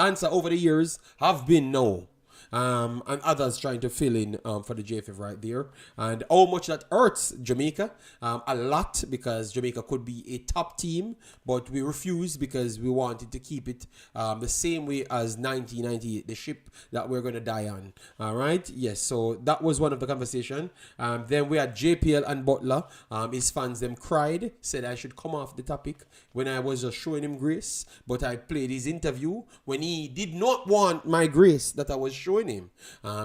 Speaker 1: answer over the years have been no. and others trying to fill in for the JFF right there. And how much that hurts Jamaica? A lot, because Jamaica could be a top team, but we refused because we wanted to keep it the same way as 1998, the ship that we're going to die on. All right? Yes, so that was one of the conversation. Then we had JPL and Butler. His fans, them cried, said I should come off the topic when I was just showing him grace, but I played his interview when he did not want my grace that I was showing him.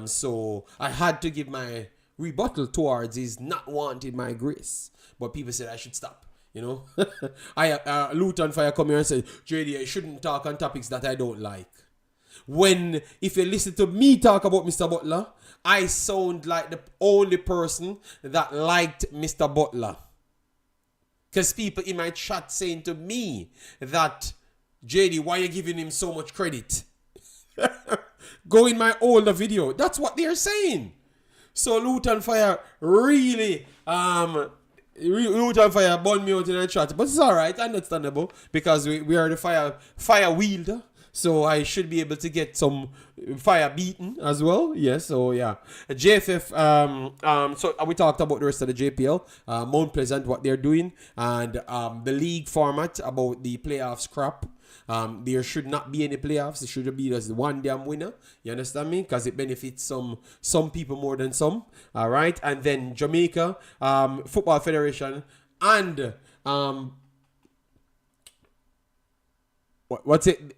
Speaker 1: So I had to give my rebuttal towards his not wanting my grace. But people said I should stop. You know, Luton Fire come here and said, JD, I shouldn't talk on topics that I don't like. When, if you listen to me talk about Mr. Butler, I sound like the only person that liked Mr. Butler. Because people in my chat saying to me that, JD, why are you giving him so much credit? Go in my older video. That's what they're saying. So Luton Fire really, Luton Fire burned me out in the chat. But it's alright, understandable. Because we are the fire wielder. So I should be able to get some fire beaten as well. Yes, so yeah. JFF, so we talked about the rest of the JPL, Mount Pleasant, what they're doing, and the league format about the playoffs crap. There should not be any playoffs. It should be just one damn winner. You understand me? Because it benefits some people more than some. All right. And then Jamaica Football Federation and what's it?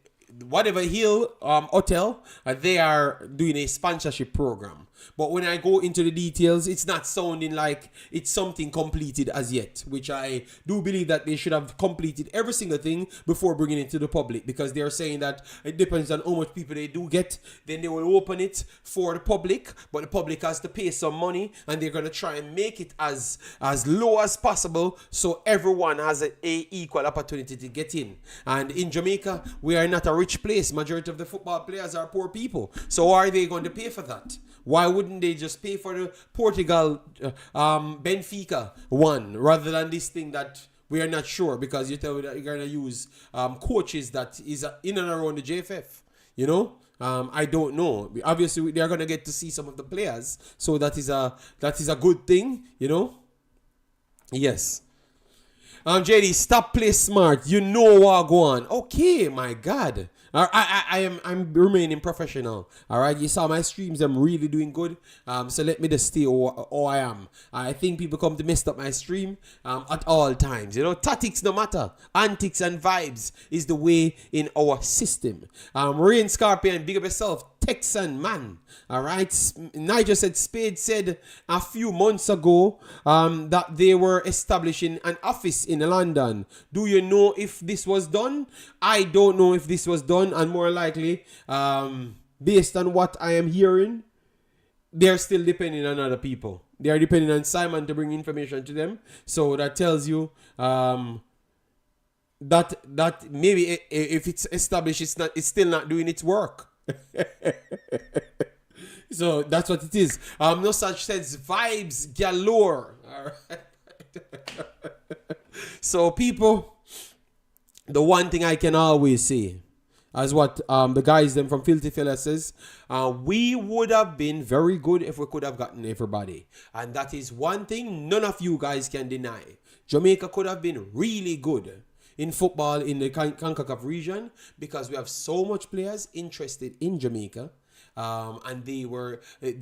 Speaker 1: Whatever Hill Hotel, they are doing a sponsorship program. But when I go into the details, it's not sounding like it's something completed as yet, which I do believe that they should have completed every single thing before bringing it to the public, because they are saying that it depends on how much people they do get. Then they will open it for the public, but the public has to pay some money, and they're going to try and make it as low as possible so everyone has a equal opportunity to get in. And in Jamaica, we are not a rich place. Majority of the football players are poor people. So how are they going to pay for that? Why wouldn't they just pay for the Portugal Benfica one rather than this thing that we are not sure, because you tell me that you're going to use coaches that is in and around the JFF, you know? I don't know. Obviously, they're going to get to see some of the players, so that is a good thing, you know? Yes. JD, stop play smart. You know what go on. Okay, my God. I'm remaining professional. All right, you saw my streams. I'm really doing good. So let me just stay how I am. I think people come to mess up my stream at all times. You know, tactics no matter. Antics and vibes is the way in our system. Rain Scorpion, big up yourself. Texan man. All right. Nigel said Spade said a few months ago that they were establishing an office in London. Do you know if this was done? I don't know if this was done, and more likely, based on what I am hearing, they're still depending on other people. They are depending on Simon to bring information to them. So that tells you that maybe if it's established, it's still not doing its work. So that's what it is. No such says vibes galore. All right. So people, the one thing I can always say, as what the guys them from Filthyfellas says, we would have been very good if we could have gotten everybody. And that is one thing none of you guys can deny. Jamaica could have been really good in football in the Concacaf region, because we have so much players interested in Jamaica. And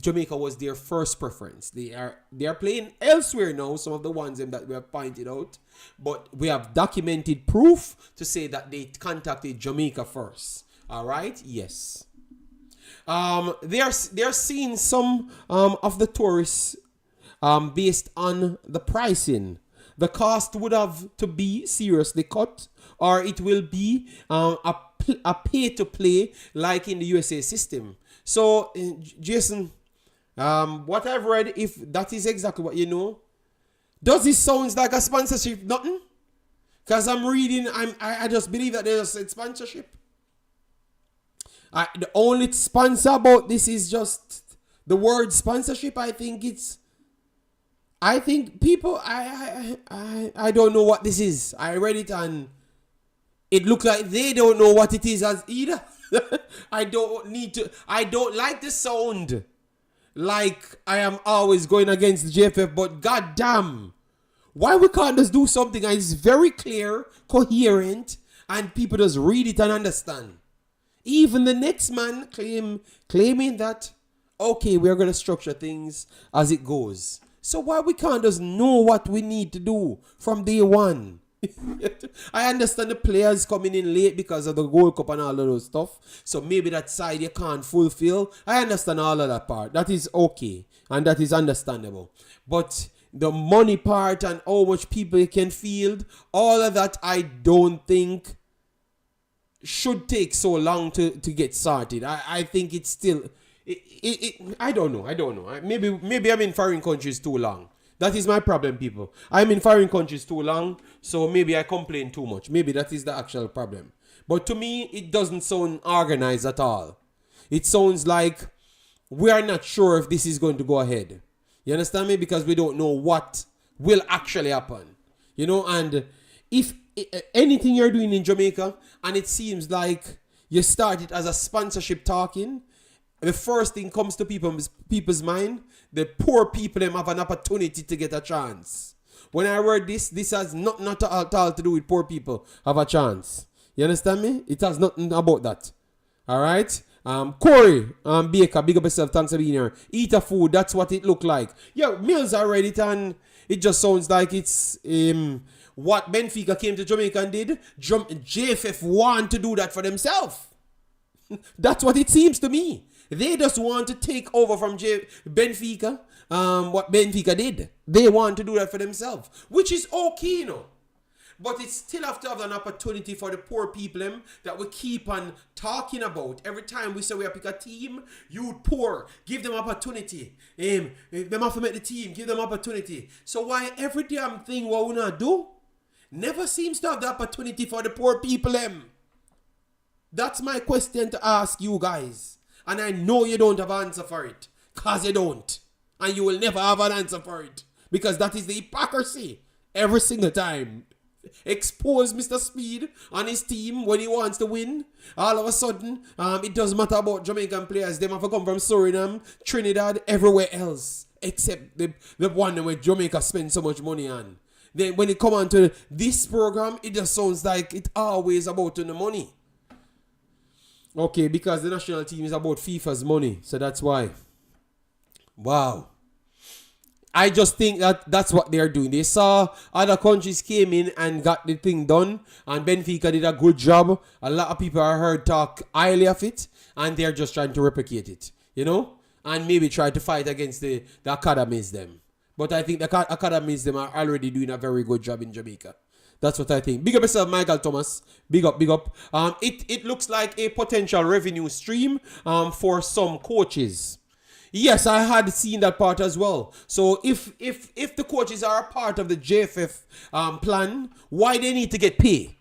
Speaker 1: Jamaica was their first preference. They are playing elsewhere now, some of the ones that we have pointed out, but we have documented proof to say that they contacted Jamaica first. All right, yes. They are seeing some of the tourists based on the pricing. The cost would have to be seriously cut, or it will be a pay-to-play like in the USA system. So, Jason, what I've read, if that is exactly what you know, does this sound like a sponsorship? Nothing? Because I'm reading, I just believe that there's a sponsorship. The only sponsor about this is just the word sponsorship. I think people, I don't know what this is. I read it and it looked like they don't know what it is as either. I don't like the sound. Like I am always going against the JFF, but goddamn, why we can't just do something that is very clear, coherent, and people just read it and understand? Even the next man claiming that, okay, we're going to structure things as it goes. So why we can't just know what we need to do from day one? I understand the players coming in late because of the Gold Cup and all of those stuff. So maybe that side you can't fulfill. I understand all of that part. That is okay. And that is understandable. But the money part and how much people you can field, all of that I don't think should take so long to get sorted. I think it's still... I don't know. Maybe I'm in foreign countries too long. That is my problem, people. I'm in foreign countries too long, so maybe I complain too much. Maybe that is the actual problem. But to me, it doesn't sound organized at all. It sounds like we are not sure if this is going to go ahead. You understand me? Because we don't know what will actually happen. You know, and if anything you're doing in Jamaica, and it seems like you started as a sponsorship talking, the first thing comes to people's mind, the poor people them have an opportunity to get a chance. When I read this has nothing at all to do with poor people have a chance. You understand me? It has nothing about that. Alright? Corey, Baker, big up yourself, thanks for being here. Eat a food, that's what it looked like. Yeah, meals I read it and it just sounds like it's what Benfica came to Jamaica and did. JFF want to do that for themselves. That's what it seems to me. They just want to take over from Benfica, what Benfica did. They want to do that for themselves, which is okay, you know. But it still have to have an opportunity for the poor people that we keep on talking about. Every time we say we pick a team, you poor, give them opportunity. Them have to make the team, give them opportunity. So why every damn thing what we not do never seems to have the opportunity for the poor people That's my question to ask you guys. And I know you don't have an answer for it. Because you don't. And you will never have an answer for it. Because that is the hypocrisy. Every single time. Expose Mr. Speed and his team when he wants to win. All of a sudden, it doesn't matter about Jamaican players. They have to come from Suriname, Trinidad, everywhere else. Except the one where Jamaica spends so much money on. Then when it come on to this program, it just sounds like it's always about the money. Okay, because the national team is about FIFA's money. So that's why. Wow. I just think that's what they're doing. They saw other countries came in and got the thing done. And Benfica did a good job. A lot of people I heard talk highly of it. And they're just trying to replicate it. You know? And maybe try to fight against the academies them. But I think the academies them are already doing a very good job in Jamaica. That's what I think. Big up yourself, Michael Thomas. Big up, big up. It looks like a potential revenue stream for some coaches. Yes, I had seen that part as well. So if the coaches are a part of the JFF plan, why they need to get paid?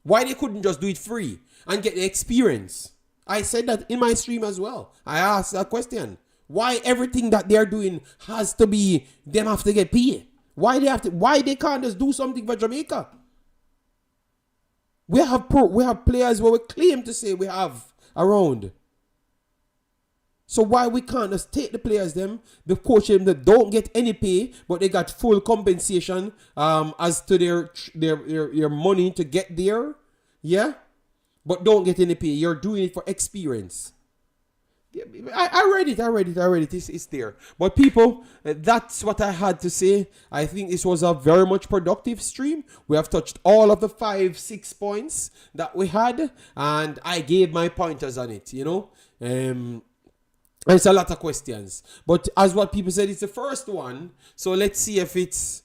Speaker 1: Why they couldn't just do it free and get the experience? I said that in my stream as well. I asked that question. Why everything that they're doing has to be them have to get paid? Why they can't just do something for Jamaica? We have players where we claim to say we have around. So why we can't just take the players the coach them that don't get any pay, but they got full compensation as to their money to get there, yeah, but don't get any pay. You're doing it for experience. I read it. It's there. But people, that's what I had to say. I think this was a very much productive stream. We have touched all of the 5-6 points that we had, and I gave my pointers on it, you know. It's a lot of questions. But as what people said, it's the first one. So let's see if it's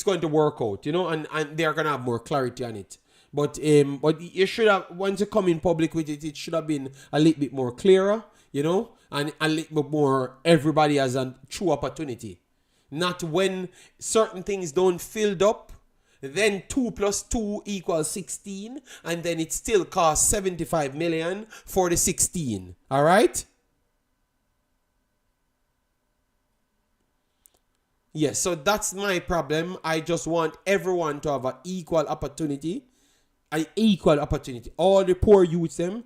Speaker 1: going to work out, you know, and they're going to have more clarity on it. But you should have, once you come in public with it, it should have been a little bit more clearer, you know, and a little bit more everybody has a true opportunity. Not when certain things don't filled up, then 2 + 2 = 16, and then it still costs 75 million for the 16. All right? Yes, so that's my problem. I just want everyone to have an equal opportunity. an equal opportunity. All the poor youths them,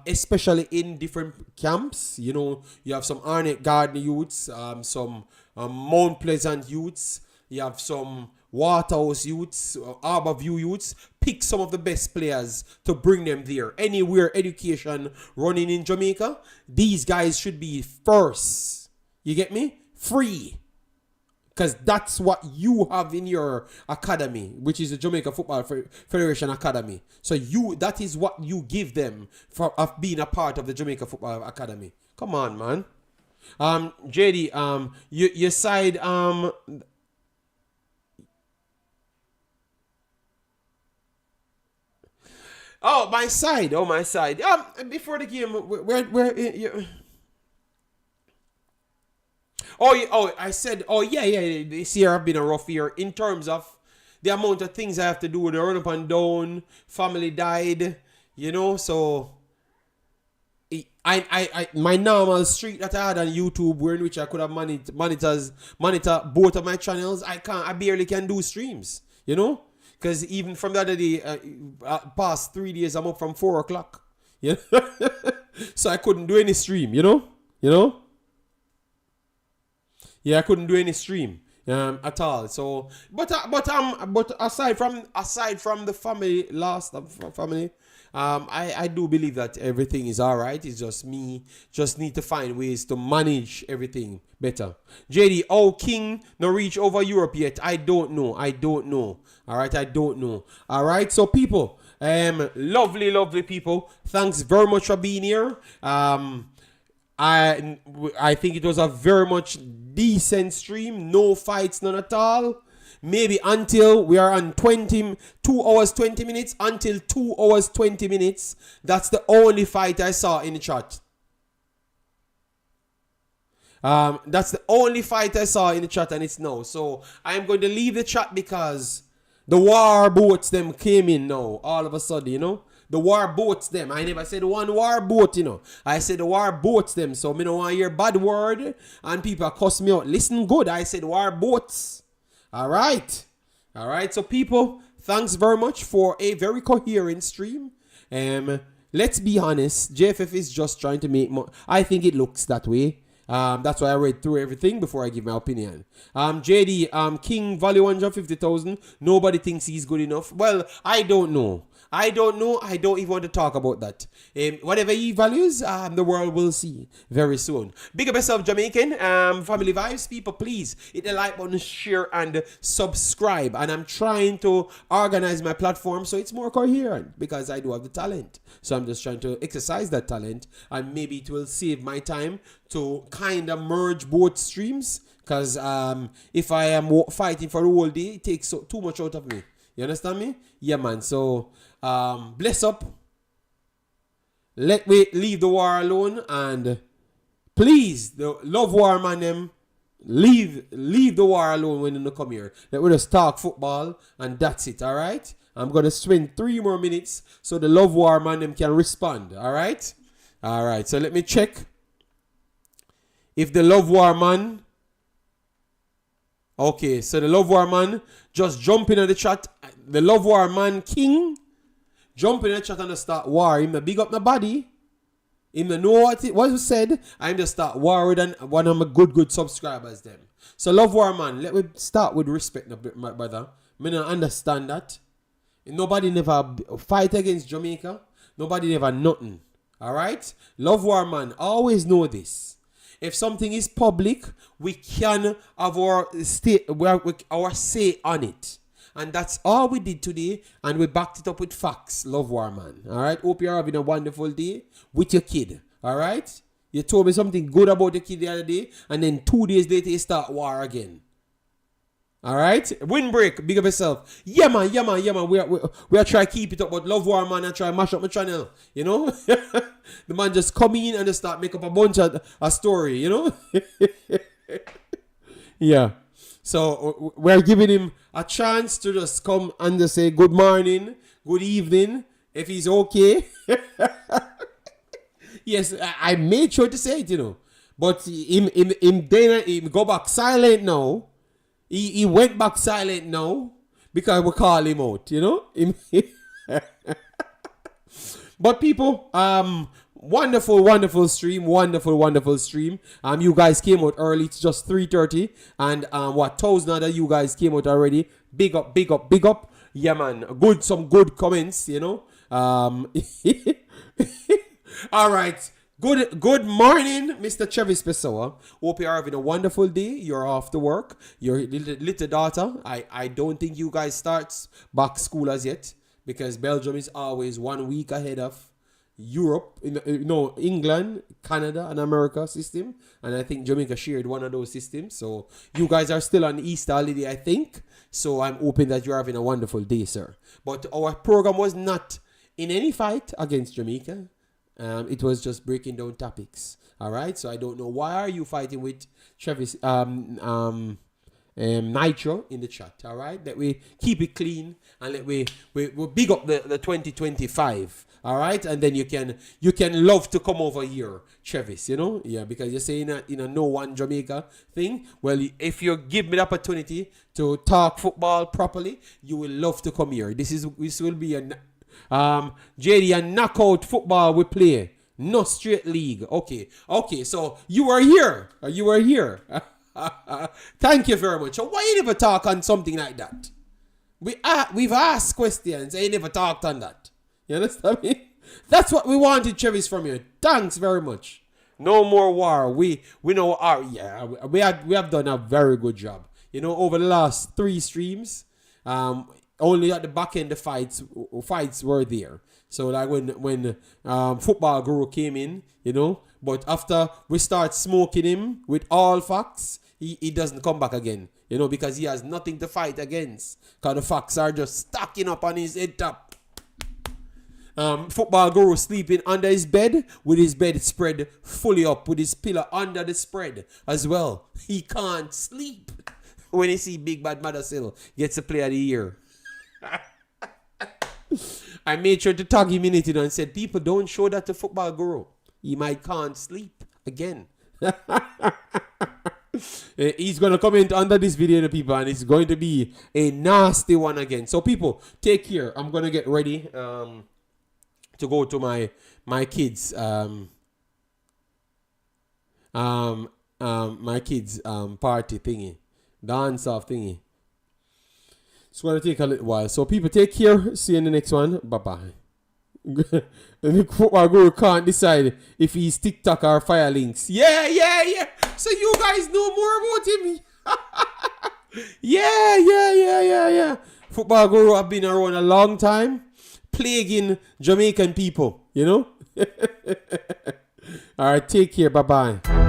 Speaker 1: especially in different camps. You know, you have some Arnett Garden youths, some Mount Pleasant youths. You have some Waterhouse youths, Harborview youths. Pick some of the best players to bring them there. Anywhere education running in Jamaica, these guys should be first. You get me? Free. Because that's what you have in your academy, which is the Jamaica Football Federation Academy. So that is what you give them for of being a part of the Jamaica Football Academy. Come on, man. JD, your side, my side. Before the game, where I said, this year have been a rough year in terms of the amount of things I have to do, the run up and down, family died, you know, so I my normal streak that I had on YouTube, where in which I could have monitor both of my channels, I barely can do streams, you know, because even from the other day, past 3 days, I'm up from 4 o'clock, you know, so I couldn't do any stream, you know. Yeah, I couldn't do any stream at all. So, but aside from the family loss of family, I do believe that everything is all right. It's just me need to find ways to manage everything better. JD, King no reach over Europe yet? I don't know. All right, I don't know. All right, so people, lovely people. Thanks very much for being here. I think it was a very much decent stream. No fights, none at all. Maybe until we are on 2 hours 20 minutes. Until 2 hours 20 minutes. That's the only fight I saw in the chat. That's the only fight I saw in the chat, and it's now. So I'm going to leave the chat because the war boats them came in now. All of a sudden, you know. The war boats them. I never said one war boat, you know. I said the war boats them. So me don't want to hear bad word and people cuss me out. Listen good. I said war boats. All right. So people, thanks very much for a very coherent stream. Let's be honest. JFF is just trying to make more. I think it looks that way. That's why I read through everything before I give my opinion. JD, King value 150,000. Nobody thinks he's good enough. Well, I don't know. I don't even want to talk about that. Whatever he values, the world will see very soon. Big up yourself, Jamaican. Family vibes, people, please hit the like button, share, and subscribe. And I'm trying to organize my platform so it's more coherent because I do have the talent. So I'm just trying to exercise that talent, and maybe it will save my time to kind of merge both streams. Because if I am fighting for the whole day, it takes too much out of me. You understand me? Yeah, man. So, bless up. Let me leave the war alone. And please, the love war man, them, leave the war alone when they come here. Let me just talk football and that's it, all right? I'm going to spend 3 more minutes so the love war man, them can respond, all right? All right, so let me check if the love war man... Okay, so the love war man just jump in the chat. The love war man King jump in the chat and start war. Him big up my body. Him know what was said. I'm just start war with one of my good subscribers them. So love war man, let me start with respect, my brother. Me not understand that. Nobody never fight against Jamaica. Nobody never nothing. Alright? Love war man, always know this. If something is public, we can have our say on it. And that's all we did today. And we backed it up with facts, love war man. All right? Hope you're having a wonderful day with your kid. All right? You told me something good about the kid the other day. And then 2 days later, you start war again. All right? Windbreak, big up yourself. Yeah, man. We are trying to keep it up. But love war man, I try to mash up my channel. You know? The man just come in and just start make up a bunch of a story, you know? Yeah. So we're giving him a chance to just come and just say good morning, good evening, if he's okay. Yes, I made sure to say it, you know. But he go back silent now. He went back silent now because we call him out, you know. But people, wonderful stream. You guys came out early. It's just 3:30, and 1,000 other you guys came out already. Big up. Yeah, man. Some good comments. All right. Good morning, Mr. Travis Pessoa. Hope you're having a wonderful day. You're off to work. Your little daughter. I don't think you guys start back school as yet, because Belgium is always 1 week ahead of Europe, England, Canada, and America system. And I think Jamaica shared one of those systems. So you guys are still on Easter holiday, I think. So I'm hoping that you're having a wonderful day, sir. But our program was not in any fight against Jamaica. It was just breaking down topics. All right. So I don't know, why are you fighting with Travis Nitro in the chat? All right. That we keep it clean, and let we big up the 2025. All right. And then you can love to come over here, Travis. Yeah, because you're saying that no one Jamaica thing. Well, if you give me the opportunity to talk football properly, you will love to come here. This will be a JD, a knockout football we play, no straight league. Okay, so you were here. Thank you very much. So why you never talk on something like that? We've asked questions, and you never talked on that. You understand me? That's what we wanted, Travis, from you. Thanks very much. No more war. We know we have done a very good job. Over the last 3 streams, only at the back end the fights were there. So like when Football Guru came in, but after we start smoking him with all facts, he doesn't come back again, because he has nothing to fight against, because the facts are just stacking up on his head top. Football Guru sleeping under his bed with his bed spread fully up with his pillow under the spread as well. He can't sleep when he see Big Bad Mothersille gets a player of the year. I made sure to tag him in it and said, people, don't show that to Football Guru. He can't sleep again. He's going to comment under this video, people, and it's going to be a nasty one again. So people, take care. I'm going to get ready to go to my kids party thingy, dance off thingy. It's going to take a little while. So people, take care. See you in the next one. Bye-bye. The Football Guru can't decide if he's TikTok or Fire Links. Yeah. So you guys know more about him. Yeah. Football Guru have been around a long time, plaguing Jamaican people, All right, take care. Bye-bye.